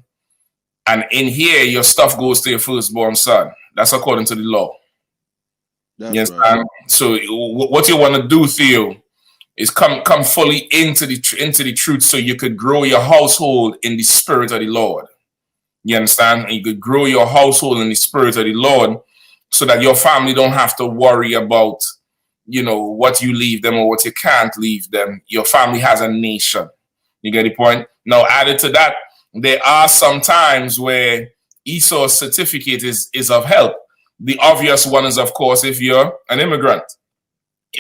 And in here, your stuff goes to your firstborn son. That's according to the law. Yes, right. So what you want to do, Theo, is come fully into the truth, so you could grow your household in the spirit of the Lord. You understand? And you could grow your household in the spirit of the Lord, so that your family don't have to worry about, you know, what you leave them or what you can't leave them. Your family has a nation. You get the point? Now, added to that, there are some times where Esau's certificate is of help. The obvious one is, of course, if you're an immigrant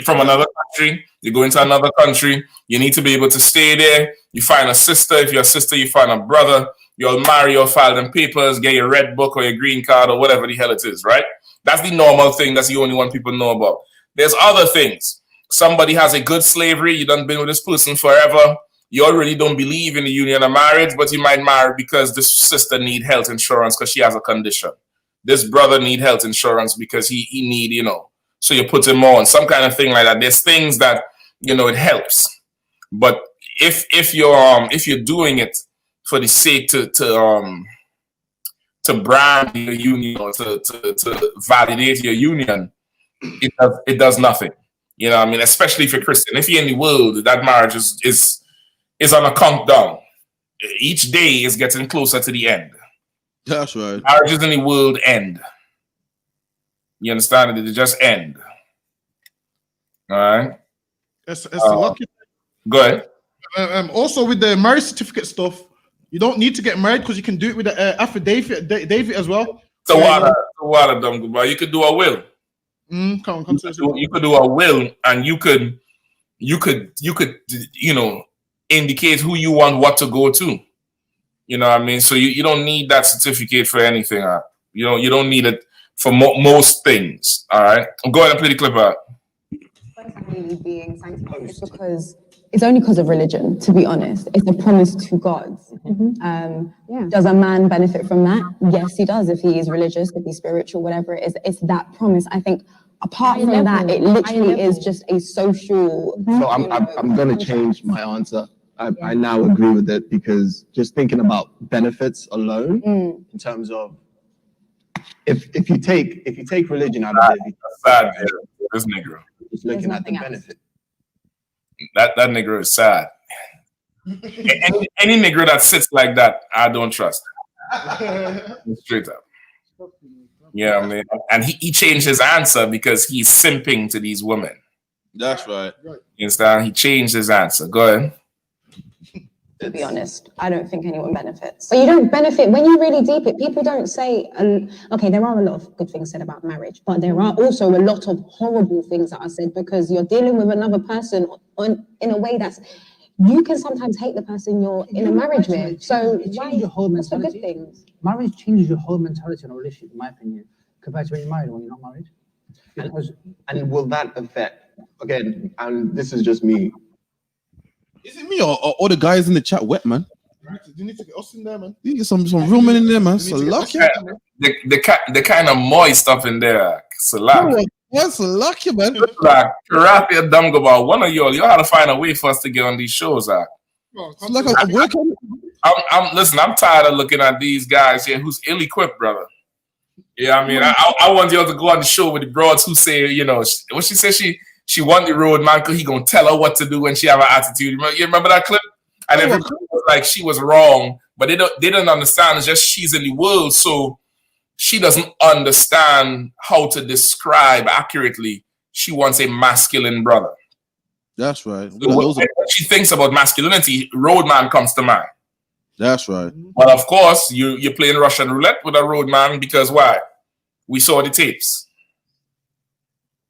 from another country, you go into another country, you need to be able to stay there. You find a sister. If you're a sister, you find a brother. You'll marry, you'll file them papers, get your red book or your green card or whatever the hell it is, right? That's the normal thing. That's the only one people know about. There's other things. Somebody has a good slavery. You done been with this person forever. You already don't believe in the union of marriage, but you might marry because this sister need health insurance because she has a condition. This brother need health insurance because he need, you know, so you put him on, some kind of thing like that. There's things that, you know, it helps. But if you're doing it for the sake to brand your union or to validate your union, it does nothing. You know what I mean? Especially if you're Christian. If you're in the world, that marriage is on a countdown. Each day is getting closer to the end. That's right. Marriages in the world end. You understand? They just end. All right? It's lucky. Go ahead. Also, with the marriage certificate stuff, you don't need to get married because you can do it with the affidavit David as well. So what dumb goodbye. You could do a will. You could do a will, and you could you know, indicate who you want what to go to. You know what I mean? So you don't need that certificate for anything. You don't need it for most things. All right. Go ahead and play the clip out. Being sanctified is because it's only because of religion, to be honest. It's a promise to God. Does a man benefit from that? Yes, he does. If he is religious, if he's spiritual, whatever it is, it's that promise. I think apart from that, it literally is just a social. So I'm going to change my answer. I now agree with it, because just thinking about benefits alone, in terms of if you take religion out of it, this nigga just looking at the benefit. That nigga is sad. any nigga that sits like that, I don't trust. Straight up. Yeah, I mean, and he changed his answer because he's simping to these women. That's right. You He changed his answer. Go ahead. To be honest, I don't think anyone benefits. But you don't benefit when you really deep it. People don't say, okay, there are a lot of good things said about marriage, but there are also a lot of horrible things that are said because you're dealing with another person in a way that's, you can sometimes hate the person you're in a marriage with. So why? Your whole What's the good mentality. things? Marriage changes your whole mentality in a relationship, in my opinion, compared to when you're married or when you're not married. And will that affect, again, and this is just me. Is it me or all the guys in the chat wet, man? You need to get us in there, man. You get some real men in there, man. So lucky. The kind of moist stuff in there. Salam. What's lucky, man? Like, Rafi and Dumgaba, one of y'all had to find a way for us to get on these shows. Like I'm working. Listen, I'm tired of looking at these guys here who's ill-equipped, brother. Yeah, I mean, I want y'all to go on the show with the broads who say, you know, what she said, she won the road, man, because he gonna tell her what to do when she have an attitude. You remember that clip? And everybody was like she was wrong, but they don't understand. It's just she's in the world, so she doesn't understand how to describe accurately. She wants a masculine brother. That's right. So when she thinks about masculinity, roadman comes to mind. That's right. But of course, you're playing Russian roulette with a roadman because why? We saw the tapes.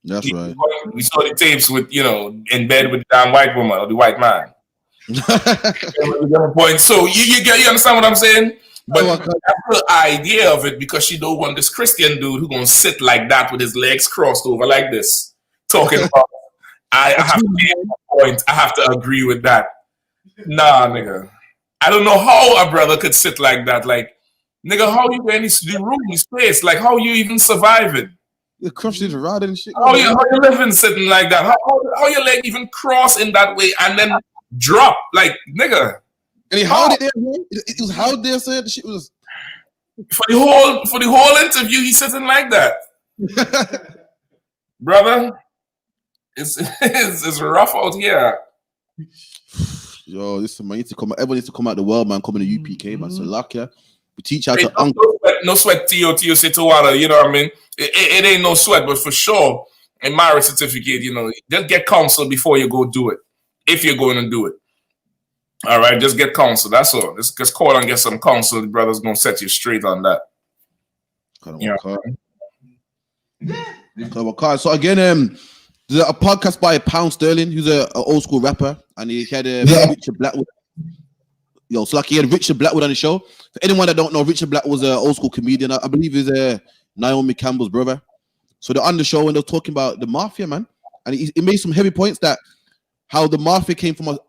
That's right. We saw the tapes with, you know, in bed with the damn white woman or the white man. So you understand what I'm saying? But that's the idea of it, because she don't want this Christian dude who gonna sit like that with his legs crossed over like this, talking about. I have to make a point. I have to agree with that. Nah, nigga. I don't know how a brother could sit like that. Like, nigga, how you in the room, the space? Like, how you even surviving? You're crushing the rod and shit. How you living sitting like that? How your leg even cross in that way and then drop? Like, nigga. And he held it there, man. It was held there, said the shit was for the whole interview, he's sitting like that. Brother, it's rough out here. Yo, listen, man, everyone needs to come out the world, man. Come in the UPK, man. So luck, yeah. We teach how to no sweat, Tio say to water, you know what I mean? It ain't no sweat, but for sure, a marriage certificate, you know, just get counsel before you go do it. If you're going to do it. All right, just get counsel. That's all. Just call and get some counsel. The brother's gonna set you straight on that. So again, there's a podcast by Pound Sterling, who's an old school rapper, and he had Richard Blackwood. Yo, so like he had Richard Blackwood on the show. For anyone that don't know, Richard Blackwood was an old school comedian. I believe he's Naomi Campbell's brother. So they're on the show and they're talking about the mafia, man, and he made some heavy points that how the mafia came from a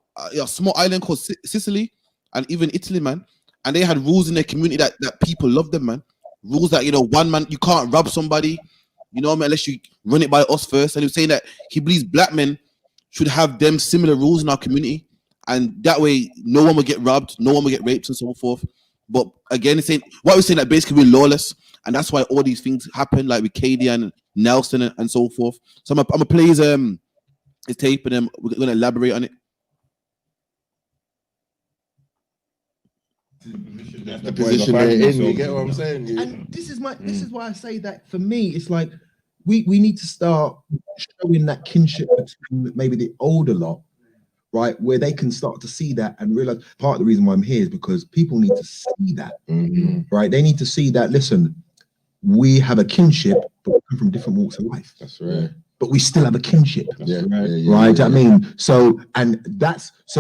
small island called Sicily and even Italy, man, and they had rules in their community that people love them, man. Rules that, you know, one man, you can't rob somebody, you know what I mean, unless you run it by us first. And he was saying that he believes black men should have them similar rules in our community, and that way no one will get robbed, no one will get raped and so forth. But again, he's saying what we're saying, that basically we're lawless, and that's why all these things happen, like with Katie and Nelson and so forth. So I'm gonna play his tape, and then we're gonna elaborate on it. The position they're in, you get what I'm saying? Yeah. And this is why I say that for me, it's like we need to start showing that kinship between maybe the older lot, right? Where they can start to see that and realize part of the reason why I'm here is because people need to see that, right? They need to see that, listen, we have a kinship, but we come from different walks of life. That's right. But we still have a kinship, right? I mean, so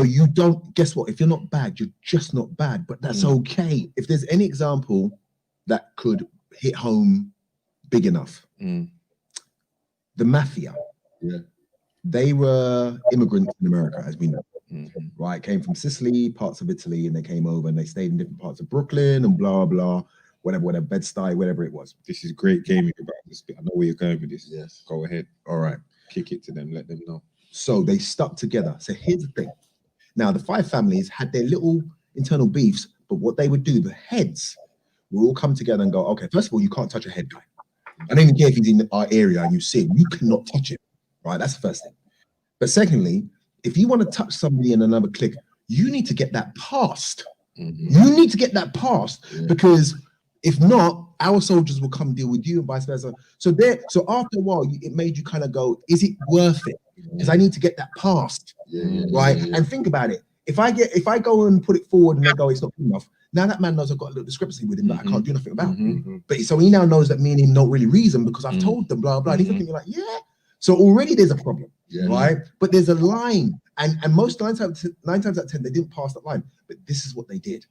you don't, guess what? If you're not bad, you're just not bad, but that's okay. If there's any example that could hit home big enough, the mafia, they were immigrants in America, as we know, right? Came from Sicily, parts of Italy, and they came over and they stayed in different parts of Brooklyn and blah, blah, whatever, Bed-Stuy, whatever it was. This is great gaming about this bit. I know where you're going with this. Yes. Go ahead. All right. Kick it to them. Let them know. So they stuck together. So here's the thing. Now, the five families had their little internal beefs, but what they would do, the heads will all come together and go, okay, first of all, you can't touch a head guy. I don't even care if he's in our area and you see him, you cannot touch him, right? That's the first thing. But secondly, if you want to touch somebody in another clique, you need to get that passed. You need to get that passed because if not, our soldiers will come deal with you and vice versa. So after a while, it made you kind of go, is it worth it? Because I need to get that passed, right? And think about it. If I go and put it forward and they go, it's not good enough. Now that man knows I've got a little discrepancy with him that I can't do nothing about. But so he now knows that me and him don't really reason because I've told them blah blah. And he's looking like, yeah. So already there's a problem, right? But there's a line, and most 9 times out of 10 they didn't pass that line. But this is what they did.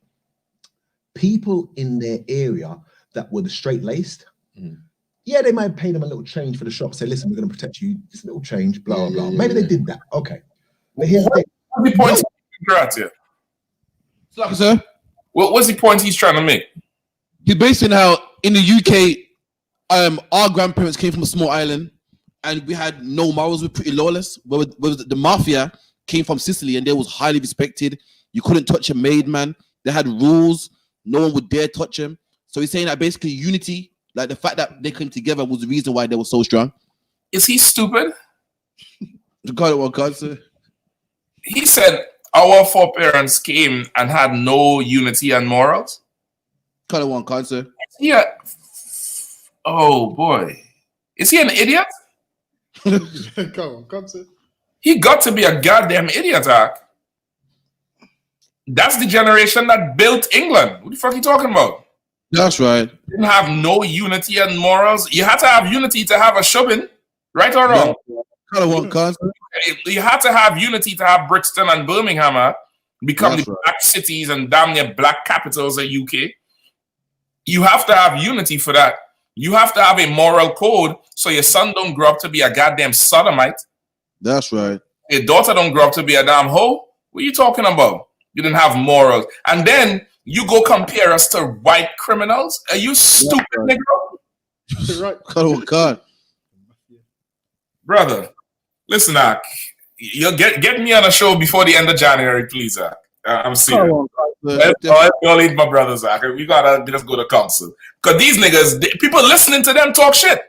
People in their area that were the straight-laced, they might pay them a little change for the shop. Say, listen, we're going to protect you. This little change, blah blah. Maybe they did that. Okay, but here's the thing. Sir, what's the point he's trying to make? He's basing how in the UK, our grandparents came from a small island, and we had no morals. We're pretty lawless. Where the mafia came from Sicily, and they was highly respected. You couldn't touch a maid, man. They had rules. No one would dare touch him. So he's saying that basically unity, like the fact that they came together, was the reason why they were so strong. Is he stupid? God, sir. He said our foreparents came and had no unity and morals. Sir. Yeah. Oh boy, is he an idiot? Come on, sir. He got to be a goddamn idiot, Ark. That's the generation that built England. What the fuck are you talking about? That's right. Didn't have no unity and morals. You had to have unity to have a shoving, right or wrong? You had to have unity to have Brixton and Birmingham become the black cities and damn near black capitals of UK. You have to have unity for that. You have to have a moral code so your son don't grow up to be a goddamn sodomite. That's right. Your daughter don't grow up to be a damn hoe. What are you talking about? You didn't have morals. And then you go compare us to white criminals? Are you stupid, nigga? Right. God. Brother, listen, Ak. You get me on a show before the end of January, please, Ak. I'm serious. Don't leave my brothers, Ak. We gotta just go to council. Because these niggas, people listening to them talk shit.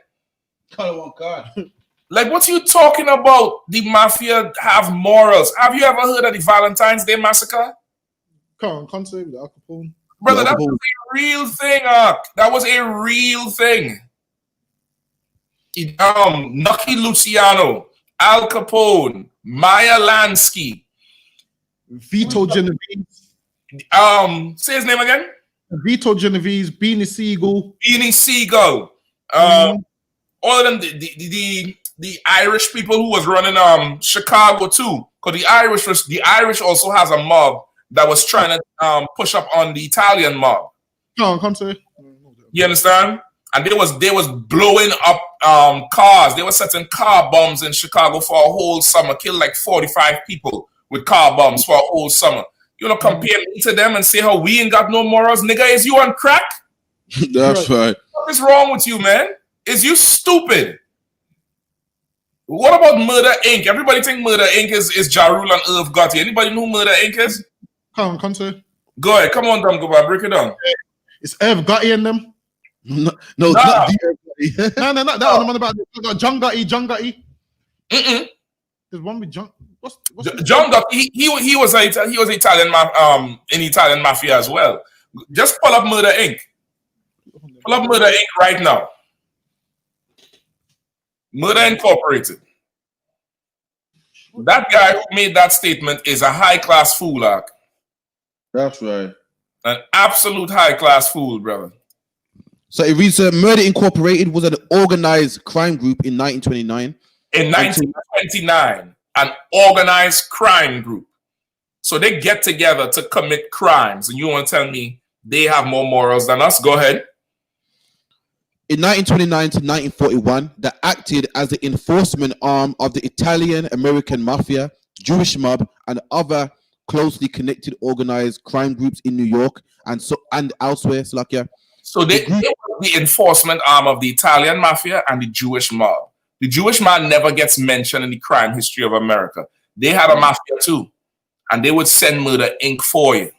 Like, what you talking about? The mafia have morals. Have you ever heard of the Valentine's Day massacre? Can't say with Al Capone. Brother, that was a real thing, Ak. That was a real thing. Nucky Luciano, Al Capone, Maya Lansky, Vito Genovese. Say his name again. Vito Genovese, Beanie Siegel. All of them, the Irish people who was running Chicago too, because the Irish also has a mob that was trying to push up on the Italian mob. You understand? And they was blowing up cars. They were setting car bombs in Chicago for a whole summer, killed like 45 people with car bombs for a whole summer. You know, compare me to them and say how we ain't got no morals, nigga. Is you on crack? That's right. What is wrong with you, man? Is you stupid? What about Murder Inc? Everybody think Murder Inc is Ja Rule and Irv Gotti. Anybody know who Murder Inc is? Can't say. Go ahead, come on, Dom, go back, break it down. It's Irv Gotti and them. No, it's not no, not that one. I'm about John Gotti. There's one with John. What's John Gotti? He was Italian, in Italian mafia as well. Just pull up Murder Inc. Pull up Murder Inc. right now. Murder Incorporated. That guy who made that statement is a high-class fool, Ark. That's right. An absolute high-class fool, brother. So it reads, Murder Incorporated was an organized crime group in 1929. In 1929, an organized crime group. So they get together to commit crimes. And you want to tell me they have more morals than us? Go ahead. In 1929 to 1941, that acted as the enforcement arm of the Italian-American Mafia, Jewish mob, and other closely connected organized crime groups in New York and elsewhere. So they were the enforcement arm of the Italian Mafia and the Jewish mob. The Jewish mob never gets mentioned in the crime history of America. They had a mafia too, and they would send Murder Inc. for you.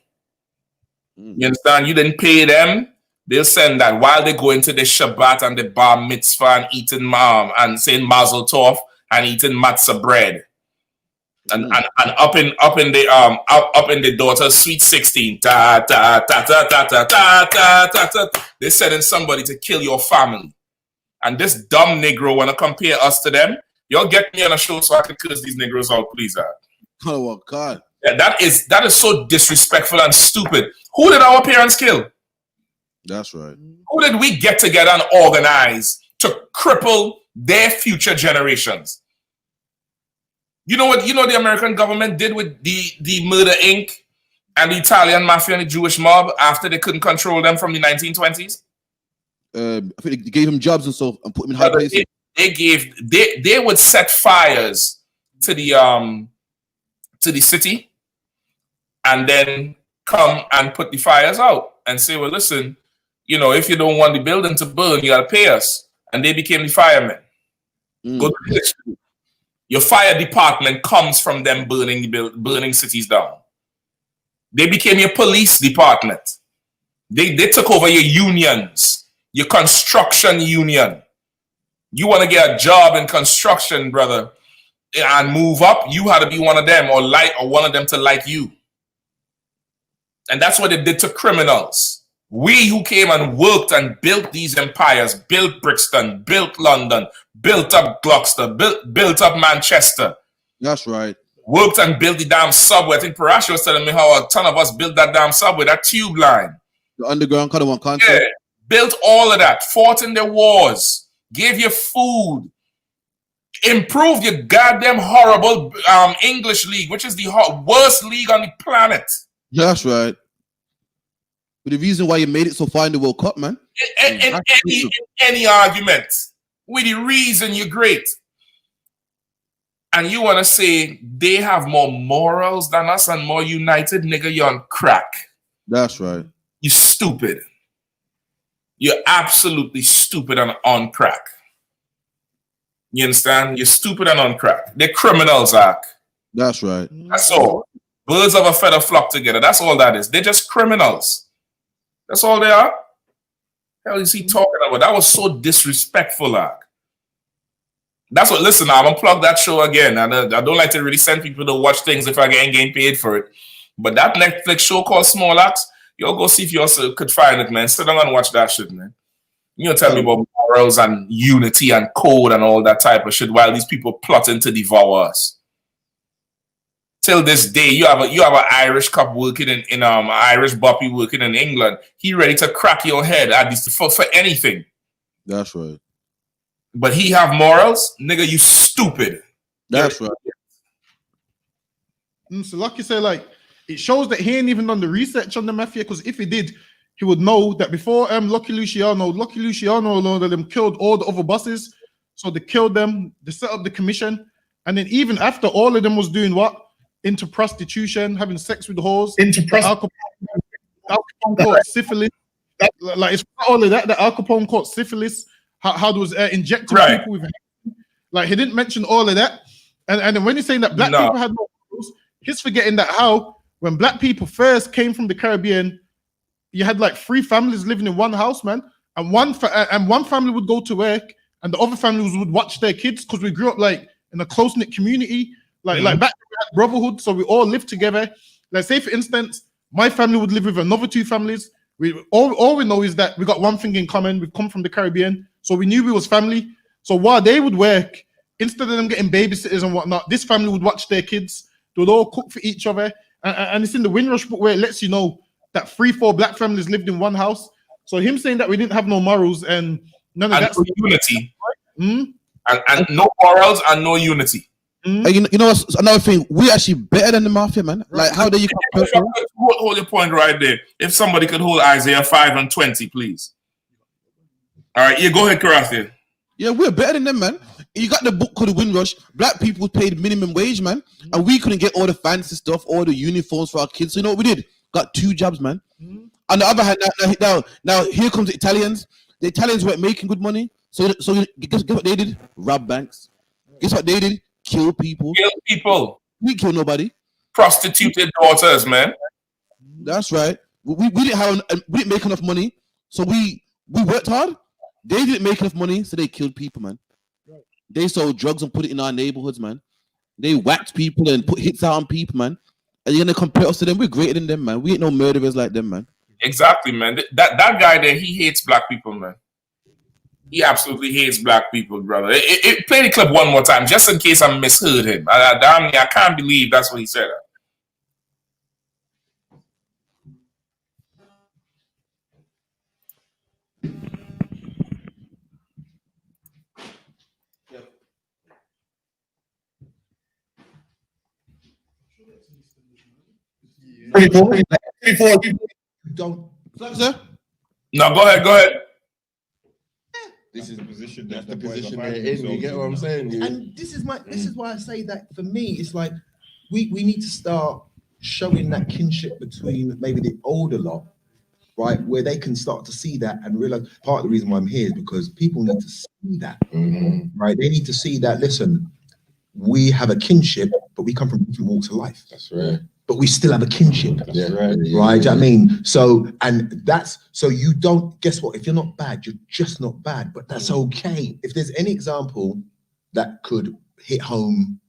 You understand? You didn't pay them. They'll send that while they go into the Shabbat and the Bar Mitzvah and eating and saying Mazel Tov and eating matzah bread. And up in the daughter's sweet 16, ta ta ta ta ta ta ta ta ta ta. They're sending somebody to kill your family. And this dumb Negro wanna compare us to them. Y'all get me on a show so I can curse these Negroes out, please. Oh God. Yeah, that is so disrespectful and stupid. Who did our parents kill? That's right. Who did we get together and organize to cripple their future generations? You know what the American government did with the Murder Inc. and the Italian mafia and the Jewish mob after they couldn't control them from the 1920s? I think they gave him jobs and stuff and put him in high places. They would set fires to the city and then come and put the fires out and say, well, listen, if you don't want the building to burn, you gotta pay us. And they became the firemen. Go to the history. Your fire department comes from them burning cities down. They became your police department. They took over your unions, your construction union. You want to get a job in construction, brother, and move up, you had to be one of them or one of them to like you. And that's what they did to criminals. We who came and worked and built these empires, built Brixton, built London, built up Gloucester, built up Manchester. That's right. Worked and built the damn subway. I think Parash was telling me how a ton of us built that damn subway, that tube line. The underground kind of one concept. Yeah, built all of that, fought in the wars, gave you food, improved your goddamn horrible English league, which is the worst league on the planet. That's right. But the reason why you made it so far in the World Cup, man. In any argument, with the reason you're great. And you want to say they have more morals than us and more united, nigga, you're on crack. That's right. You stupid. You're absolutely stupid and on crack. You understand? You're stupid and on crack. They're criminals, Zach. That's right. That's all. Birds of a feather flock together. That's all that is. They're just criminals. That's all they are. Hell is he talking about? That was so disrespectful, Zach. That's what, listen, I'm gonna plug that show again. I don't like to really send people to watch things if I ain't getting paid for it. But that Netflix show called Small Axe, y'all go see if you also could find it, man. Sit down and watch that shit, man. You know, tell me about morals and unity and code and all that type of shit while these people plotting to devour us. Till this day, you have an Irish cop working in Irish boppy working in England. He ready to crack your head at least for anything. That's right. But he have morals, nigga. You stupid. That's right. So, like you say, like it shows that he ain't even done the research on the mafia. Because if he did, he would know that before Lucky Luciano, alone of them killed all the other bosses. So they killed them. They set up the commission, and then even after all of them was doing what? Into prostitution, having sex with whores, Al Capone caught syphilis. Like it's all of that. Al Capone caught syphilis. How there was injecting people with, like he didn't mention all of that. And then when he's saying that black people had no rules, he's forgetting that how when black people first came from the Caribbean, you had like 3 families living in one house, man, and one family would go to work, and the other families would watch their kids because we grew up like in a close knit community. Like back then we had brotherhood, so we all lived together. Like say for instance, my family would live with another 2 families. All we know is that we got one thing in common. We've come from the Caribbean, so we knew we was family. So while they would work, instead of them getting babysitters and whatnot, this family would watch their kids. They would all cook for each other, and it's in the Windrush book where it lets you know that 3-4 black families lived in one house. So him saying that we didn't have no morals and none of that no unity, and no morals and no unity. You know what's another thing? We're actually better than the mafia, man. Like how do you hold your point right there? If somebody could hold Isaiah 5:20, please. All right, yeah, go ahead, Karathia. Yeah, we're better than them, man. You got the book called The Windrush. Black people paid minimum wage, man, and we couldn't get all the fancy stuff, all the uniforms for our kids. So you know what we did? Got 2 jobs, man. On the other hand, now here comes the Italians. The Italians weren't making good money, so guess what they did? Rob banks. Guess what they did? Kill people. We kill nobody. Prostituted daughters, man. That's right. We didn't make enough money, so we worked hard. They didn't make enough money, so they killed people, man. They sold drugs and put it in our neighborhoods, man. They whacked people and put hits out on people, man. And you're gonna compare us to them? We're greater than them, man. We ain't no murderers like them, man. Exactly, man. That guy there, he hates black people, man. He absolutely hates black people, brother. Play the clip one more time, just in case I misheard him. I can't believe that's what he said. Don't. No, go ahead. This is the position. That's the position they're in. You get what I'm saying? And this is why I say that for me, it's like we need to start showing that kinship between maybe the older lot, right, where they can start to see that and realize. Part of the reason why I'm here is because people need to see that, right? They need to see that. Listen, we have a kinship, but we come from different walks of life. That's right. But we still have a kinship. That's right. Yeah, right. I mean, so you don't, guess what? If you're not bad, you're just not bad, but that's okay. If there's any example that could hit home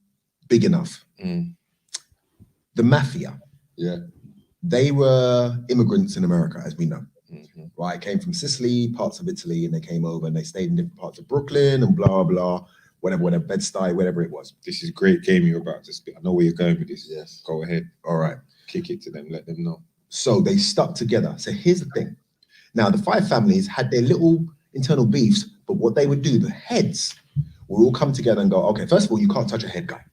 big enough, the mafia. Yeah. They were immigrants in America, as we know. Right. Came from Sicily, parts of Italy, and they came over and they stayed in different parts of Brooklyn and blah, blah. Whatever, Bed-Stuy, whatever it was. This is a great game you're about to spit. I know where you're going with this. Yes. Go ahead. All right. Kick it to them. Let them know. So they stuck together. So here's the thing. Now, the 5 families had their little internal beefs, but what they would do, the heads would all come together and go, okay, first of all, you can't touch a head guy.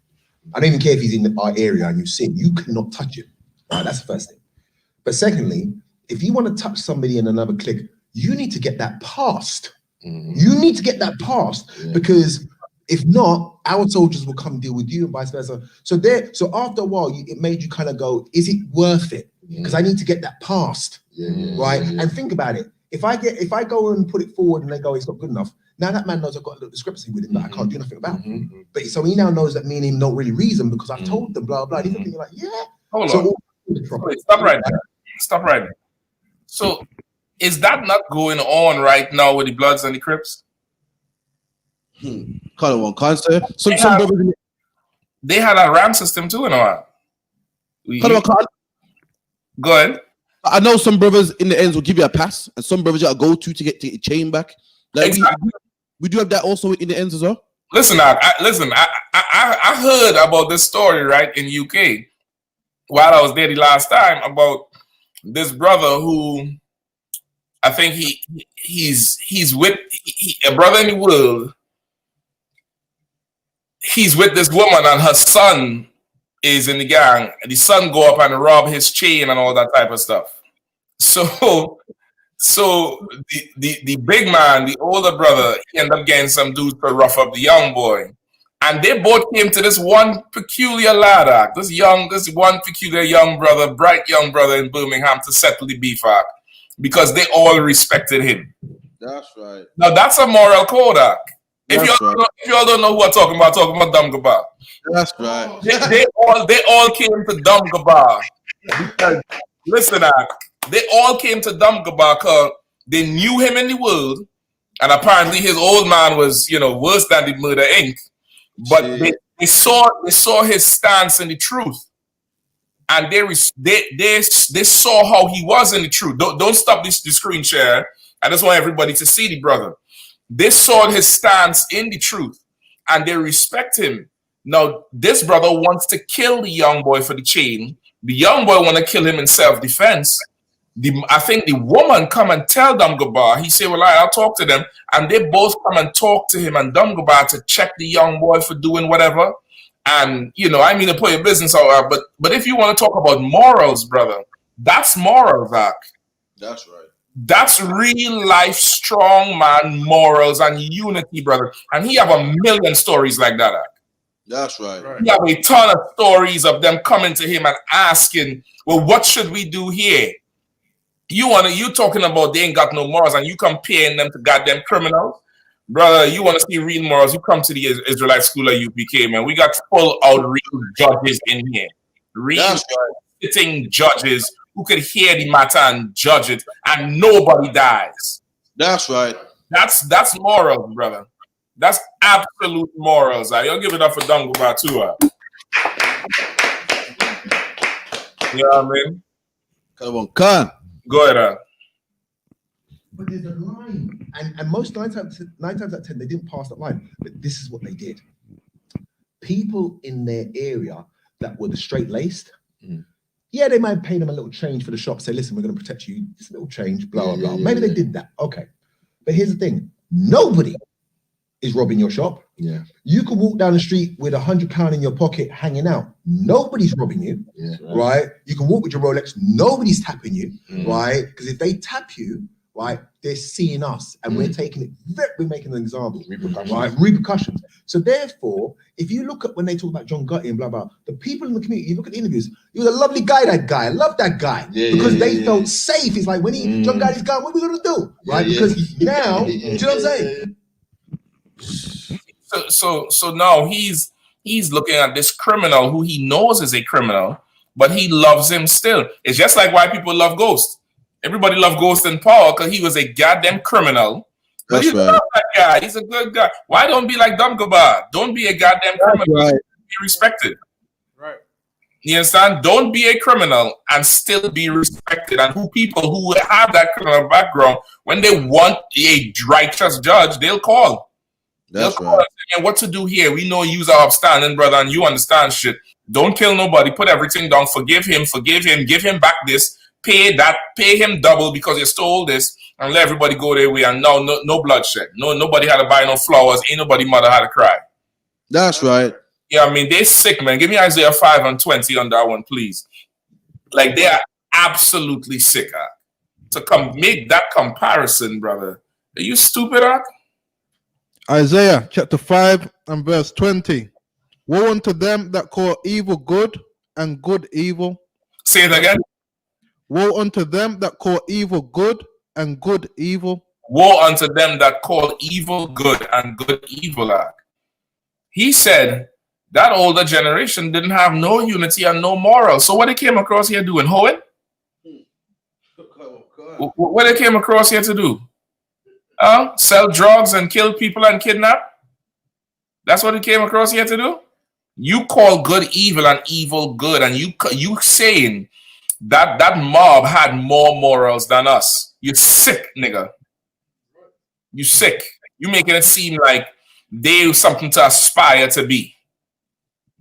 I don't even care if he's in our area and you see him. You cannot touch him. All right, that's the first thing. But secondly, if you want to touch somebody in another clique, you need to get that passed. You need to get that passed because if not, our soldiers will come deal with you and vice versa. So after a while, it made you kind of go, is it worth it? Because I need to get that passed, right? And think about it. If I go and put it forward and they go, it's not good enough. Now that man knows I've got a little discrepancy with him that I can't do nothing about. But so he now knows that me and him don't really reason because I've told them blah blah. He's thinking like, yeah. Hold on. Wait, stop right there. Stop right there. So is that not going on right now with the Bloods and the Crips? Kind of one concert. They had a RAM system too, Go ahead. I know some brothers in the ends will give you a pass, and some brothers you gotta go to get your chain back. Like exactly. we do have that also in the ends as well. Listen, I heard about this story right in UK while I was there the last time about this brother who I think he's with a brother in the world. He's with this woman and her son is in the gang. The son go up and rob his chain and all that type of stuff. So the big man, the older brother, he ended up getting some dudes to rough up the young boy. And they both came to this one peculiar lad, this one peculiar young brother, bright young brother in Birmingham to settle the beef act because they all respected him. That's right. Now that's a moral code act. If y'all don't know who I'm talking about Dumgabar. That's right. They all came to Dumgabar. Listen, they all came to Dumgabar because they knew him in the world, and apparently his old man was, worse than the Murder Inc. But they saw his stance in the truth, and they saw how he was in the truth. Don't stop the screen share. I just want everybody to see the brother. They saw his stance in the truth and they respect him. Now, this brother wants to kill the young boy for the chain. The young boy want to kill him in self-defense. I think the woman come and tell Dumgabar. He said, well, I'll talk to them. And they both come and talk to him and Dumgabar to check the young boy for doing whatever. And, I mean to put your business out, but if you want to talk about morals, brother, that's morals, Zach. That's right. That's real life, strong man morals and unity, brother. And he have a million stories like that. That's right. He have a ton of stories of them coming to him and asking, well, what should we do here? You talking about they ain't got no morals and you comparing them to goddamn criminals? Brother, you want to see real morals, you come to the Israelite school at UPK, man. We got full out real judges in here. Real sitting judges who could hear the matter and judge it, and nobody dies. That's right. That's morals, brother. That's absolute morals. You'll give it up for Dumgabar too. You know what I mean? Come on, can. Go ahead. But there's a line, and most nine times out of 10 they didn't pass that line. But this is what they did. People in their area that were the straight laced, yeah, they might pay them a little change for the shop. Say, listen, we're going to protect you. Just a little change, blah blah blah. Maybe they did that. Okay, but here's the thing: nobody is robbing your shop. Yeah, you can walk down the street with £100 in your pocket, hanging out. Nobody's robbing you. Yeah, right? You can walk with your Rolex. Nobody's tapping you, right? Because if they tap you, right, they're seeing us, and we're taking it. We're making an example, right? Repercussions. So therefore, if you look at when they talk about John Gotti and blah blah, the people in the community, you look at the interviews. He was a lovely guy. That guy, I love that guy because they felt safe. It's like when John Gotti's gone, what are we gonna do, right? Because now, do you know what I'm saying? So now he's looking at this criminal who he knows is a criminal, but he loves him still. It's just like why people love Ghost. Everybody loved Ghost in Power because he was a goddamn criminal. But you love that guy. He's a good guy. Why don't be like Dumgabar? Don't be a goddamn criminal. Be respected. Right. You understand? Don't be a criminal and still be respected. And people who have that criminal background, when they want a righteous judge, they'll call. That's right. And what to do here? We know you're upstanding, brother, and you understand shit. Don't kill nobody. Put everything down. Forgive him. Give him back this. Pay him double because you stole this, and let everybody go their way. And no bloodshed. Nobody had to buy no flowers. Ain't nobody mother had to cry. That's right. Yeah, I mean, they're sick, man. Give me Isaiah 5:20 on that one, please. Like, they are absolutely sick, huh? To make that comparison, brother. Are you stupid, huh? Isaiah chapter 5 and verse 20. Woe unto them that call evil good and good evil. Say it again. Woe unto them that call evil good and good evil. Woe unto them that call evil good and good evil. He said that older generation didn't have no unity and no moral. So what they came across here doing? Hoeing? What they came across here to do? Sell drugs and kill people and kidnap? That's what he came across here to do? You call good evil and evil good, and you saying that mob had more morals than us. You sick, nigga. You sick. You making it seem like they something to aspire to be.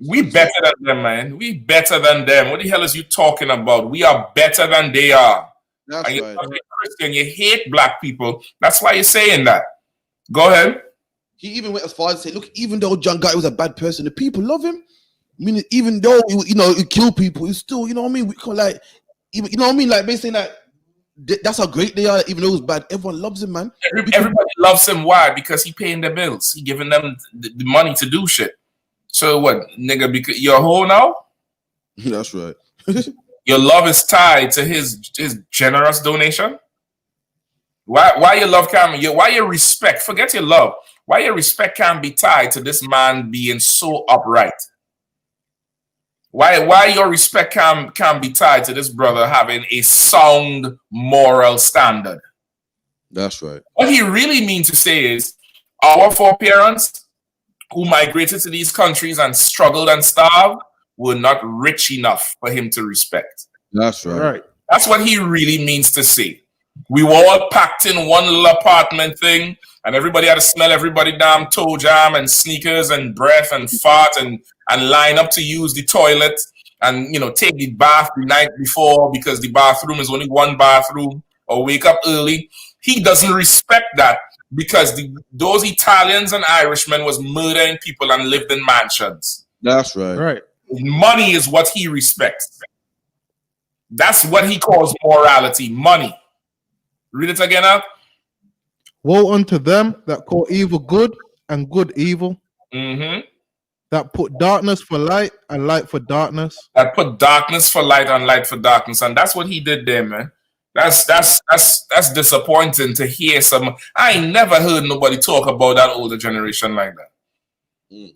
We better than them, man. We better than them. What the hell is you talking about? We are better than they are. That's and you're right. a Christian, you hate black people. That's why you're saying that. Go ahead. He even went as far as to say, look, even though John Gotti was a bad person, the people love him. I mean, even though he killed people, he's still, you know what I mean? We call like, even, you know what I mean? Like basically that that's how great they are. Even though it was bad, everyone loves him, man. Everybody loves him. Why? Because he paying their bills. He giving them the money to do shit. So what, nigga? Because you're a hoe now. That's right. Your love is tied to his generous donation. Why your love can't? Why your respect? Forget your love. Why your respect can't be tied to this man being so upright? Why your respect can be tied to this brother having a sound moral standard? That's right. What he really means to say is our foreparents who migrated to these countries and struggled and starved were not rich enough for him to respect. That's right. That's what he really means to say. We were all packed in one little apartment thing, and everybody had to smell everybody damn toe jam and sneakers and breath and fart and line up to use the toilet and take the bath the night before because the bathroom is only one bathroom, or wake up early. He doesn't respect that because those Italians and Irishmen was murdering people and lived in mansions. That's right. Right. Money is what he respects. That's what he calls morality. Money. Read it again out. Woe unto them that call evil good and good evil. Mm-hmm. That put darkness for light and light for darkness. That put darkness for light and light for darkness. And that's what he did there, man. That's disappointing to hear some. I ain't never heard nobody talk about that older generation like that.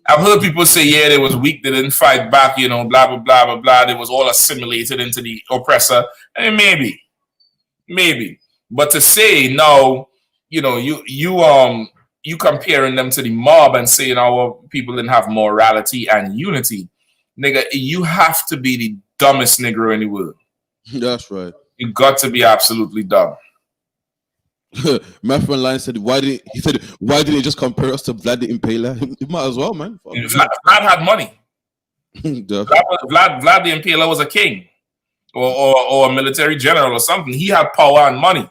I've heard people say, yeah, they was weak, they didn't fight back, blah, blah, blah, blah, blah. They was all assimilated into the oppressor. And maybe. But to say now, you comparing them to the mob and saying our people didn't have morality and unity. nigga, you have to be the dumbest Negro in the world. That's right. You got to be absolutely dumb. My friend Lion said, why didn't he just compare us to Vlad the Impaler? He might as well, man. Vlad had money. Vlad the Impaler was a king or a military general or something. He had power and money.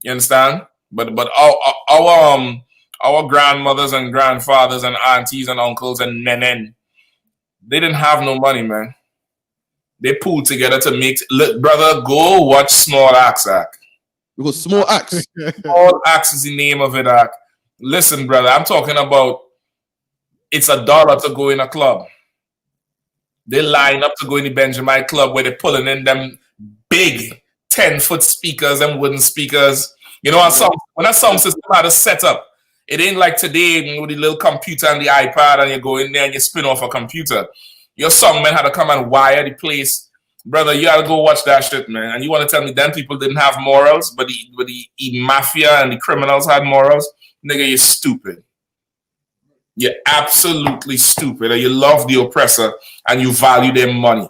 You understand? But our grandmothers and grandfathers and aunties and uncles and nenen, they didn't have no money, man. They pulled together to make. Look, brother, go watch Small Axe Act. Because Small Axe. Small Axe is the name of it, Act. Listen, brother, I'm talking about it's $1 to go in a club. They line up to go in the Benjamin Club where they're pulling in them big 10-foot speakers and wooden speakers. You know, when a sound system had a setup, it ain't like today with the little computer and the iPad and you go in there and you spin off a computer. Your songman had to come and wire the place. Brother, you gotta go watch that shit, man. And you want to tell me then people didn't have morals, but the mafia and the criminals had morals? Nigga, you're stupid. You're absolutely stupid. And you love the oppressor and you value their money.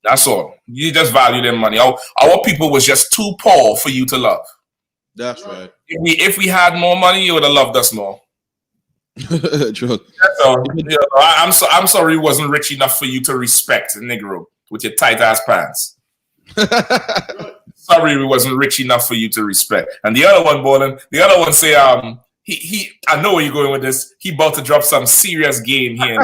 That's all. You just value their money. Our people was just too poor for you to love. That's right. If we had more money, you would have loved us more. True. That's all. I'm sorry it wasn't rich enough for you to respect, Negro, with your tight ass pants. Sorry it wasn't rich enough for you to respect. And the other one, Bolin, the other one say, he I know where you're going with this. He about to drop some serious game here.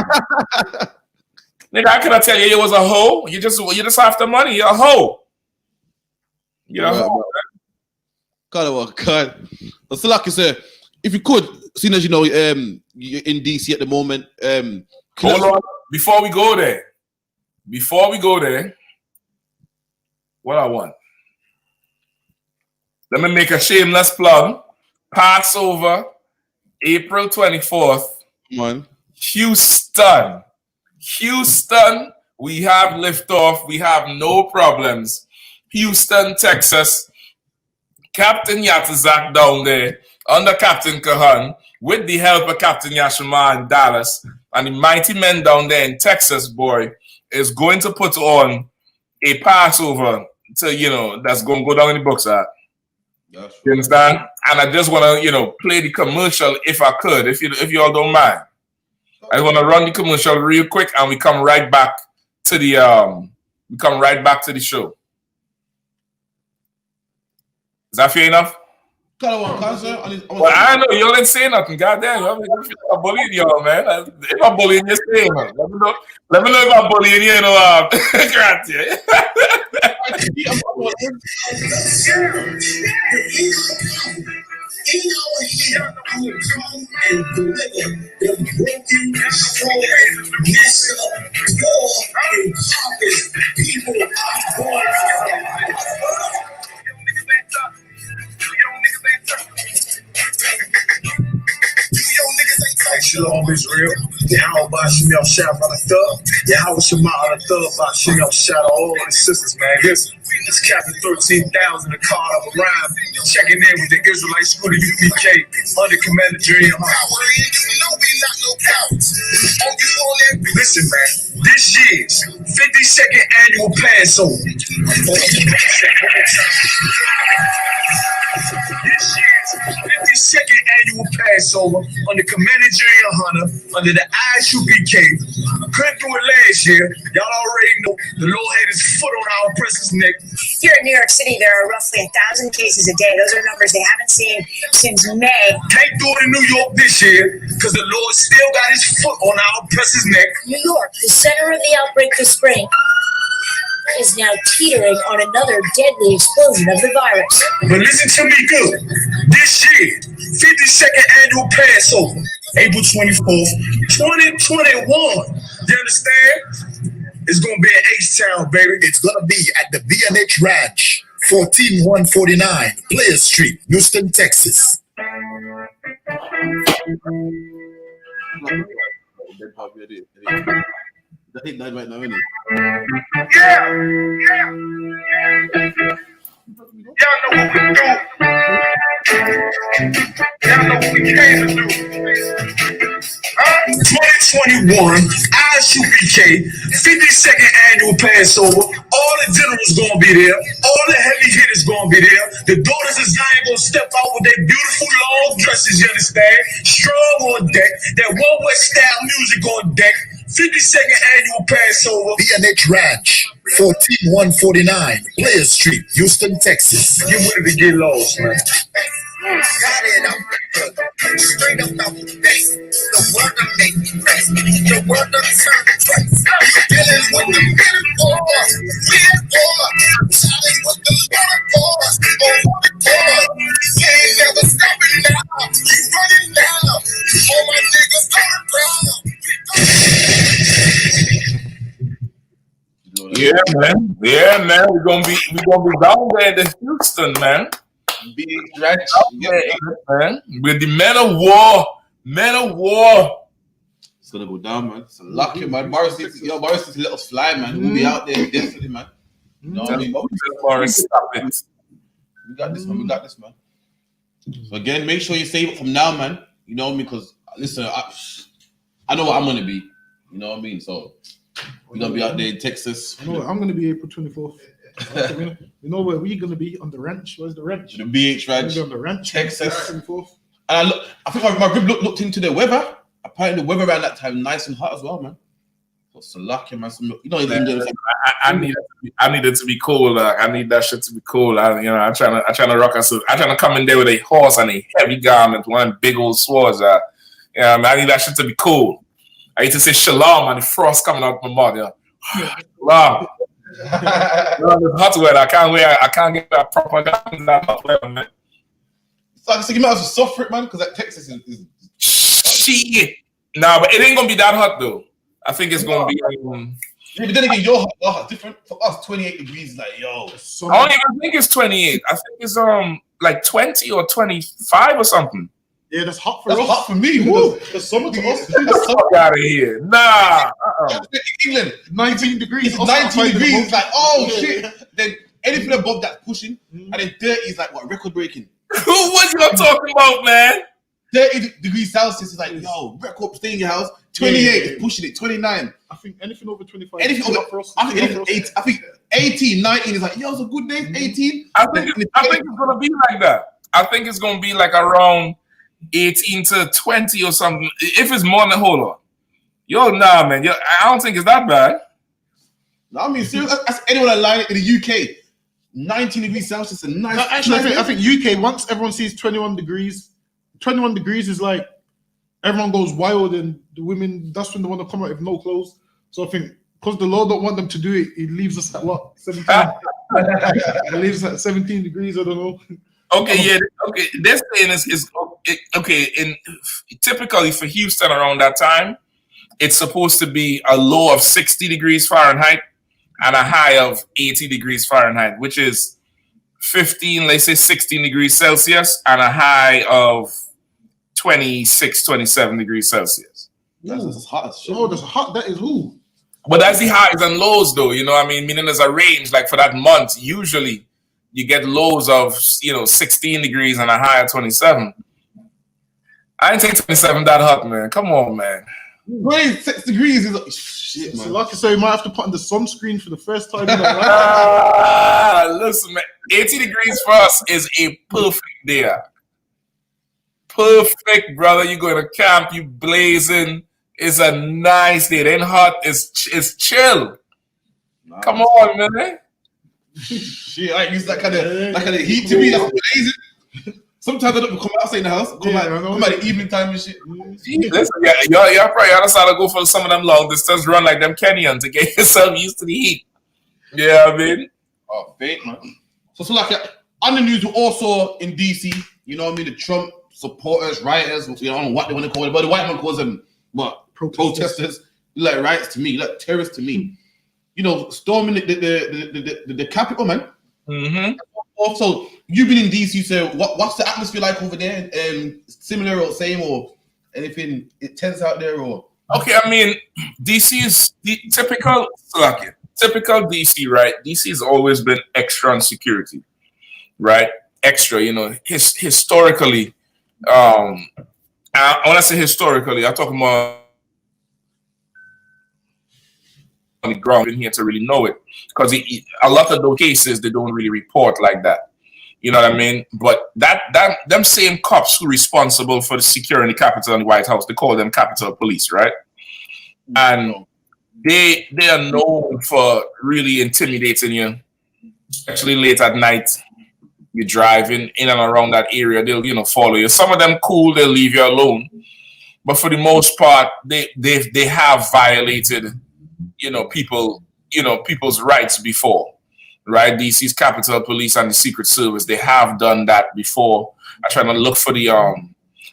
Nigga, how can I tell you was a hoe? You just after money. You're a hoe. You're a hoe. God. So like I said, if you could, seeing as you know, you're in DC at the moment. Hold on. Before we go there, what I want. Let me make a shameless plug. Passover, April 24th. Man. Houston, we have liftoff. We have no problems. Houston, Texas. Captain Yatazak down there under Captain Kahan with the help of Captain Yashima in Dallas and the mighty men down there in Texas, boy, is going to put on a Passover to, that's going to go down in the books. You understand? And I just want to, play the commercial if I could, if you all don't mind. I want to run the commercial real quick and we come right back to the show. Is that fair enough? Well, I know y'all didn't say nothing. Goddamn, y'all I'm bullying y'all, man. If I'm bullying you, say man. Let me know if I'm bullying you. Shalom Israel. Yahweh by Shemel Shah by the thug. Yahweh Shema on the thug by Shemel Shah to all the sisters, man. Listen, it's Captain 13,000, the card of a rhyme. Checking in with the Israelite school of UPK under Commander Dream. Listen, man, this year's 52nd annual Passover. This year's 52nd annual Passover under Commander YAHANNA under the I.S.U.P.K. Couldn't do it last year. Y'all already know the Lord had his foot on our oppressor's neck. Here in New York City, there are roughly 1,000 cases a day. Those are numbers they haven't seen since May. Can't do it in New York this year because the Lord still got his foot on our oppressor's neck. New York, the center of the outbreak this spring, is now teetering on another deadly explosion of the virus. But listen to me good. This year, 52nd annual Passover, April 24th, 2021. You understand? It's going to be in H-Town, baby. It's going to be at the B&H Ranch, 14149 Player Street, Houston, Texas. Right now, isn't it? Yeah. Y'all know what we do. Y'all know what we came to do. 2021, I.S.U.P.K, 52nd annual Passover. All the generals gonna be there. All the heavy hitters gonna be there. The daughters of Zion gonna step out with their beautiful long dresses, you understand? Strong on deck. That One West style music on deck. 52nd annual Passover. BNH Ranch, 14149 Player Street, Houston, Texas. Get ready to get lost, man. Straight up out the base. The word to make me rest. The word to turn the place. Dealing with the feeling for us. Feeling for us. Challenge with the Lord for us. Oh, for us. You ain't never stopping now. You running now. All my niggas going proud. Yeah, man. Yeah, man. We're gonna be down there in Houston, man. BH Ranch, man. With the men of war. Men of war. It's gonna go down, man. It's a lucky, man. Morris needs to let us fly, man. We'll be out there definitely, man. You know what I mean? Morris, stop it. We got this, man. We got this, man. So again, make sure you save it from now, man. You know what I mean? Because listen, I know what I'm gonna be. You know what I mean? So we're gonna be out there in Texas. I know what I'm gonna be April 24th. You know where we're gonna be on the ranch? Where's the ranch? The BH Ranch, on the ranch, Texas. 24th. And I think my group looked into the weather. Apparently, the weather around that time nice and hot as well, man. So lucky, man. You know, I need it to be cool. I need that shit to be cool. I'm trying to rock us. I'm trying to come in there with a horse and a heavy garment, one big old swords. I need that shit to be cool. I need to say shalom and the frost coming out my mouth. Yeah. Wow. It's hot weather. I can't get that proper hot weather, man. So you might have to suffer it, man, because that Texas is shit. Nah, but it ain't gonna be that hot though. I think it's gonna be. Yeah, but then again, your hot different. For us, 28 degrees is like, yo. I don't even think it's 28. I think it's like 20 or 25 or something. Yeah, that's hot for us. That's hot for me. Woo. The summer to us. Fuck out of here. Nah. England, 19 degrees. It's 19 degrees. It's like, oh shit. Then anything above that pushing, and then 30 is like what, record breaking. What you talking about, man? 30 degrees Celsius is like, yo, record, stay in your house. 28 is pushing it. 29. I think anything over 25. Anything over, I think 18, 19 is like, yo, it's a good day. 18. I think it's gonna be like that. I think it's gonna be like around 18 to 20 or something. If it's more than, hold on. Yo, nah, man. I don't think it's that bad. No, I mean, seriously, that's anyone that line in the UK. 19 degrees Celsius and nice. Actually, I think UK, once everyone sees 21 degrees is like everyone goes wild, and the women, that's when they want to come out with no clothes. So I think because the Lord don't want them to do it, it leaves us at what? 17? It leaves us at 17 degrees, I don't know. Okay, yeah, okay. This thing is okay. Typically for Houston around that time, it's supposed to be a low of 60 degrees Fahrenheit and a high of 80 degrees Fahrenheit, which is 15, let's say 16 degrees Celsius, and a high of 26, 27 degrees Celsius. That's hot as shit. Oh, that's hot. That is who? But that's the highs and lows, though. You know what I mean? Meaning there's a range. Like for that month, usually you get lows of 16 degrees and a high of 27. I ain't think 27 that hot, man. Come on, man. 26 degrees is shit, man. So like I say, you might have to put on the sunscreen for the first time. Listen, man. 80 degrees for us is a perfect day. Perfect, brother. You go to camp, you blazing. It's a nice day. It ain't hot. It's chill. Nah, come on, man. Shit, I use that kind of heat to me. That's amazing. Sometimes I don't come outside the house. Come out the evening time and shit. Listen, you're probably honestly to go for some of them long distance run like them Kenyan to get yourself used to the heat. Yeah, I mean. Oh, fake, man. So like on the news, we're also in DC. You know what I mean? The Trump supporters, rioters, I don't know what they want to call it, but the white man calls them what? Protesters. Like riots to me, like terrorists to me. Storming the Capitol, man. Mm-hmm. Also, you've been in DC, so what's the atmosphere like over there? Similar or same or anything intense out there? Or okay, I mean, DC is the typical DC, right? DC has always been extra on security, right? Extra, historically. When I say historically, I'm talking about the ground in here to really know it, because a lot of those cases they don't really report like that. You know what I mean? But them same cops who are responsible for the securing the Capitol and the White House, they call them Capitol Police, right? And they are known for really intimidating you, especially late at night. You're driving in and around that area, they'll follow you. Some of them cool, they'll leave you alone. But for the most part, they have violated, people's rights before, right? DC's Capitol Police and the Secret Service, they have done that before. I'm trying to look for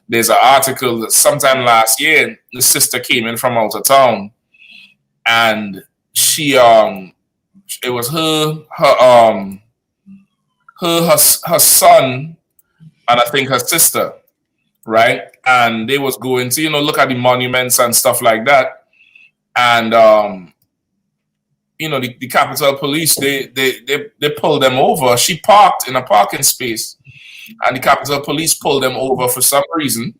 there's an article that sometime last year, the sister came in from out of town, and she, it was her son, and I think her sister, right? And they was going to, look at the monuments and stuff like that. And, the Capitol Police, they pulled them over. She parked in a parking space, and the Capitol Police pulled them over for some reason.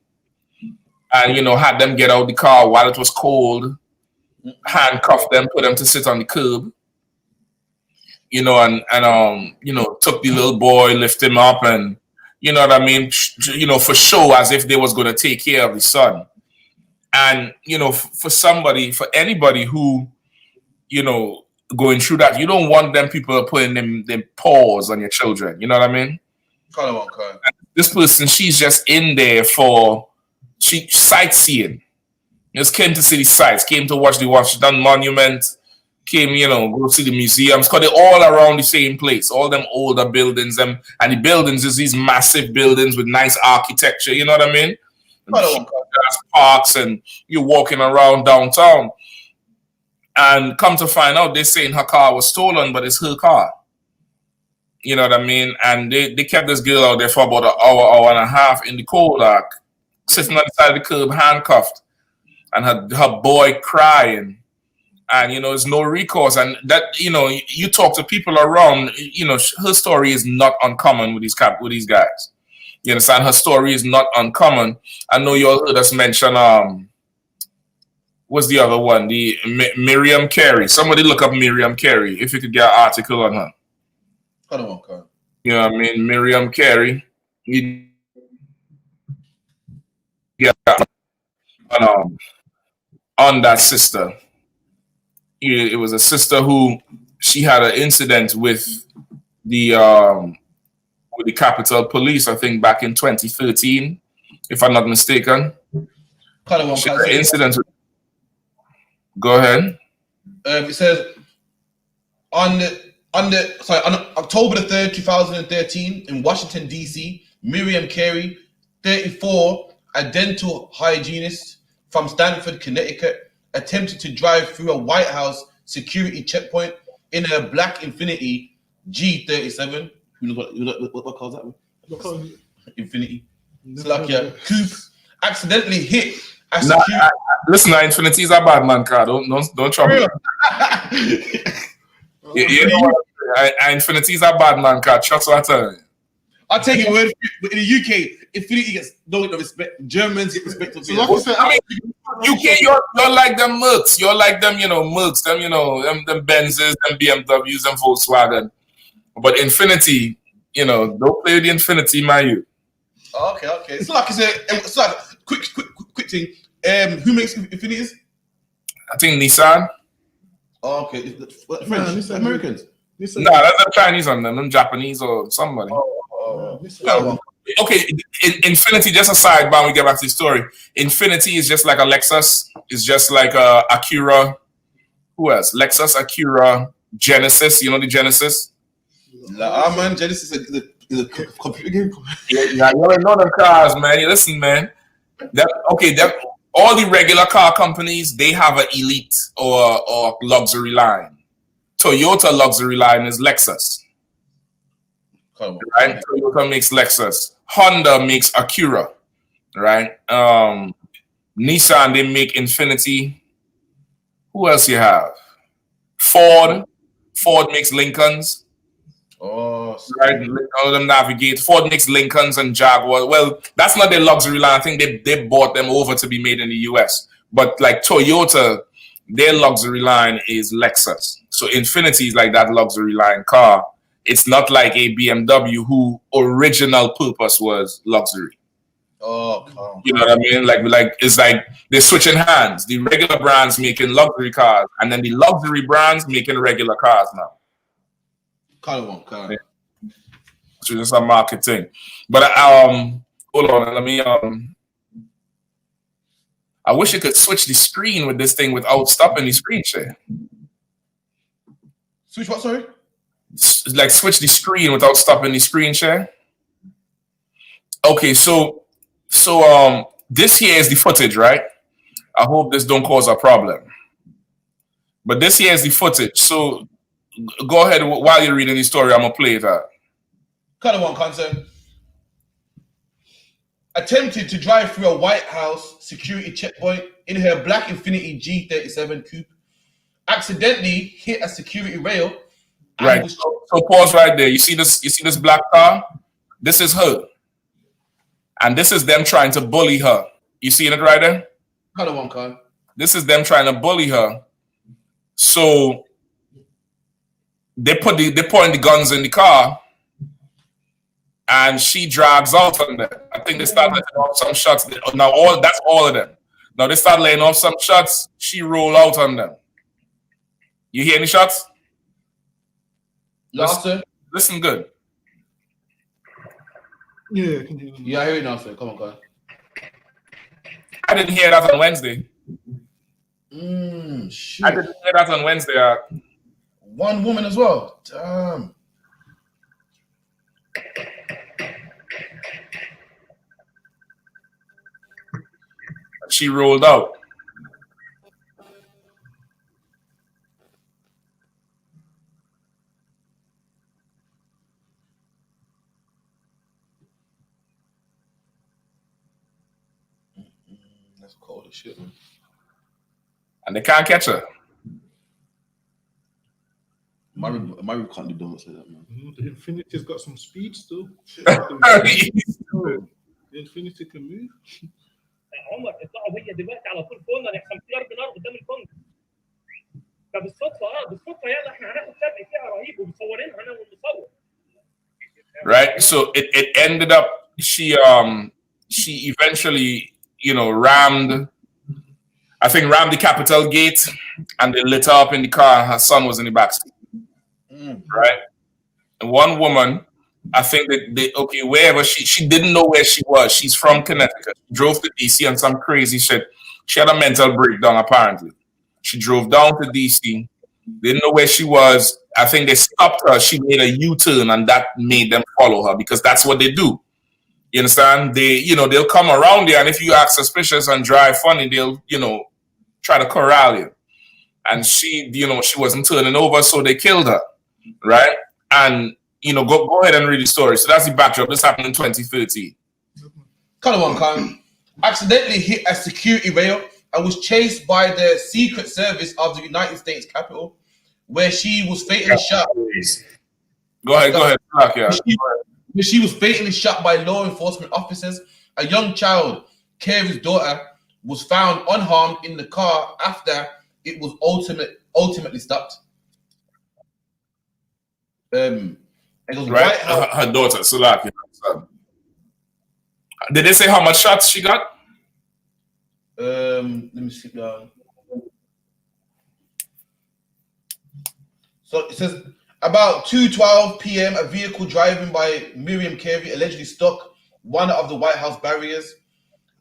And, had them get out the car while it was cold, handcuffed them, put them to sit on the curb. Took the little boy, lift him up, and for show, as if they was going to take care of the son. And for anybody who going through that, you don't want them people putting them paws on your children. You know what I mean? This person, she's just in there for sightseeing. Just came to see the sights, came to watch the Washington Monument. Came, go see the museums, because they're all around the same place, all them older buildings, and the buildings is these massive buildings with nice architecture, you know what I mean? Parks, and you're walking around downtown, and come to find out, they're saying her car was stolen, but it's her car. You know what I mean? And they kept this girl out there for about an hour and a half in the cold, sitting on the side of the curb, handcuffed, and her boy crying. And there's no recourse, and that you talk to people around. Her story is not uncommon with these guys. You understand? Her story is not uncommon. I know you all heard us mention what's the other one? The Miriam Carey. Somebody look up Miriam Carey if you could get an article on her. You know what I mean? Miriam Carey. On that sister. It was a sister who she had an incident with the Capitol Police, I think back in 2013, if I'm not mistaken. She had an incident. Go ahead. It says on October the 3rd, 2013, in Washington D.C., Miriam Carey, 34, a dental hygienist from Stamford, Connecticut, attempted to drive through a White House security checkpoint in a black Infiniti G37. What car is that? Infiniti. It's like a coupe. Accidentally hit a security. Listen, Infinitis are bad man car. Don't trouble me. You know what? Infinitis are bad man car. Trust what I tell you. I'll take it word. But in the UK, Infiniti gets no respect. Germans get respect. UK, you're like them Mercs. You're like them, Mercs. Them Benzes, them BMWs, them Volkswagen. But Infiniti, don't play with the Infiniti, my youth. Okay. It's like quick thing. Who makes Infinitis? I think Nissan. Okay. French, Americans. No, that's the Chinese on them Japanese or somebody. Okay, Infiniti, just a sidebar, we get back to the story. Infiniti is just like a Lexus. It's just like a Acura. Who else? Lexus, Acura, Genesis. You know the Genesis? Man, Genesis is a computer game. Yeah, you know them cars, man. You listen, man. All the regular car companies, they have an elite or luxury line. Toyota luxury line is Lexus. Right? Toyota makes Lexus. Honda makes Acura. Right? Nissan, they make Infiniti. Who else you have? Ford. Ford makes Lincolns. Right? All of them navigate. Ford makes Lincolns and Jaguar. Well, that's not their luxury line. I think they bought them over to be made in the US. But like Toyota, their luxury line is Lexus. So Infiniti is like that luxury line car. It's not like a BMW who original purpose was luxury. Oh, calm. You know what I mean? Like it's like they're switching hands. The regular brands making luxury cars, and then the luxury brands making regular cars now. Kind of one, kind of. So just a marketing. But hold on, let me I wish you could switch the screen with this thing without stopping the screen share. Switch what, sorry? Like switch the screen without stopping the screen share. Okay, so this here is the footage, right? I hope this don't cause a problem. But this here is the footage. So go ahead while you're reading the story. I'm gonna play it out. Kind of one concern. Attempted to drive through a White House security checkpoint in her black Infiniti G37 coupe. Accidentally hit a security rail. Right. So pause right there. You see this black car? This is her. And this is them trying to bully her. You seeing it right there? Kind of one car. This is them trying to bully her. So they point the guns in the car, and she drags out on them. I think they start letting off some shots. Now that's all of them. Now they start laying off some shots. She roll out on them. You hear any shots? Listen good. Yeah, I can hear you. Yeah, I hear it now, sir. Come on, guys. I didn't hear that on Wednesday. Shit. I didn't hear that on Wednesday. One woman as well. Damn. She rolled out. That's cold as shit, man. And they can't catch her. My can't do donuts like that, man. The Infiniti's got some speed still. The Infiniti can move. عمر اطلعوا هي دلوقتي على طول فوقنا نحن ضرب نار قدام الفندق. بالصدفه يلا احنا هناخد سبق فيها رهيب ومصورينها انا والمصور. Right, so it ended up she eventually rammed the Capitol gate, and they lit her up in the car, and her son was in the backseat. Right, and one woman, I think that wherever she didn't know where she was. She's from Connecticut. She drove to DC on some crazy shit. She had a mental breakdown apparently. She drove down to DC, didn't know where she was. I think they stopped her. She made a U-turn, and that made them follow her because that's what they do. You understand? They'll come around there, and if you act suspicious and drive funny, they'll try to corral you. And she wasn't turning over, so they killed her. Right? And go ahead and read the story. So that's the backdrop. This happened in 2013. Kind of one kind. Accidentally hit a security rail and was chased by the Secret Service of the United States Capitol, where she was fatally shot. Go ahead. Where she was fatally shot by law enforcement officers. A young child, Carey's daughter, was found unharmed in the car after it was ultimately stopped. Right, her daughter, Sulaki. Did they say how much shots she got? Let me see down. So it says about 2:12 p.m. a vehicle driving by Miriam Carey allegedly struck one of the White House barriers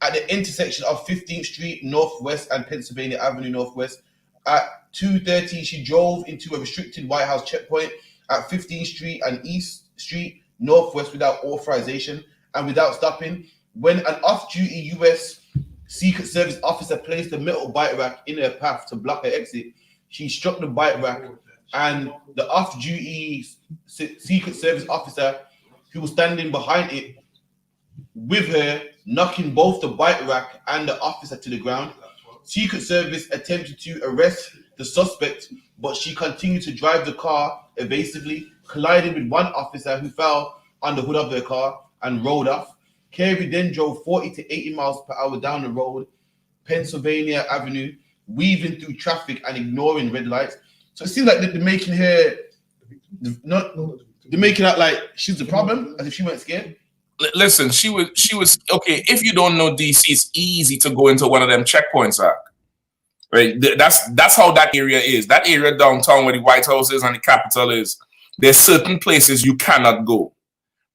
at the intersection of 15th Street Northwest and Pennsylvania Avenue Northwest. At 2:30, she drove into a restricted White House checkpoint at 15th Street and East Street Northwest without authorization and without stopping. When an off-duty U.S. Secret Service officer placed a metal bike rack in her path to block her exit, she struck the bike rack, and the off-duty Secret Service officer who was standing behind it with her, knocking both the bike rack and the officer to the ground. Secret Service attempted to arrest the suspect, but she continued to drive the car evasively, colliding with one officer who fell on the hood of their car and rolled off. Carey then drove 40 to 80 miles per hour down the road, Pennsylvania Avenue, weaving through traffic and ignoring red lights. So it seems like they're making her they're making out like she's the problem, as if she weren't scared. Listen, she was okay. If you don't know DC, it's easy to go into one of them checkpoints, right? That's how that area is. That area downtown where the White House is and the Capitol is. There's certain places you cannot go.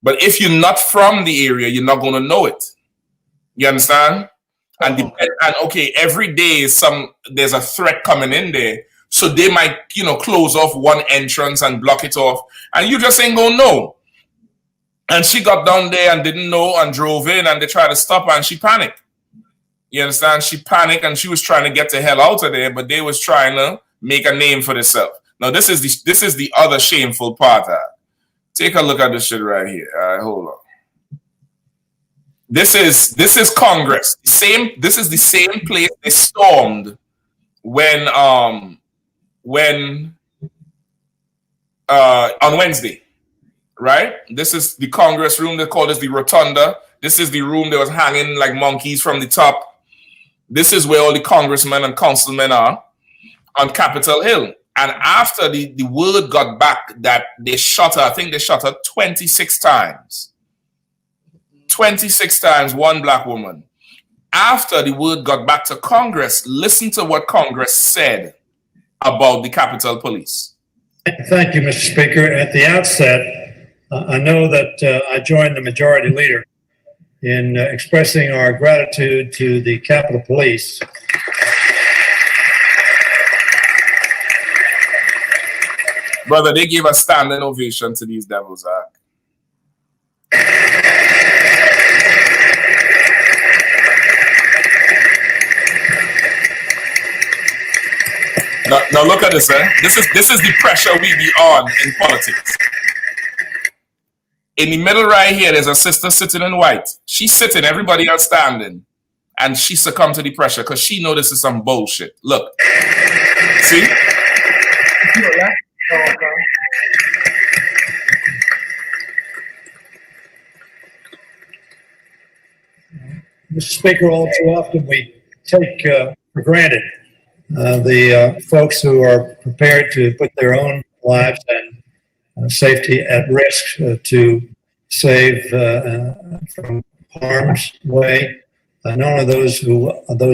But if you're not from the area, you're not going to know it. You understand? And okay, every day there's a threat coming in there, so they might close off one entrance and block it off, and you just ain't gonna know. And she got down there and didn't know and drove in, and they tried to stop her, and she panicked. You understand? She panicked, and she was trying to get the hell out of there, but they was trying to make a name for themselves. Now this is the other shameful part. Take a look at this shit right here. All right, hold on. This is Congress. This is the same place they stormed when on Wednesday, right? This is the Congress room. They call this the Rotunda. This is the room that was hanging like monkeys from the top. This is where all the congressmen and councilmen are on Capitol Hill. And after the word got back that they shot her, I think they shot her 26 times. 26 times, one black woman. After the word got back to Congress, listen to what Congress said about the Capitol Police. Thank you, Mr. Speaker. At the outset, I know that I joined the majority leader in expressing our gratitude to the Capitol Police. Brother, they gave a standing ovation to these devils. Now look at this, This is the pressure we be on in politics. In the middle right here, there's a sister sitting in white. She's sitting, everybody else standing. And she succumbed to the pressure because she knows this is some bullshit. Look. See? Mr. Speaker, all too often we take for granted the folks who are prepared to put their own lives and safety at risk to save from harm's way. Not only those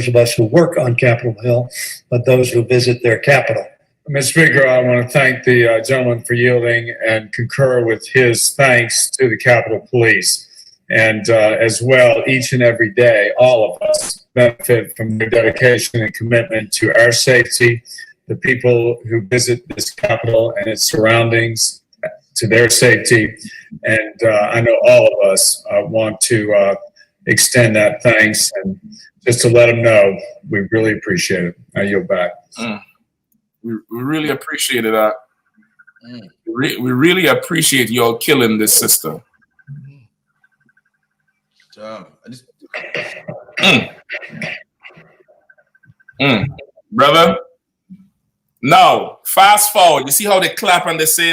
of us who work on Capitol Hill, but those who visit their capital. Mr. Speaker, I want to thank the gentleman for yielding and concur with his thanks to the Capitol Police. And as well, each and every day, all of us benefit from their dedication and commitment to our safety, the people who visit this Capitol and its surroundings, to their safety. And I know all of us want to extend that thanks and just to let them know we really appreciate it. I yield back. We really appreciate it. We really appreciate y'all killing this sister. Brother. Now, fast forward. You see how they clap and they say,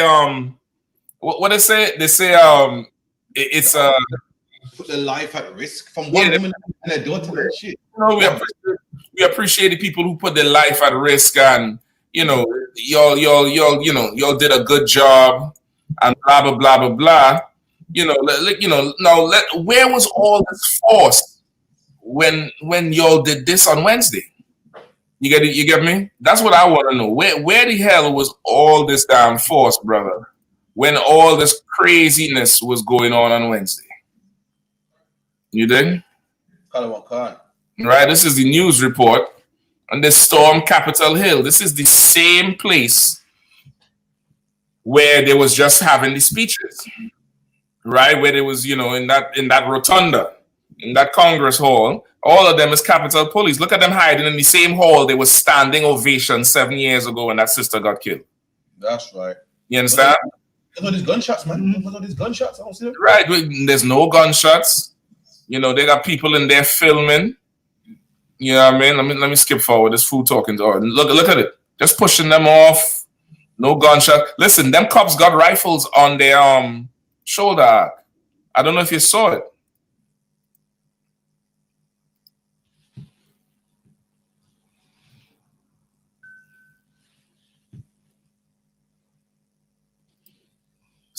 what they say? They say, it's put their life at risk from one woman and their daughter and shit. We appreciate the people who put their life at risk, and y'all did a good job, and blah blah blah blah blah. Where was all this force when y'all did this on Wednesday? You get me? That's what I want to know. Where the hell was all this damn force, brother, when all this craziness was going on Wednesday? You dig? Right, this is the news report. And they stormed Capitol Hill. This is the same place where they was just having the speeches. Right, where there was, in that rotunda, in that Congress hall, all of them is Capitol Police. Look at them hiding in the same hall they was standing ovation 7 years ago when that sister got killed. That's right. You understand? There's all these gunshots, man. There's all these gunshots. I don't see them. Right, there's no gunshots. They got people in there filming. You know what I mean? Let me skip forward. This fool talking to her. Look at it. Just pushing them off. No gunshot. Listen, them cops got rifles on their shoulder arc. I don't know if you saw it.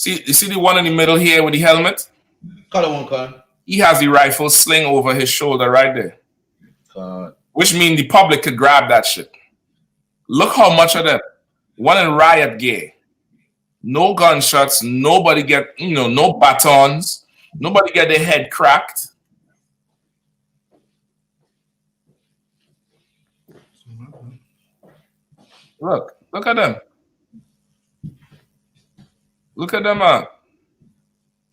You see the one in the middle here with the helmet? Color one, Con. He has the rifle sling over his shoulder right there. Which means the public could grab that shit. Look how much of them. One in riot gear. No gunshots. Nobody get, no batons. Nobody get their head cracked. Look at them. Look at them,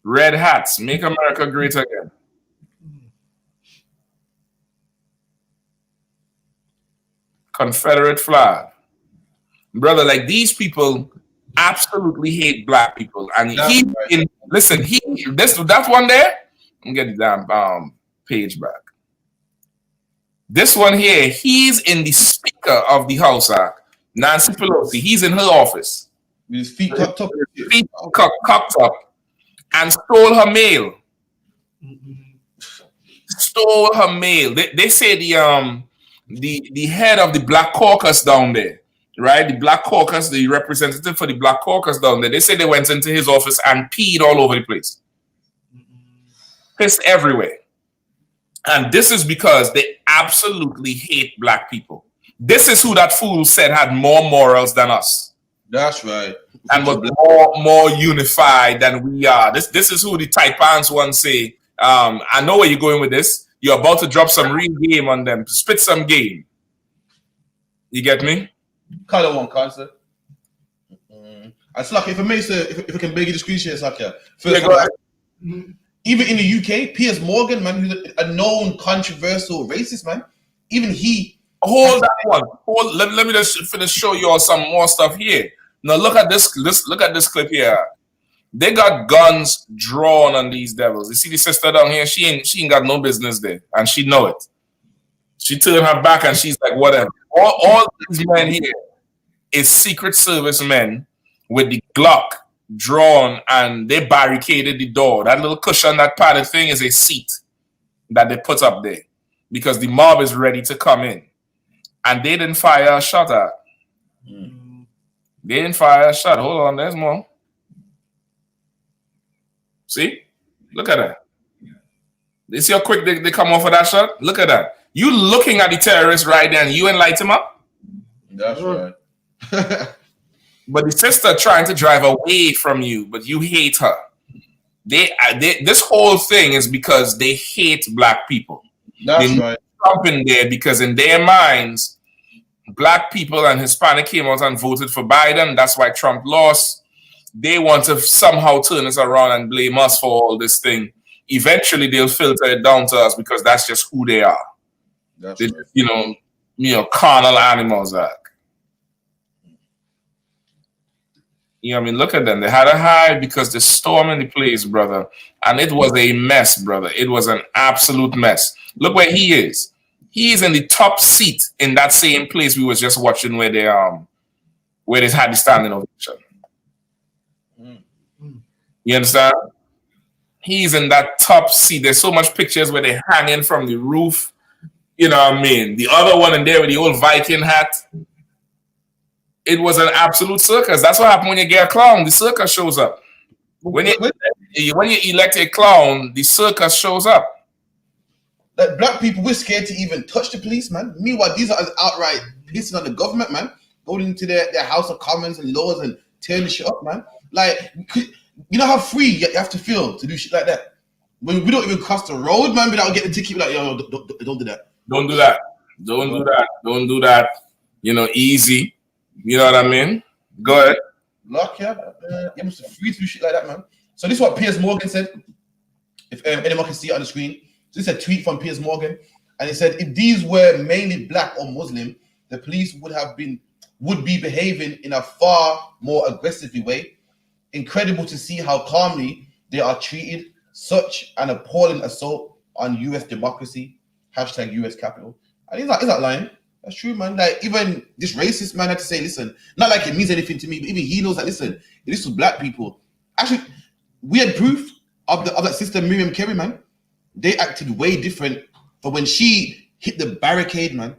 red hats. Make America great again. Confederate flag. Brother, like these people absolutely hate black people. And that one there, I'm getting the damn page back. This one here, he's in the Speaker of the House, Nancy Pelosi. He's in her office. With his feet cocked up. Cocked up and stole her mail. Stole her mail. They say the head of the Black Caucus down there, right? The Black Caucus, the representative for the Black Caucus down there, they say they went into his office and peed all over the place. Pissed everywhere. And this is because they absolutely hate black people. This is who that fool said had more morals than us. That's right. And was more unified than we are. This is who the tight pants ones say. I know where you're going with this. You're about to drop some real game on them, spit some game. You get me? Color one, concert. It's like if I can beg you to screenshot, it's like even in the UK, Piers Morgan, man, who's a known controversial racist, man. Even he. Hold that one. Let me just finish show you all some more stuff here. Now look at this. Look at this clip here. They got guns drawn on these devils. You see the sister down here? She ain't got no business there, and she know it. She turned her back and she's like, whatever. All these men here is Secret Service men with the Glock drawn, and they barricaded the door. That little cushion, that padded thing is a seat that they put up there because the mob is ready to come in. And they didn't fire a shot at. They didn't fire a shot. Hold on, there's more. See? Look at that. You see how quick they come off of that shot? Look at that. You looking at the terrorist right there and you ain't light him up? That's right. But the sister trying to drive away from you, but you hate her. This whole thing is because they hate black people. That's right. Trump in there because in their minds, black people and Hispanic came out and voted for Biden. That's why Trump lost. They want to somehow turn us around and blame us for all this thing. Eventually, they'll filter it down to us because that's just who they are. That's they, right. Carnal animals. You know what I mean? Look at them. They had a hide because they stormed the place, brother. And it was a mess, brother. It was an absolute mess. Look where he is. He is in the top seat in that same place we was just watching where they had the standing ovation. You understand? He's in that top seat. There's so much pictures where they're hanging from the roof. You know what I mean? The other one in there with the old Viking hat. It was an absolute circus. That's what happens when you get a clown. The circus shows up. When you elect a clown, the circus shows up. Like black people, we're scared to even touch the police, man. Meanwhile, these are outright pissing on the government, man. Going into their House of Commons and Lords and tearing the shit up, man. Like, you know how free you have to feel to do shit like that? When we don't even cross the road, man, without getting a ticket, like, yo, don't do that. Don't do that. Don't do that. Don't do that. Easy. You know what I mean? Go ahead. Lock, you must be free to do shit like that, man. So this is what Piers Morgan said. If anyone can see it on the screen. So this is a tweet from Piers Morgan. And he said, if these were mainly black or Muslim, the police would be behaving in a far more aggressive way. Incredible to see how calmly they are treated. Such an appalling assault on US democracy. Hashtag US Capitol. And he's not lying. That's true, man. Like, even this racist man had to say, listen, not like it means anything to me, but even he knows that, listen, if this was black people. Actually, we had proof of that sister Miriam Kerry, man. They acted way different for when she hit the barricade, man.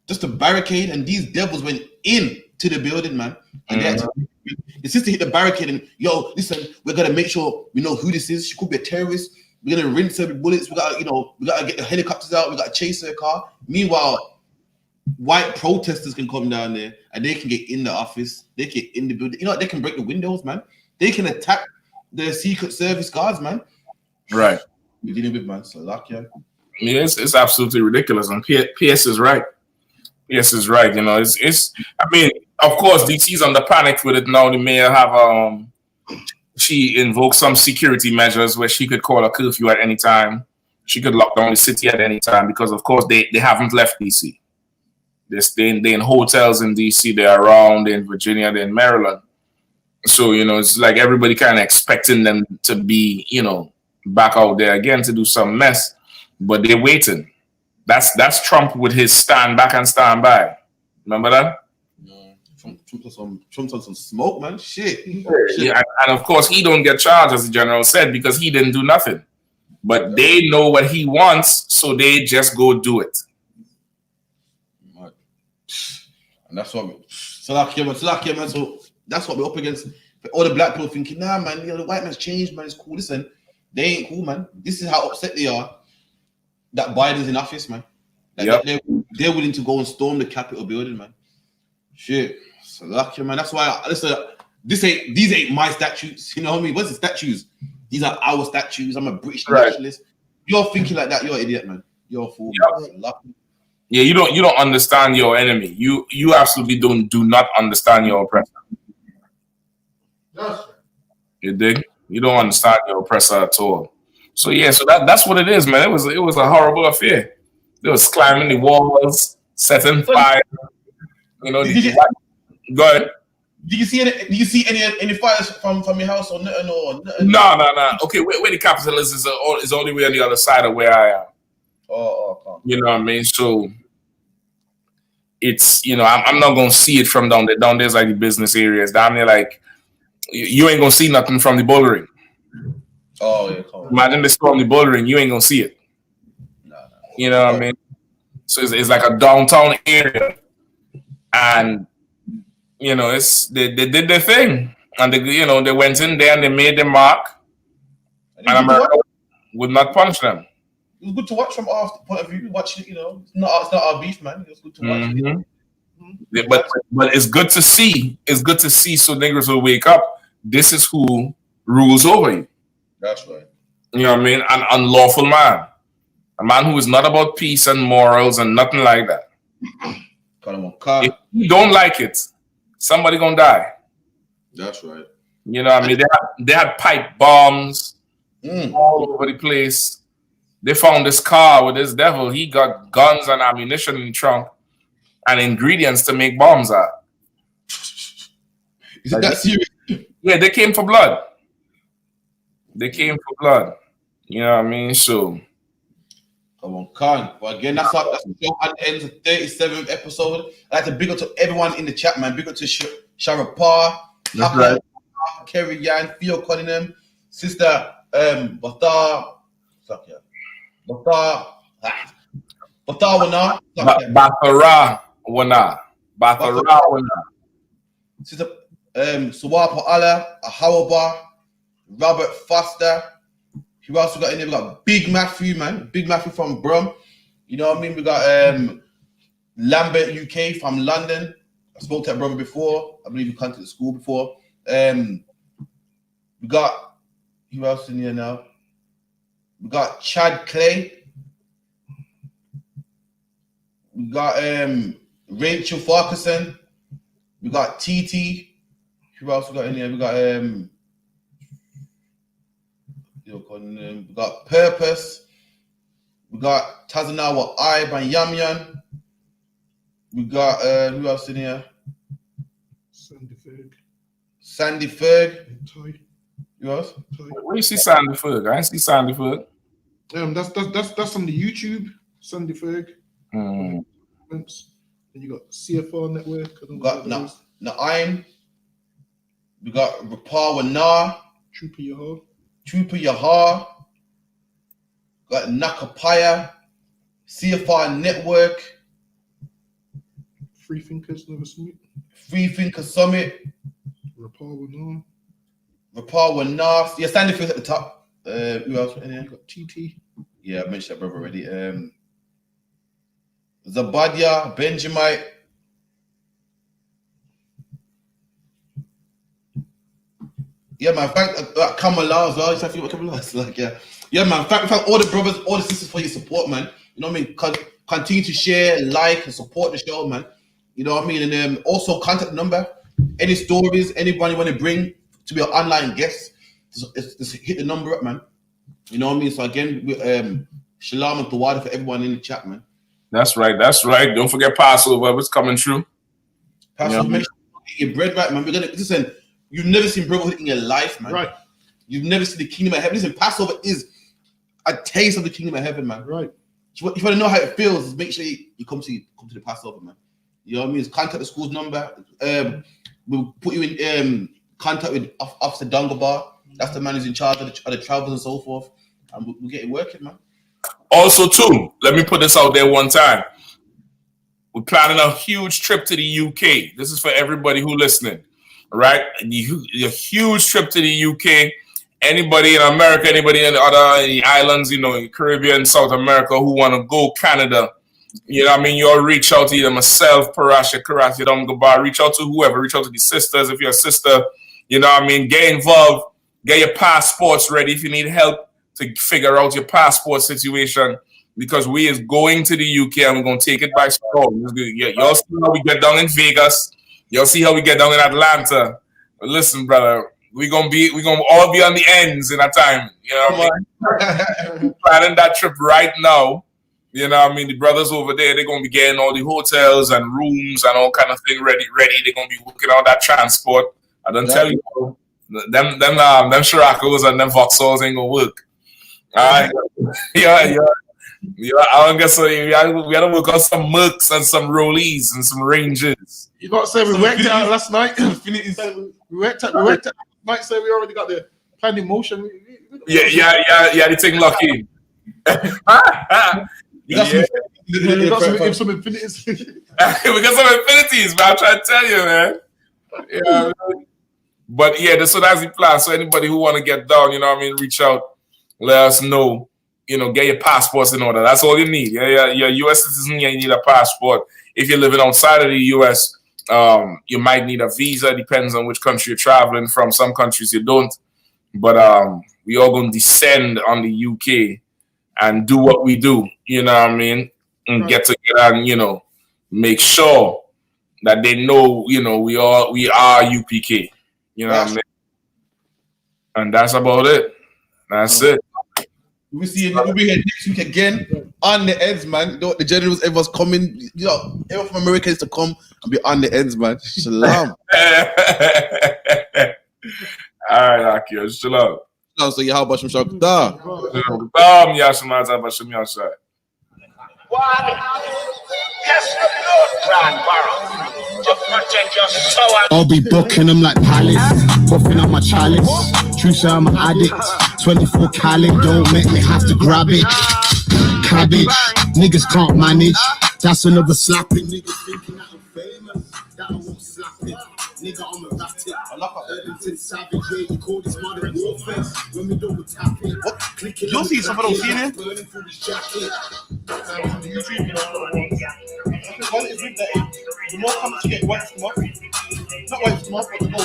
Just the barricade, and these devils went in to the building, man. And they acted The sister hit the barricade and, yo, listen, we're gonna make sure we know who this is. She could be a terrorist. We're gonna rinse her with bullets. We gotta get the helicopters out. We gotta chase her car. Meanwhile, white protesters can come down there and they can get in the office. They can get in the building. You know what? They can break the windows, man. They can attack the Secret Service guards, man. Right. You're dealing with, man. So yeah, it's absolutely ridiculous. And PS is right. PS is right. You know, it's. I mean, of course, DC's under panic with it now. The mayor have she invoked some security measures where she could call a curfew at any time. She could lock down the city at any time because, of course, they haven't left DC. They're in hotels in DC. They're around. They're in Virginia. They're in Maryland. So, you know, it's like everybody kind of expecting them to be, you know, back out there again to do some mess, but they're waiting. That's Trump with his stand back and stand by. Remember that? Trump's on some smoke, man. Shit. Yeah, and of course he don't get charged, as the general said, because he didn't do nothing. But they know what he wants, so they just go do it. And that's what man. So that's what we're up against. All the black people thinking, nah, man, you know, the white man's changed, man. It's cool. Listen, they ain't cool, man. This is how upset they are that Biden's in office, man. Like they're willing to go and storm the Capitol building, man. Shit. So lucky, man. That's why these ain't my statues. You know what I mean? What's the statues? These are our statues. I'm a British nationalist. You're thinking like that, you're an idiot, man. You're a fool. Yeah, you don't understand your enemy. You absolutely do not understand your oppressor. You dig? You don't understand your oppressor at all. So yeah, so that's what it is, man. It was a horrible affair. They was climbing the walls, setting fire. You know, go ahead. Did you see any fires from your house or nothing? No. Okay, where the capital is all the way on the other side of where I am. Oh. You know what I mean? So it's, you know, I'm not gonna see it from down there. Down there's like the business areas. Down there, like you ain't gonna see nothing from the bullring. Oh yeah. Imagine they storm the bullring, you ain't gonna see it. You know what I mean? So it's like a downtown area, and you know, they did their thing, and they went in there and they made their mark, and America would not punish them. It was good to watch from our point of view. Watch it, you know, it's not our beef, man. It was good to watch. Yeah, but it's good to see. It's good to see, so niggas will wake up. This is who rules over you. That's right. You know what I mean? An unlawful man. A man who is not about peace and morals and nothing like that. If you don't like it, somebody gonna die. That's right. You know what I mean? They had pipe bombs all over the place. They found this car with this devil. He got guns and ammunition in the trunk and ingredients to make bombs out. Is it that serious? Yeah, they came for blood. They came for blood. You know what I mean? So come on, Khan. But again, that's the show at the end of the 37th episode. I'd like to big up to everyone in the chat, man. Big up to Shara Parr, right. Kerry Yan, Theo Cunningham, Sister Batar Wana. Batara Wana. Sister Sawapa Allah, Ahawaba, Robert Foster. Who else we got in there? We got Big Matthew, man. Big Matthew from Brum. You know what I mean? We got Lambert UK from London. I spoke to that brother before. I believe he come to the school before. We got who else in here now? We got Chad Clay. We got Rachel Farquharson. We got TT. Who else we got in here? We got we got Purpose. We got Tazanawa Ibe and Yamyan. We got who else in here? Sandy Ferg. Who else? Where you see Sandy Ferg? I didn't see Sandy Ferg. That's on the YouTube. Sandy Ferg. Then you got CFR Network. We got Naim. We got Rapar Wanar. Trooper Yahar. Got Nakapaya. CFR Network. Free Thinkers Summit. Free Thinker Summit. Rapar were nasty. Yeah, Sandy Fields at the top. Who else? And then got TT. Yeah, I mentioned that brother already. Zabadia, Benjamite. Yeah, man. Thank Kamala as well. I feel what Kamala is like. Yeah, man. Thank all the brothers, all the sisters for your support, man. You know what I mean? Continue to share, like, and support the show, man. You know what I mean? And also contact number. Any stories, anybody want to bring to be an online guest, just hit the number up, man. You know what I mean? So again, shalom and tawada for everyone in the chat, man. That's right. Don't forget Passover. What's coming true? Passover, make sure you get your bread right, man. We're gonna listen. You've never seen brotherhood in your life, man. Right. You've never seen the kingdom of heaven. Listen, Passover is a taste of the kingdom of heaven, man. Right. If you want to know how it feels, make sure you come to the Passover, man. You know what I mean? Contact the school's number. We'll put you in contact with Officer Dungabar. That's the man who's in charge of the travels and so forth. And we'll get it working, man. Also, too, let me put this out there one time. We're planning a huge trip to the UK. This is for everybody who listening, right? A huge trip to the UK. Anybody in America, anybody in the other islands, you know, in Caribbean, South America who want to go, Canada, you know what I mean? You'll reach out to either myself, Parasha, Karate, Dungabar, reach out to whoever, reach out to the sisters. If you're a sister, you know what I mean? Get involved, get your passports ready if you need help to figure out your passport situation, because we is going to the UK and we're going to take it by storm. Y'all see how we get down in Vegas. Y'all see how we get down in Atlanta. But listen, brother, we're gonna all be on the ends in that time. You know what I mean? Planning that trip right now. You know what I mean? The brothers over there, they're gonna be getting all the hotels and rooms and all kind of thing ready. They're gonna be working on that transport. I don't tell you, them Shiracos and them Vauxhalls ain't gonna work. All right. Yeah. I don't guess so. We gotta work on some Mercs and some Rollies and some Rangers. You got to say we worked it out last night. we worked out last night, so we already got the plan in motion. Yeah. The thing lucky. We got some infinities. We got some infinities, man. I'm trying to tell you, man. Yeah. But yeah, so that's the plan. So anybody who want to get down, you know what I mean, reach out, let us know. You know, get your passports in order. That's all you need. You're a U.S. citizen, you need a passport. If you're living outside of the U.S., you might need a visa. Depends on which country you're traveling from. Some countries you don't. But we all going to descend on the UK and do what we do. You know what I mean? And get together and, you know, make sure that they know, you know, we are UPK. You know what I mean? And that's about it. That's it. We'll be here next week again on the ends, man. The generals, everyone's coming. You know, everyone from America is to come and be on the ends, man. Shalom. All right, Akio. Shalom. So you how about some shock? Da. I'll be booking them like palace, buffing up my chalice. True, sir, I'm an addict. 24 caliber, don't make me have to grab it. Cabbage, niggas can't manage. That's another slapping. Niggas thinking that I'm famous, that I won't slap it. Nigga, I'm a ratted. Edmonton savage, yeah, you call this modern warfare. When we double tap it, clicking. You'll see some of those here. Burning through this jacket. The more comments you get, white from up. Not white from up, but the more.